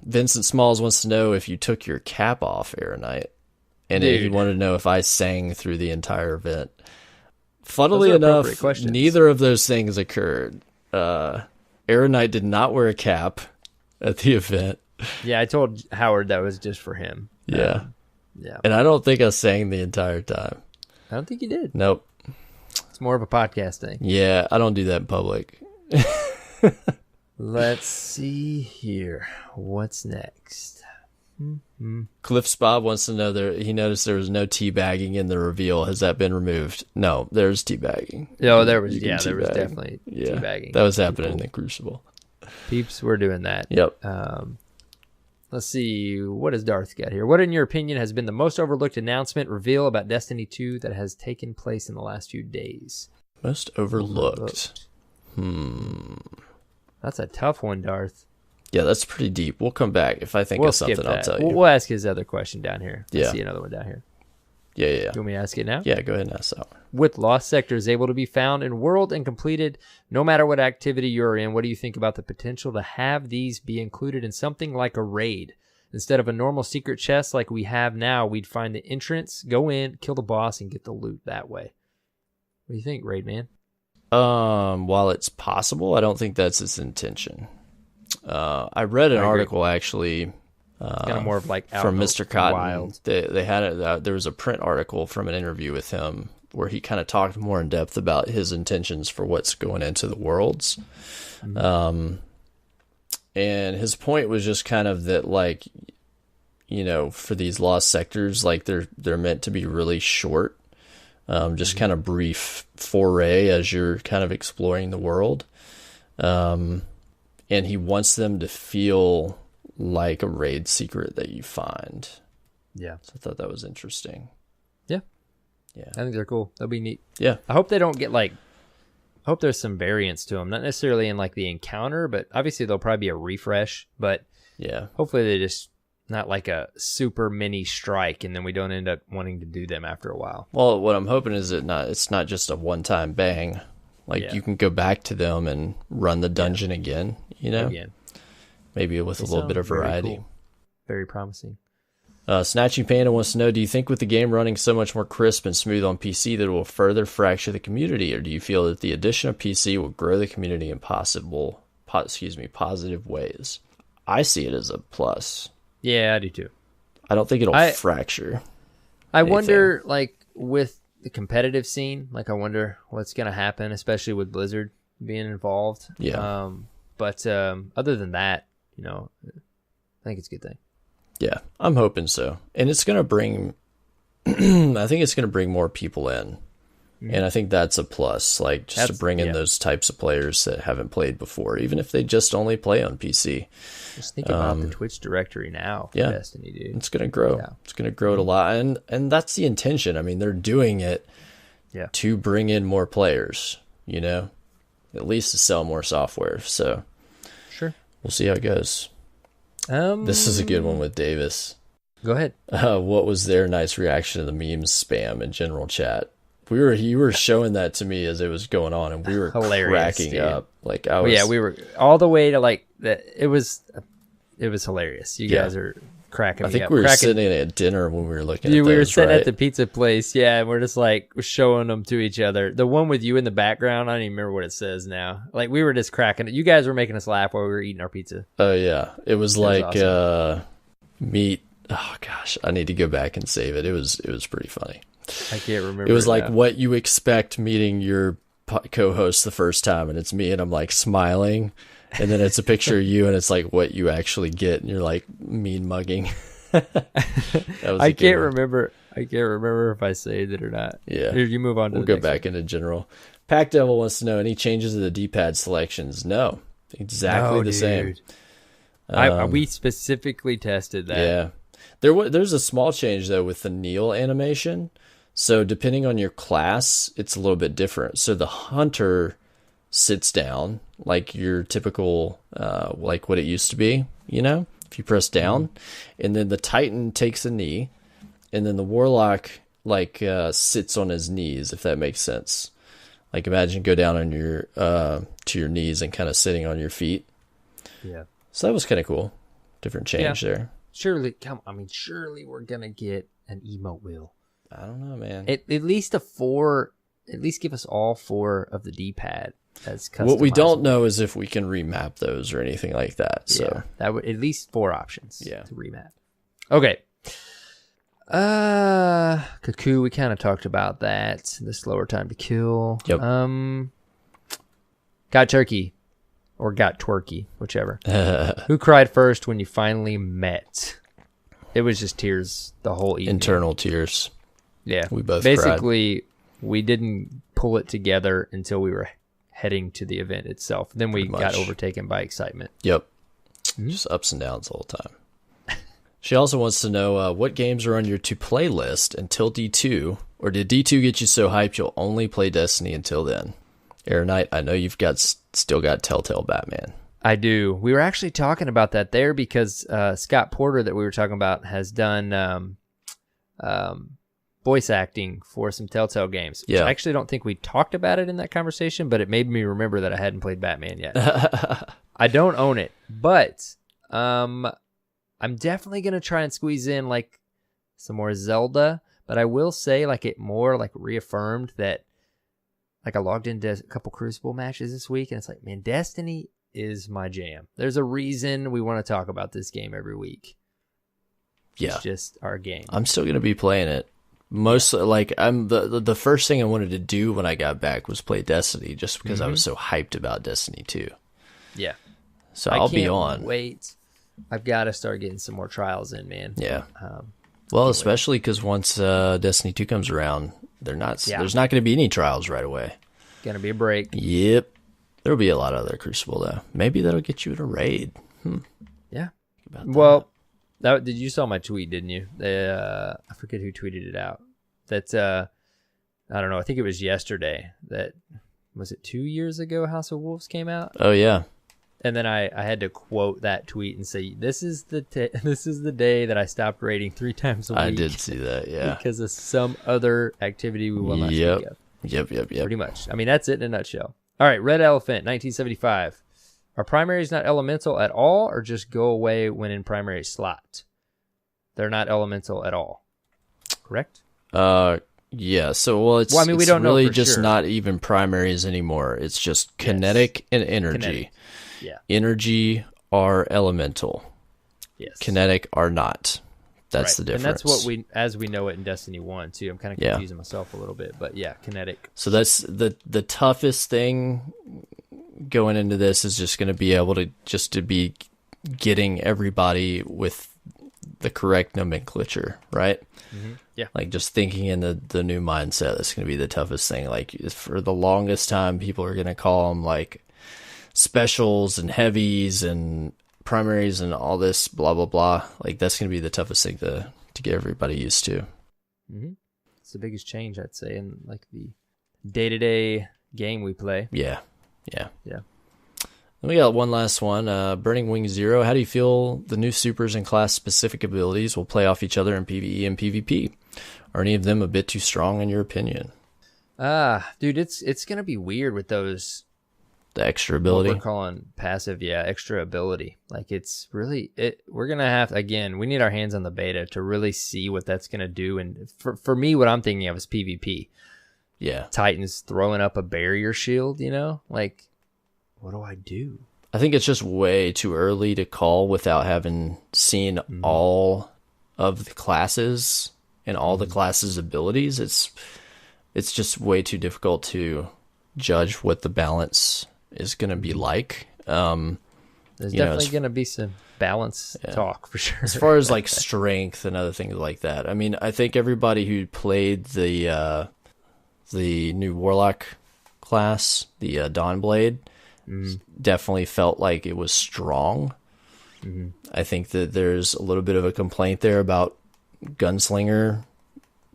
Vincent Smalls wants to know if you took your cap off, Arrow Knight. And he wanted to know if I sang through the entire event. Funnily enough, neither of those things occurred. Arrow Knight did not wear a cap at the event. Yeah, I told Howard that was just for him. Yeah. Yeah. And I don't think I sang the entire time. I don't think you did. Nope. It's more of a podcast thing. Yeah, I don't do that in public. Let's see here. What's next? Cliff's Bob wants to know he noticed there was no teabagging in the reveal. Has that been removed? No, there's teabagging. Oh, there was definitely teabagging. That was happening in the Crucible. Peeps, we're doing that. Yep. Let's see. What does Darth got here? What, in your opinion, has been the most overlooked announcement reveal about Destiny 2 that has taken place in the last few days? Most overlooked. That's a tough one, Darth. Yeah, that's pretty deep. We'll come back. If I think of something, I'll tell you. We'll ask his other question down here. Yeah. I see another one down here. Yeah. You want me to ask it now? Yeah, go ahead and ask that one. With lost sectors able to be found in world and completed, no matter what activity you're in, what do you think about the potential to have these be included in something like a raid? Instead of a normal secret chest like we have now, we'd find the entrance, go in, kill the boss, and get the loot that way. What do you think, Raid Man? While it's possible, I don't think that's its intention. I read an article actually, kind of more of from Mr. Cotton. Wild. They had it. There was a print article from an interview with him where he kind of talked more in depth about his intentions for what's going into the worlds. And his point was just kind of that, for these lost sectors, they're meant to be really short. Just kind of brief foray as you're kind of exploring the world. And he wants them to feel like a raid secret that you find. Yeah. So I thought that was interesting. Yeah. Yeah. I think they're cool. That'll be neat. Yeah. I hope they don't get I hope there's some variance to them. Not necessarily in the encounter, but obviously there'll probably be a refresh. But yeah, hopefully they just not like a super mini strike, and then we don't end up wanting to do them after a while. Well, what I'm hoping is it's not just a one-time bang. You can go back to them and run the dungeon again, maybe with a little bit of variety. Cool. Very promising. Snatching Panda wants to know, do you think with the game running so much more crisp and smooth on PC that it will further fracture the community, or do you feel that the addition of PC will grow the community in positive ways? I see it as a plus. Yeah, I do too. I don't think it'll fracture. I wonder, with the competitive scene, I wonder what's going to happen, especially with Blizzard being involved. Yeah. But other than that, I think it's a good thing. Yeah, I'm hoping so. And it's going to bring, I think it's going to bring more people in. And I think that's a plus, like just to bring in those types of players that haven't played before, even if they just only play on PC. Just think about the Twitch directory now for Destiny, dude. It's going to grow. Yeah. It's going to grow a lot. And that's the intention. I mean, they're doing it to bring in more players, you know, at least to sell more software. So sure, we'll see how it goes. This is a good one with Davis. Go ahead. What was their nice reaction to the memes spam in general chat? You were showing that to me as it was going on, and we were cracking dude. up. Like we were all the way to like that. It was hilarious. You guys are cracking me up. I think we were sitting at dinner when we were looking at those, we were sitting at the pizza place, and we're just like showing them to each other. The one with you in the background, I don't even remember what it says now. Like we were just cracking it. You guys were making us laugh while we were eating our pizza. Oh yeah, it was like awesome. Meat. Oh gosh, I need to go back and save it. It was pretty funny. I can't remember. It was like what you expect meeting your co-host the first time, and it's me, and I'm like smiling, and then it's a picture of you, and it's like what you actually get, and you're like mean mugging. I can't remember if I saved it or not. Yeah, here, you move on to we'll go back into general. Pack Devil wants to know any changes to the D-pad selections. No, exactly the same. We specifically tested that. Yeah, there's a small change though with the kneel animation. So depending on your class, it's a little bit different. So the hunter sits down like your typical, like what it used to be, you know, if you press down, and then the Titan takes a knee, and then the warlock sits on his knees, if that makes sense. Like imagine go down on your to your knees and kind of sitting on your feet. Yeah. So that was kind of cool. Different change there. Surely we're gonna get an emote wheel. I don't know, man. At least give us all 4 of the D-pad as customizable. What we don't know is if we can remap those or anything like that. So that would at least 4 options to remap. Okay. Cuckoo, we kind of talked about that. The slower time to kill. Yep. Got turkey or got twerky, whichever. Who cried first when you finally met? It was just tears the whole evening. Internal tears. Yeah. We both basically cried. We didn't pull it together until we were heading to the event itself. Then we got overtaken by excitement. Yep. Just ups and downs the whole time. She also wants to know what games are on your to-play list until D2, or did D2 get you so hyped you'll only play Destiny until then? Air Knight, I know you've still got Telltale Batman. I do. We were actually talking about that there because Scott Porter that we were talking about has done voice acting for some Telltale games. Yeah. I actually don't think we talked about it in that conversation, but it made me remember that I hadn't played Batman yet. I don't own it, but I'm definitely going to try and squeeze in like some more Zelda, but I will say like it more like reaffirmed that like I logged into a couple Crucible matches this week and it's like, man, Destiny is my jam. There's a reason we want to talk about this game every week. Yeah. It's just our game. I'm still going to be playing it. Mostly, like, I'm the first thing I wanted to do when I got back was play Destiny, just because I was so hyped about Destiny 2. Yeah. So I'll be on. Wait. I've got to start getting some more trials in, man. Yeah. Well, especially because once Destiny 2 comes around, there's not going to be any trials right away. Gonna be a break. Yep. There'll be a lot of other Crucible, though. Maybe that'll get you in a raid. Yeah. Well, did you saw my tweet, didn't you? I forget who tweeted it out. That's I don't know. I think it was yesterday. Was it 2 years ago? House of Wolves came out. Oh yeah. And then I had to quote that tweet and say, "This is the day that I stopped raiding 3 times a week." I did see that. Yeah. Because of some other activity we will not speak of. Yep. Pretty much. I mean, that's it in a nutshell. All right, Red Elephant, 1975. Are primaries not elemental at all, or just go away when in primary slot? They're not elemental at all. Correct? Yeah. So, it's we don't really know for just sure. not even primaries anymore. It's just kinetic and energy. Kinetic. Yeah. Energy are elemental. Yes. Kinetic are not. That's the difference. And that's what as we know it in Destiny 1 too. I'm kind of confusing myself a little bit, but yeah, kinetic. So that's the toughest thing going into this is just going to be able to be getting everybody with the correct nomenclature, right? Yeah. Like just thinking in the new mindset, that's going to be the toughest thing. Like for the longest time, people are going to call them like specials and heavies and primaries and all this blah, blah, blah. Like that's going to be the toughest thing to get everybody used to. It's the biggest change, I'd say, in like the day-to-day game we play. Yeah. And we got one last one. Burning Wing Zero. How do you feel the new supers and class-specific abilities will play off each other in PvE and PvP? Are any of them a bit too strong in your opinion? Dude, it's gonna be weird with those. The extra ability? What we're calling passive, extra ability. Like it's really we're gonna have again. We need our hands on the beta to really see what that's gonna do. And for me, what I'm thinking of is PvP. Yeah, Titans throwing up a barrier shield. Like. What do I do? I think it's just way too early to call without having seen all of the classes and all the classes' abilities. It's just way too difficult to judge what the balance is going to be like. There's definitely going to be some balance talk for sure. As far as like strength and other things like that. I mean, I think everybody who played the new Warlock class, the Dawnblade, definitely felt like it was strong. I think that there's a little bit of a complaint there about Gunslinger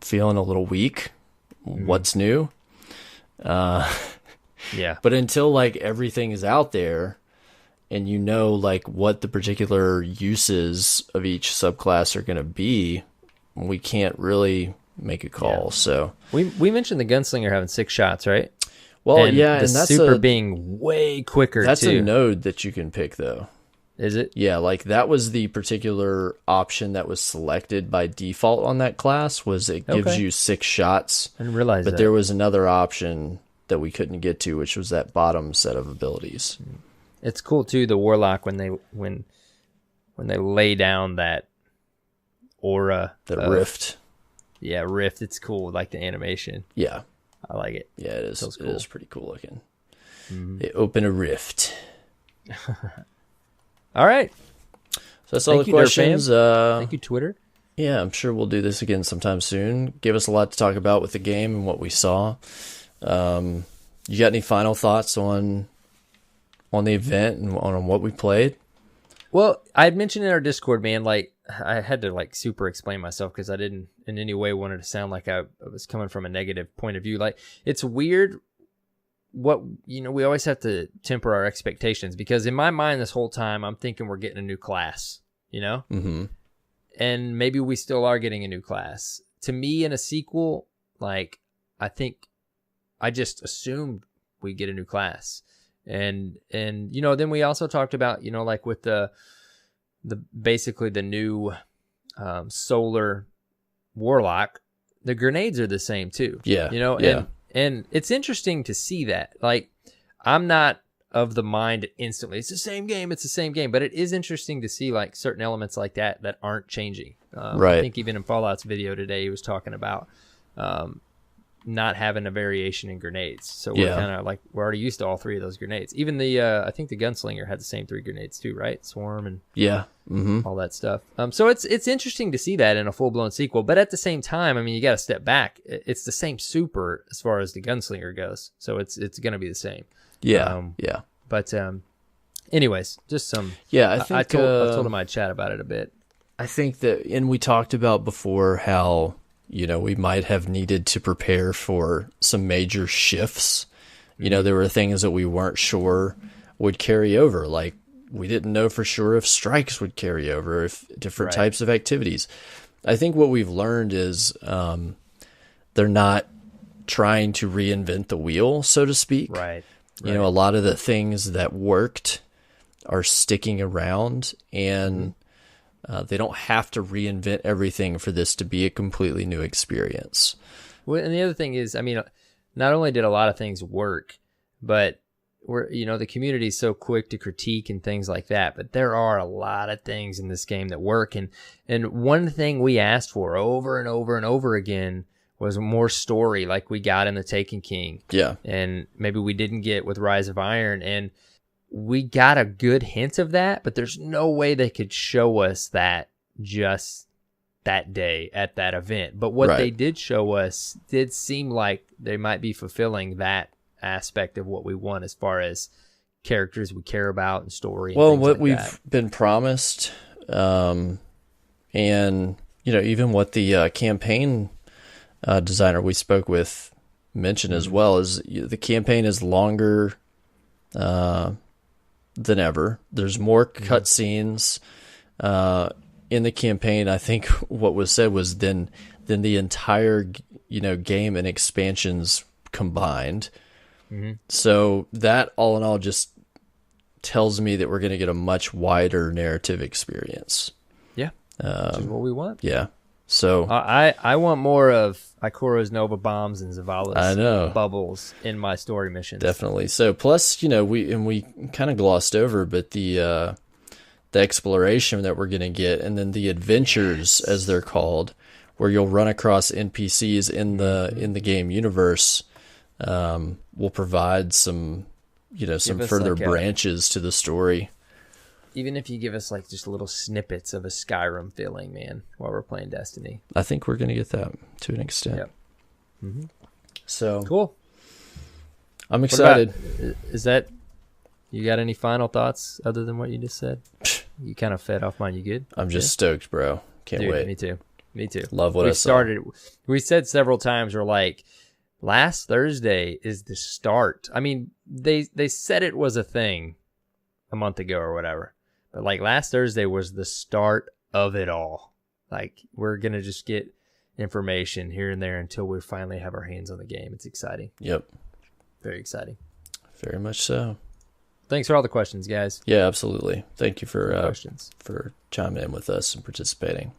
feeling a little weak. What's new? Yeah. But until like everything is out there and you know like what the particular uses of each subclass are going to be, we can't really make a call. So we mentioned the Gunslinger having 6 shots, right? Well, and yeah, the and that's super being way quicker. That's too. a node that you can pick, though. Is it? Yeah, like that was the particular option that was selected by default on that class. Was it gives you 6 shots? I didn't realize but that. There was another option that we couldn't get to, which was that bottom set of abilities. It's cool too. The Warlock when they lay down that aura, Rift. Yeah, Rift. It's cool, like the animation. Yeah. I like it. Yeah, it is. Feels cool. It is pretty cool looking. They open a rift. All right. So that's all Thank the you, questions. Thank you, Twitter. Yeah, I'm sure we'll do this again sometime soon. Gave us a lot to talk about with the game and what we saw. You got any final thoughts on the event and on what we played? Well, I had mentioned in our Discord, man, like I had to like super explain myself because I didn't in any way wanted to sound like I was coming from a negative point of view. Like it's weird we always have to temper our expectations because in my mind this whole time I'm thinking we're getting a new class, Mm-hmm. And maybe we still are getting a new class. To me, in a sequel, like I think I just assumed we get a new class. And then we also talked about, like with the basically the new solar Warlock, the grenades are the same too. Yeah. Yeah. And it's interesting to see that. Like, I'm not of the mind instantly, it's the same game, but it is interesting to see like certain elements like that aren't changing. Right. I think even in Fallout's video today, he was talking about not having a variation in grenades. So we're kind of like, we're already used to all 3 of those grenades. Even I think the Gunslinger had the same 3 grenades too, right? Swarm and all that stuff. So it's interesting to see that in a full-blown sequel. But at the same time, I mean, you got to step back. It's the same super as far as the Gunslinger goes. So it's going to be the same. Yeah. But anyways, just some. Yeah, I think I told him I'd chat about it a bit. I think that, and we talked about before how, we might have needed to prepare for some major shifts. There were things that we weren't sure would carry over. Like we didn't know for sure if strikes would carry over, if different types of activities. I think what we've learned is they're not trying to reinvent the wheel, so to speak. Right. A lot of the things that worked are sticking around, and they don't have to reinvent everything for this to be a completely new experience. Well, and the other thing is, I mean, not only did a lot of things work, but the community is so quick to critique and things like that. But there are a lot of things in this game that work, and one thing we asked for over and over and over again was more story, like we got in the Taken King. Yeah, and maybe we didn't get with Rise of Iron, and we got a good hint of that, but there's no way they could show us that just that day at that event. But what they did show us did seem like they might be fulfilling that aspect of what we want as far as characters we care about and story. Well, and what like we've been promised, and even what the campaign designer we spoke with mentioned as well, is the campaign is longer than ever. There's more cutscenes in the campaign. I think what was said was than the entire game and expansions combined. So that all in all just tells me that we're going to get a much wider narrative experience. Yeah, which is what we want. Yeah. So I want more of Ikoro's Nova Bombs and I Zavala's bubbles in my story missions. Definitely. So plus, we kind of glossed over, but the exploration that we're going to get, and then the adventures, as they're called, where you'll run across NPCs in the game universe, will provide some further branches to the story. Even if you give us like just little snippets of a Skyrim feeling, man, while we're playing Destiny. I think we're going to get that to an extent. Yep. Mm-hmm. So cool. I'm excited. Is that, you got any final thoughts other than what you just said? You kind of fed off mine. You good? I'm just stoked, bro. Can't wait. Me too. Love what I saw. We said several times, we're like, last Thursday is the start. I mean, they said it was a thing a month ago or whatever, but like last Thursday was the start of it all. Like, we're going to just get information here and there until we finally have our hands on the game. It's exciting. Yep. Very exciting. Very much so. Thanks for all the questions, guys. Yeah, absolutely. Thank you for questions, for chiming in with us and participating.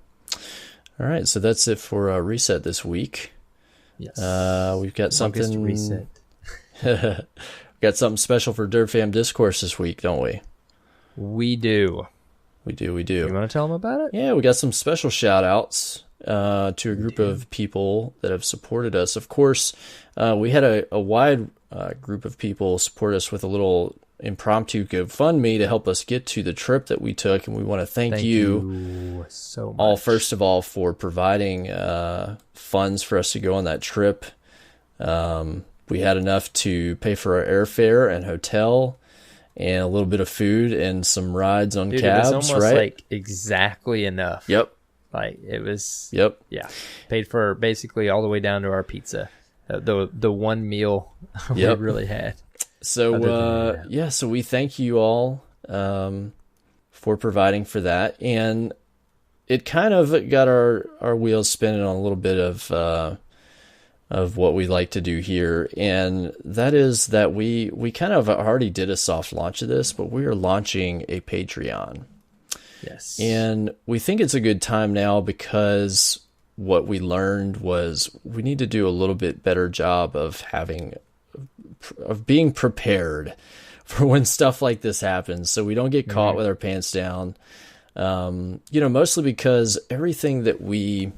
All right, so that's it for Reset this week. Yes. We've got something Reset. Got something special for Dirt Fam Discourse this week, don't we? We do. We do. You want to tell them about it? Yeah, we got some special shout outs to a group of people that have supported us. Of course, we had a wide group of people support us with a little impromptu GoFundMe to help us get to the trip that we took, and we want to thank you so much. All, first of all, for providing funds for us to go on that trip. We had enough to pay for our airfare and hotel and a little bit of food and some rides on cabs, it was almost right? Like exactly enough. Yep. Like it was. Yep. Yeah. Paid for basically all the way down to our pizza. The one meal we really had. So so we thank you all for providing for that, and it kind of got our wheels spinning on a little bit of what we like to do here, and that is that we kind of already did a soft launch of this, but we are launching a Patreon. Yes. And we think it's a good time now because what we learned was we need to do a little bit better job of being prepared for when stuff like this happens, so we don't get caught with our pants down. Mostly because everything that we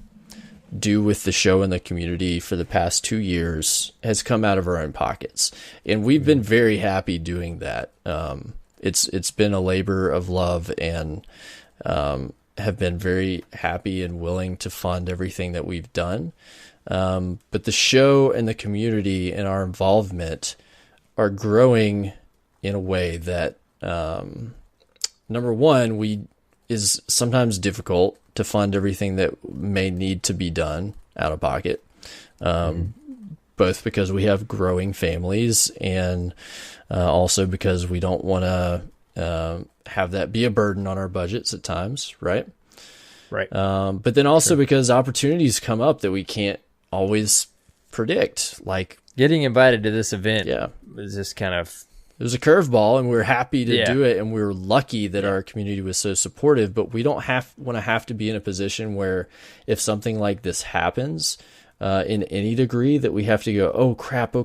do with the show and the community for the past 2 years has come out of our own pockets, and we've been very happy doing that. It's been a labor of love, and have been very happy and willing to fund everything that we've done. But the show and the community and our involvement are growing in a way that, number one, is sometimes difficult to fund everything that may need to be done out of pocket. Both because we have growing families and also because we don't want to have that be a burden on our budgets at times, right? Right. But then also because opportunities come up that we can't always predict. Like getting invited to this event Yeah. was just kind of... It was a curveball, and we're happy to do it, and we're lucky that our community was so supportive, but we don't want to be in a position where if something like this happens in any degree that we have to go, oh crap,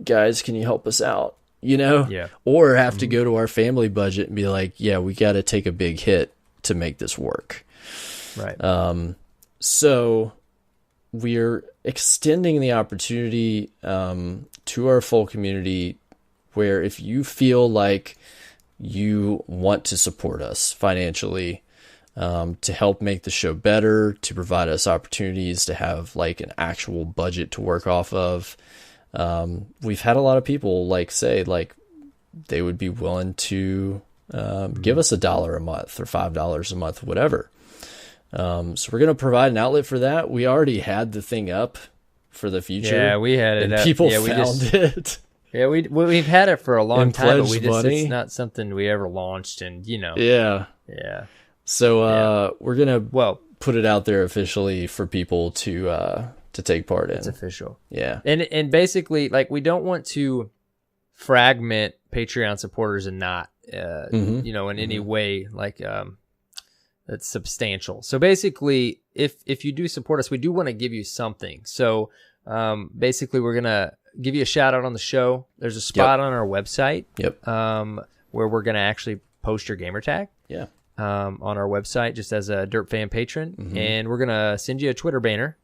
guys, can you help us out? Yeah. Or have to go to our family budget and be like, yeah, we got to take a big hit to make this work. Right. So we're extending the opportunity to our full community, where if you feel like you want to support us financially, to help make the show better, to provide us opportunities to have like an actual budget to work off of. We've had a lot of people say they would be willing to give us $1 a month or $5 a month, whatever. So we're going to provide an outlet for that. We already had the thing up for the future. Yeah, we had it and up. People found it. Yeah, we've had it for a long time, but money. It's not something we ever launched, and Yeah. Yeah. So we're gonna put it out there officially for people to take part in. It's official. Yeah. And basically, like, we don't want to fragment Patreon supporters and not in any way that's substantial. So basically, if you do support us, we do want to give you something. So basically, we're gonna give you a shout out on the show. There's a spot on our website. Yep. Where we're gonna actually post your gamer tag. Yeah. On our website, just as a Derp Fan patron, and we're gonna send you a Twitter banner.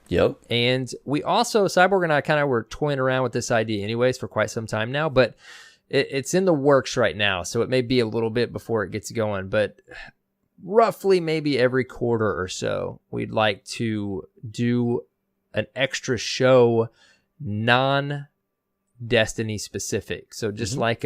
Yep. And we also, Cyborg and I kind of were toying around with this idea anyways for quite some time now, but it's in the works right now, so it may be a little bit before it gets going, but roughly maybe every quarter or so, we'd like to do an extra show non-Destiny specific. So just like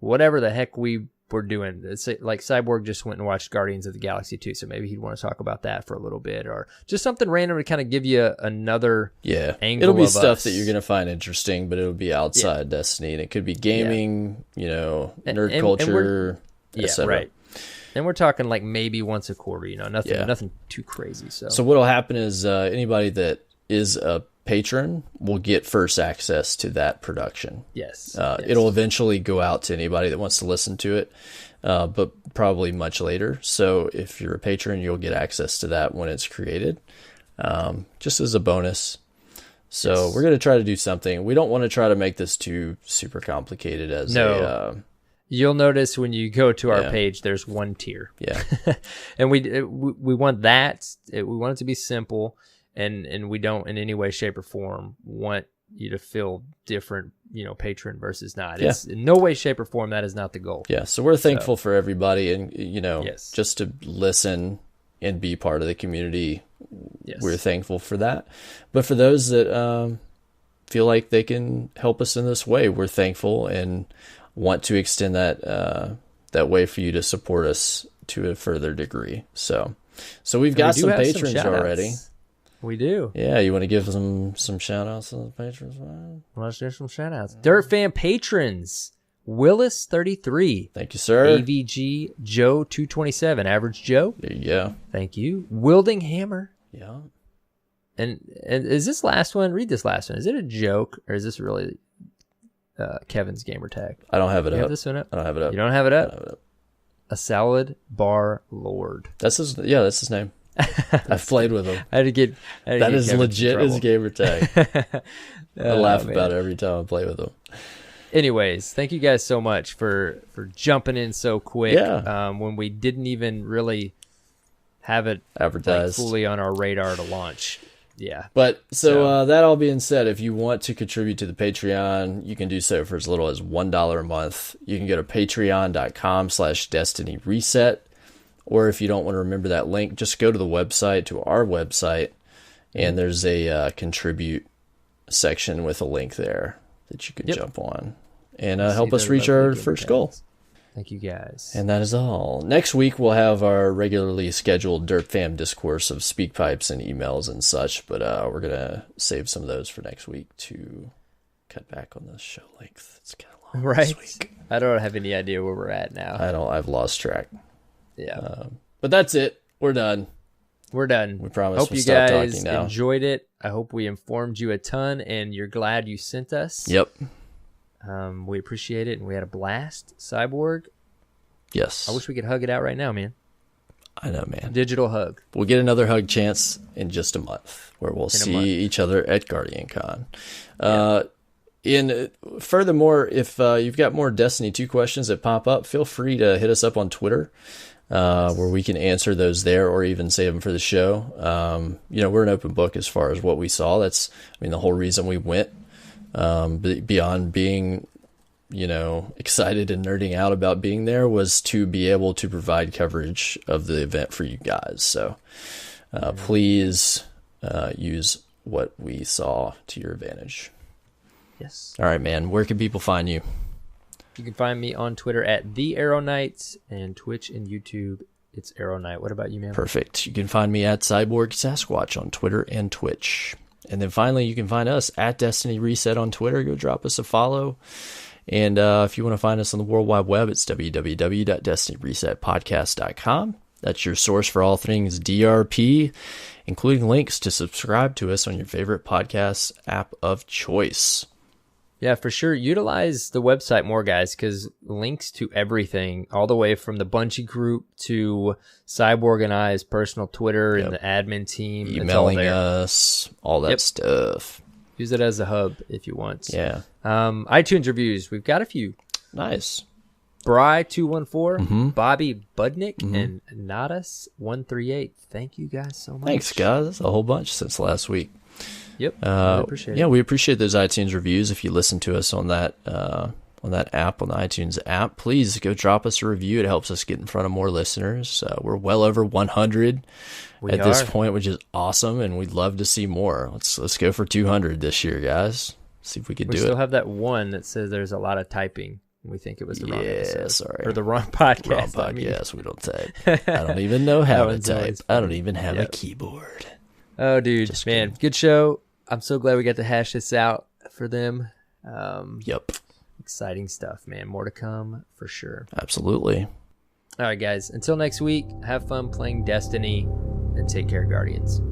whatever the heck we were doing. It's like Cyborg just went and watched Guardians of the Galaxy 2, so maybe he'd want to talk about that for a little bit, or just something random to kind of give you another angle. It'll be of stuff us. that you're going to find interesting, but it'll be outside Destiny, and it could be gaming, nerd culture, etc. Right. And we're talking like maybe once a quarter, nothing too crazy. So what'll happen is anybody that is a patron will get first access to that production. Yes. It'll eventually go out to anybody that wants to listen to it, but probably much later. So if you're a patron, you'll get access to that when it's created, just as a bonus. So we're going to try to do something. We don't want to try to make this too super complicated You'll notice when you go to our page, there's one tier. Yeah. And we want that. We want it to be simple. And we don't in any way, shape, or form want you to feel different, patron versus not. Yeah. It's in no way, shape, or form that is not the goal. Yeah, so we're thankful for everybody, and just to listen and be part of the community. Yes. We're thankful for that. But for those that feel like they can help us in this way, we're thankful and want to extend that way for you to support us to a further degree. So we've got some patrons already. We do. Yeah, you want to give some shout outs to the patrons? Let's do some shout outs. Dirt Fan patrons. Willis33. Thank you, sir. AVG Joe 227. Average Joe. There you go. Thank you. Wielding Hammer. Yeah. And is this last one? Read this last one. Is it a joke or is this really Kevin's gamer tag? I don't have it up. You have this one up? I don't have it up. You don't have it up? I don't have it up. A Salad Bar Lord. That's his name. I've played with him. I had to get that is Kevin legit his gamer tag. I laugh about it every time I play with him. Anyways, thank you guys so much for jumping in so quick. Yeah. When we didn't even really have it advertised fully on our radar to launch. Yeah. But so that all being said, if you want to contribute to the Patreon, you can do so for as little as $1 a month. You can go to patreon.com/Destiny Reset. Or if you don't want to remember that link, just go to the website, to our website, and there's a contribute section with a link there that you can jump on and help us reach our first goal. Thank you, guys. And that is all. Next week, we'll have our regularly scheduled Derp Fam discourse of speak pipes and emails and such, but we're going to save some of those for next week to cut back on the show length. It's kind of long this week. I don't have any idea where we're at now. I've lost track. Yeah. But that's it. We're done. We're done. We promise hope we'll you stop guys talking now. enjoyed it. I hope we informed you a ton and you're glad you sent us. Yep. We appreciate it and we had a blast. Cyborg. Yes. I wish we could hug it out right now, man. I know, man. Digital hug. We'll get another hug chance in just a month where we'll see each other at Guardian Con. Furthermore, if you've got more Destiny 2 questions that pop up, feel free to hit us up on Twitter. Where we can answer those there or even save them for the show. We're an open book as far as what we saw. That's, the whole reason we went, beyond being excited and nerding out about being there was to be able to provide coverage of the event for you guys. So please use what we saw to your advantage. Yes. All right, man. Where can people find you? You can find me on Twitter at The Arrow Knights, and Twitch and YouTube, it's Arrow Knight. What about you, man? Perfect. You can find me at Cyborg Sasquatch on Twitter and Twitch. And then finally, you can find us at Destiny Reset on Twitter. Go drop us a follow. And if you want to find us on the World Wide Web, it's www.destinyresetpodcast.com. That's your source for all things DRP, including links to subscribe to us on your favorite podcast app of choice. Yeah, for sure. Utilize the website more, guys, because links to everything, all the way from the Bungie group to Cyborg and I's personal Twitter and the admin team. Emailing us, all that stuff. Use it as a hub if you want. Yeah. iTunes reviews. We've got a few. Nice. Bry214, Bobby Budnick, and Nadas138. Thank you guys so much. Thanks, guys. That's a whole bunch since last week. Yep. Really appreciate it. Yeah, we appreciate those iTunes reviews. If you listen to us on that app, on the iTunes app, please go drop us a review. It helps us get in front of more listeners. We're well over 100 this point, which is awesome, and we'd love to see more. Let's go for 200 this year, guys. See if we could do it. We still have that one that says there's a lot of typing. We think it was the wrong episode. Sorry. Or the wrong podcast. Wrong podcast. We don't type. I don't even know how to type. I don't even have a keyboard. Oh, dude. Just man, kidding. Good show. I'm so glad we got to hash this out for them. Yep. Exciting stuff, man. More to come for sure. Absolutely. All right, guys. Until next week, have fun playing Destiny and take care, Guardians.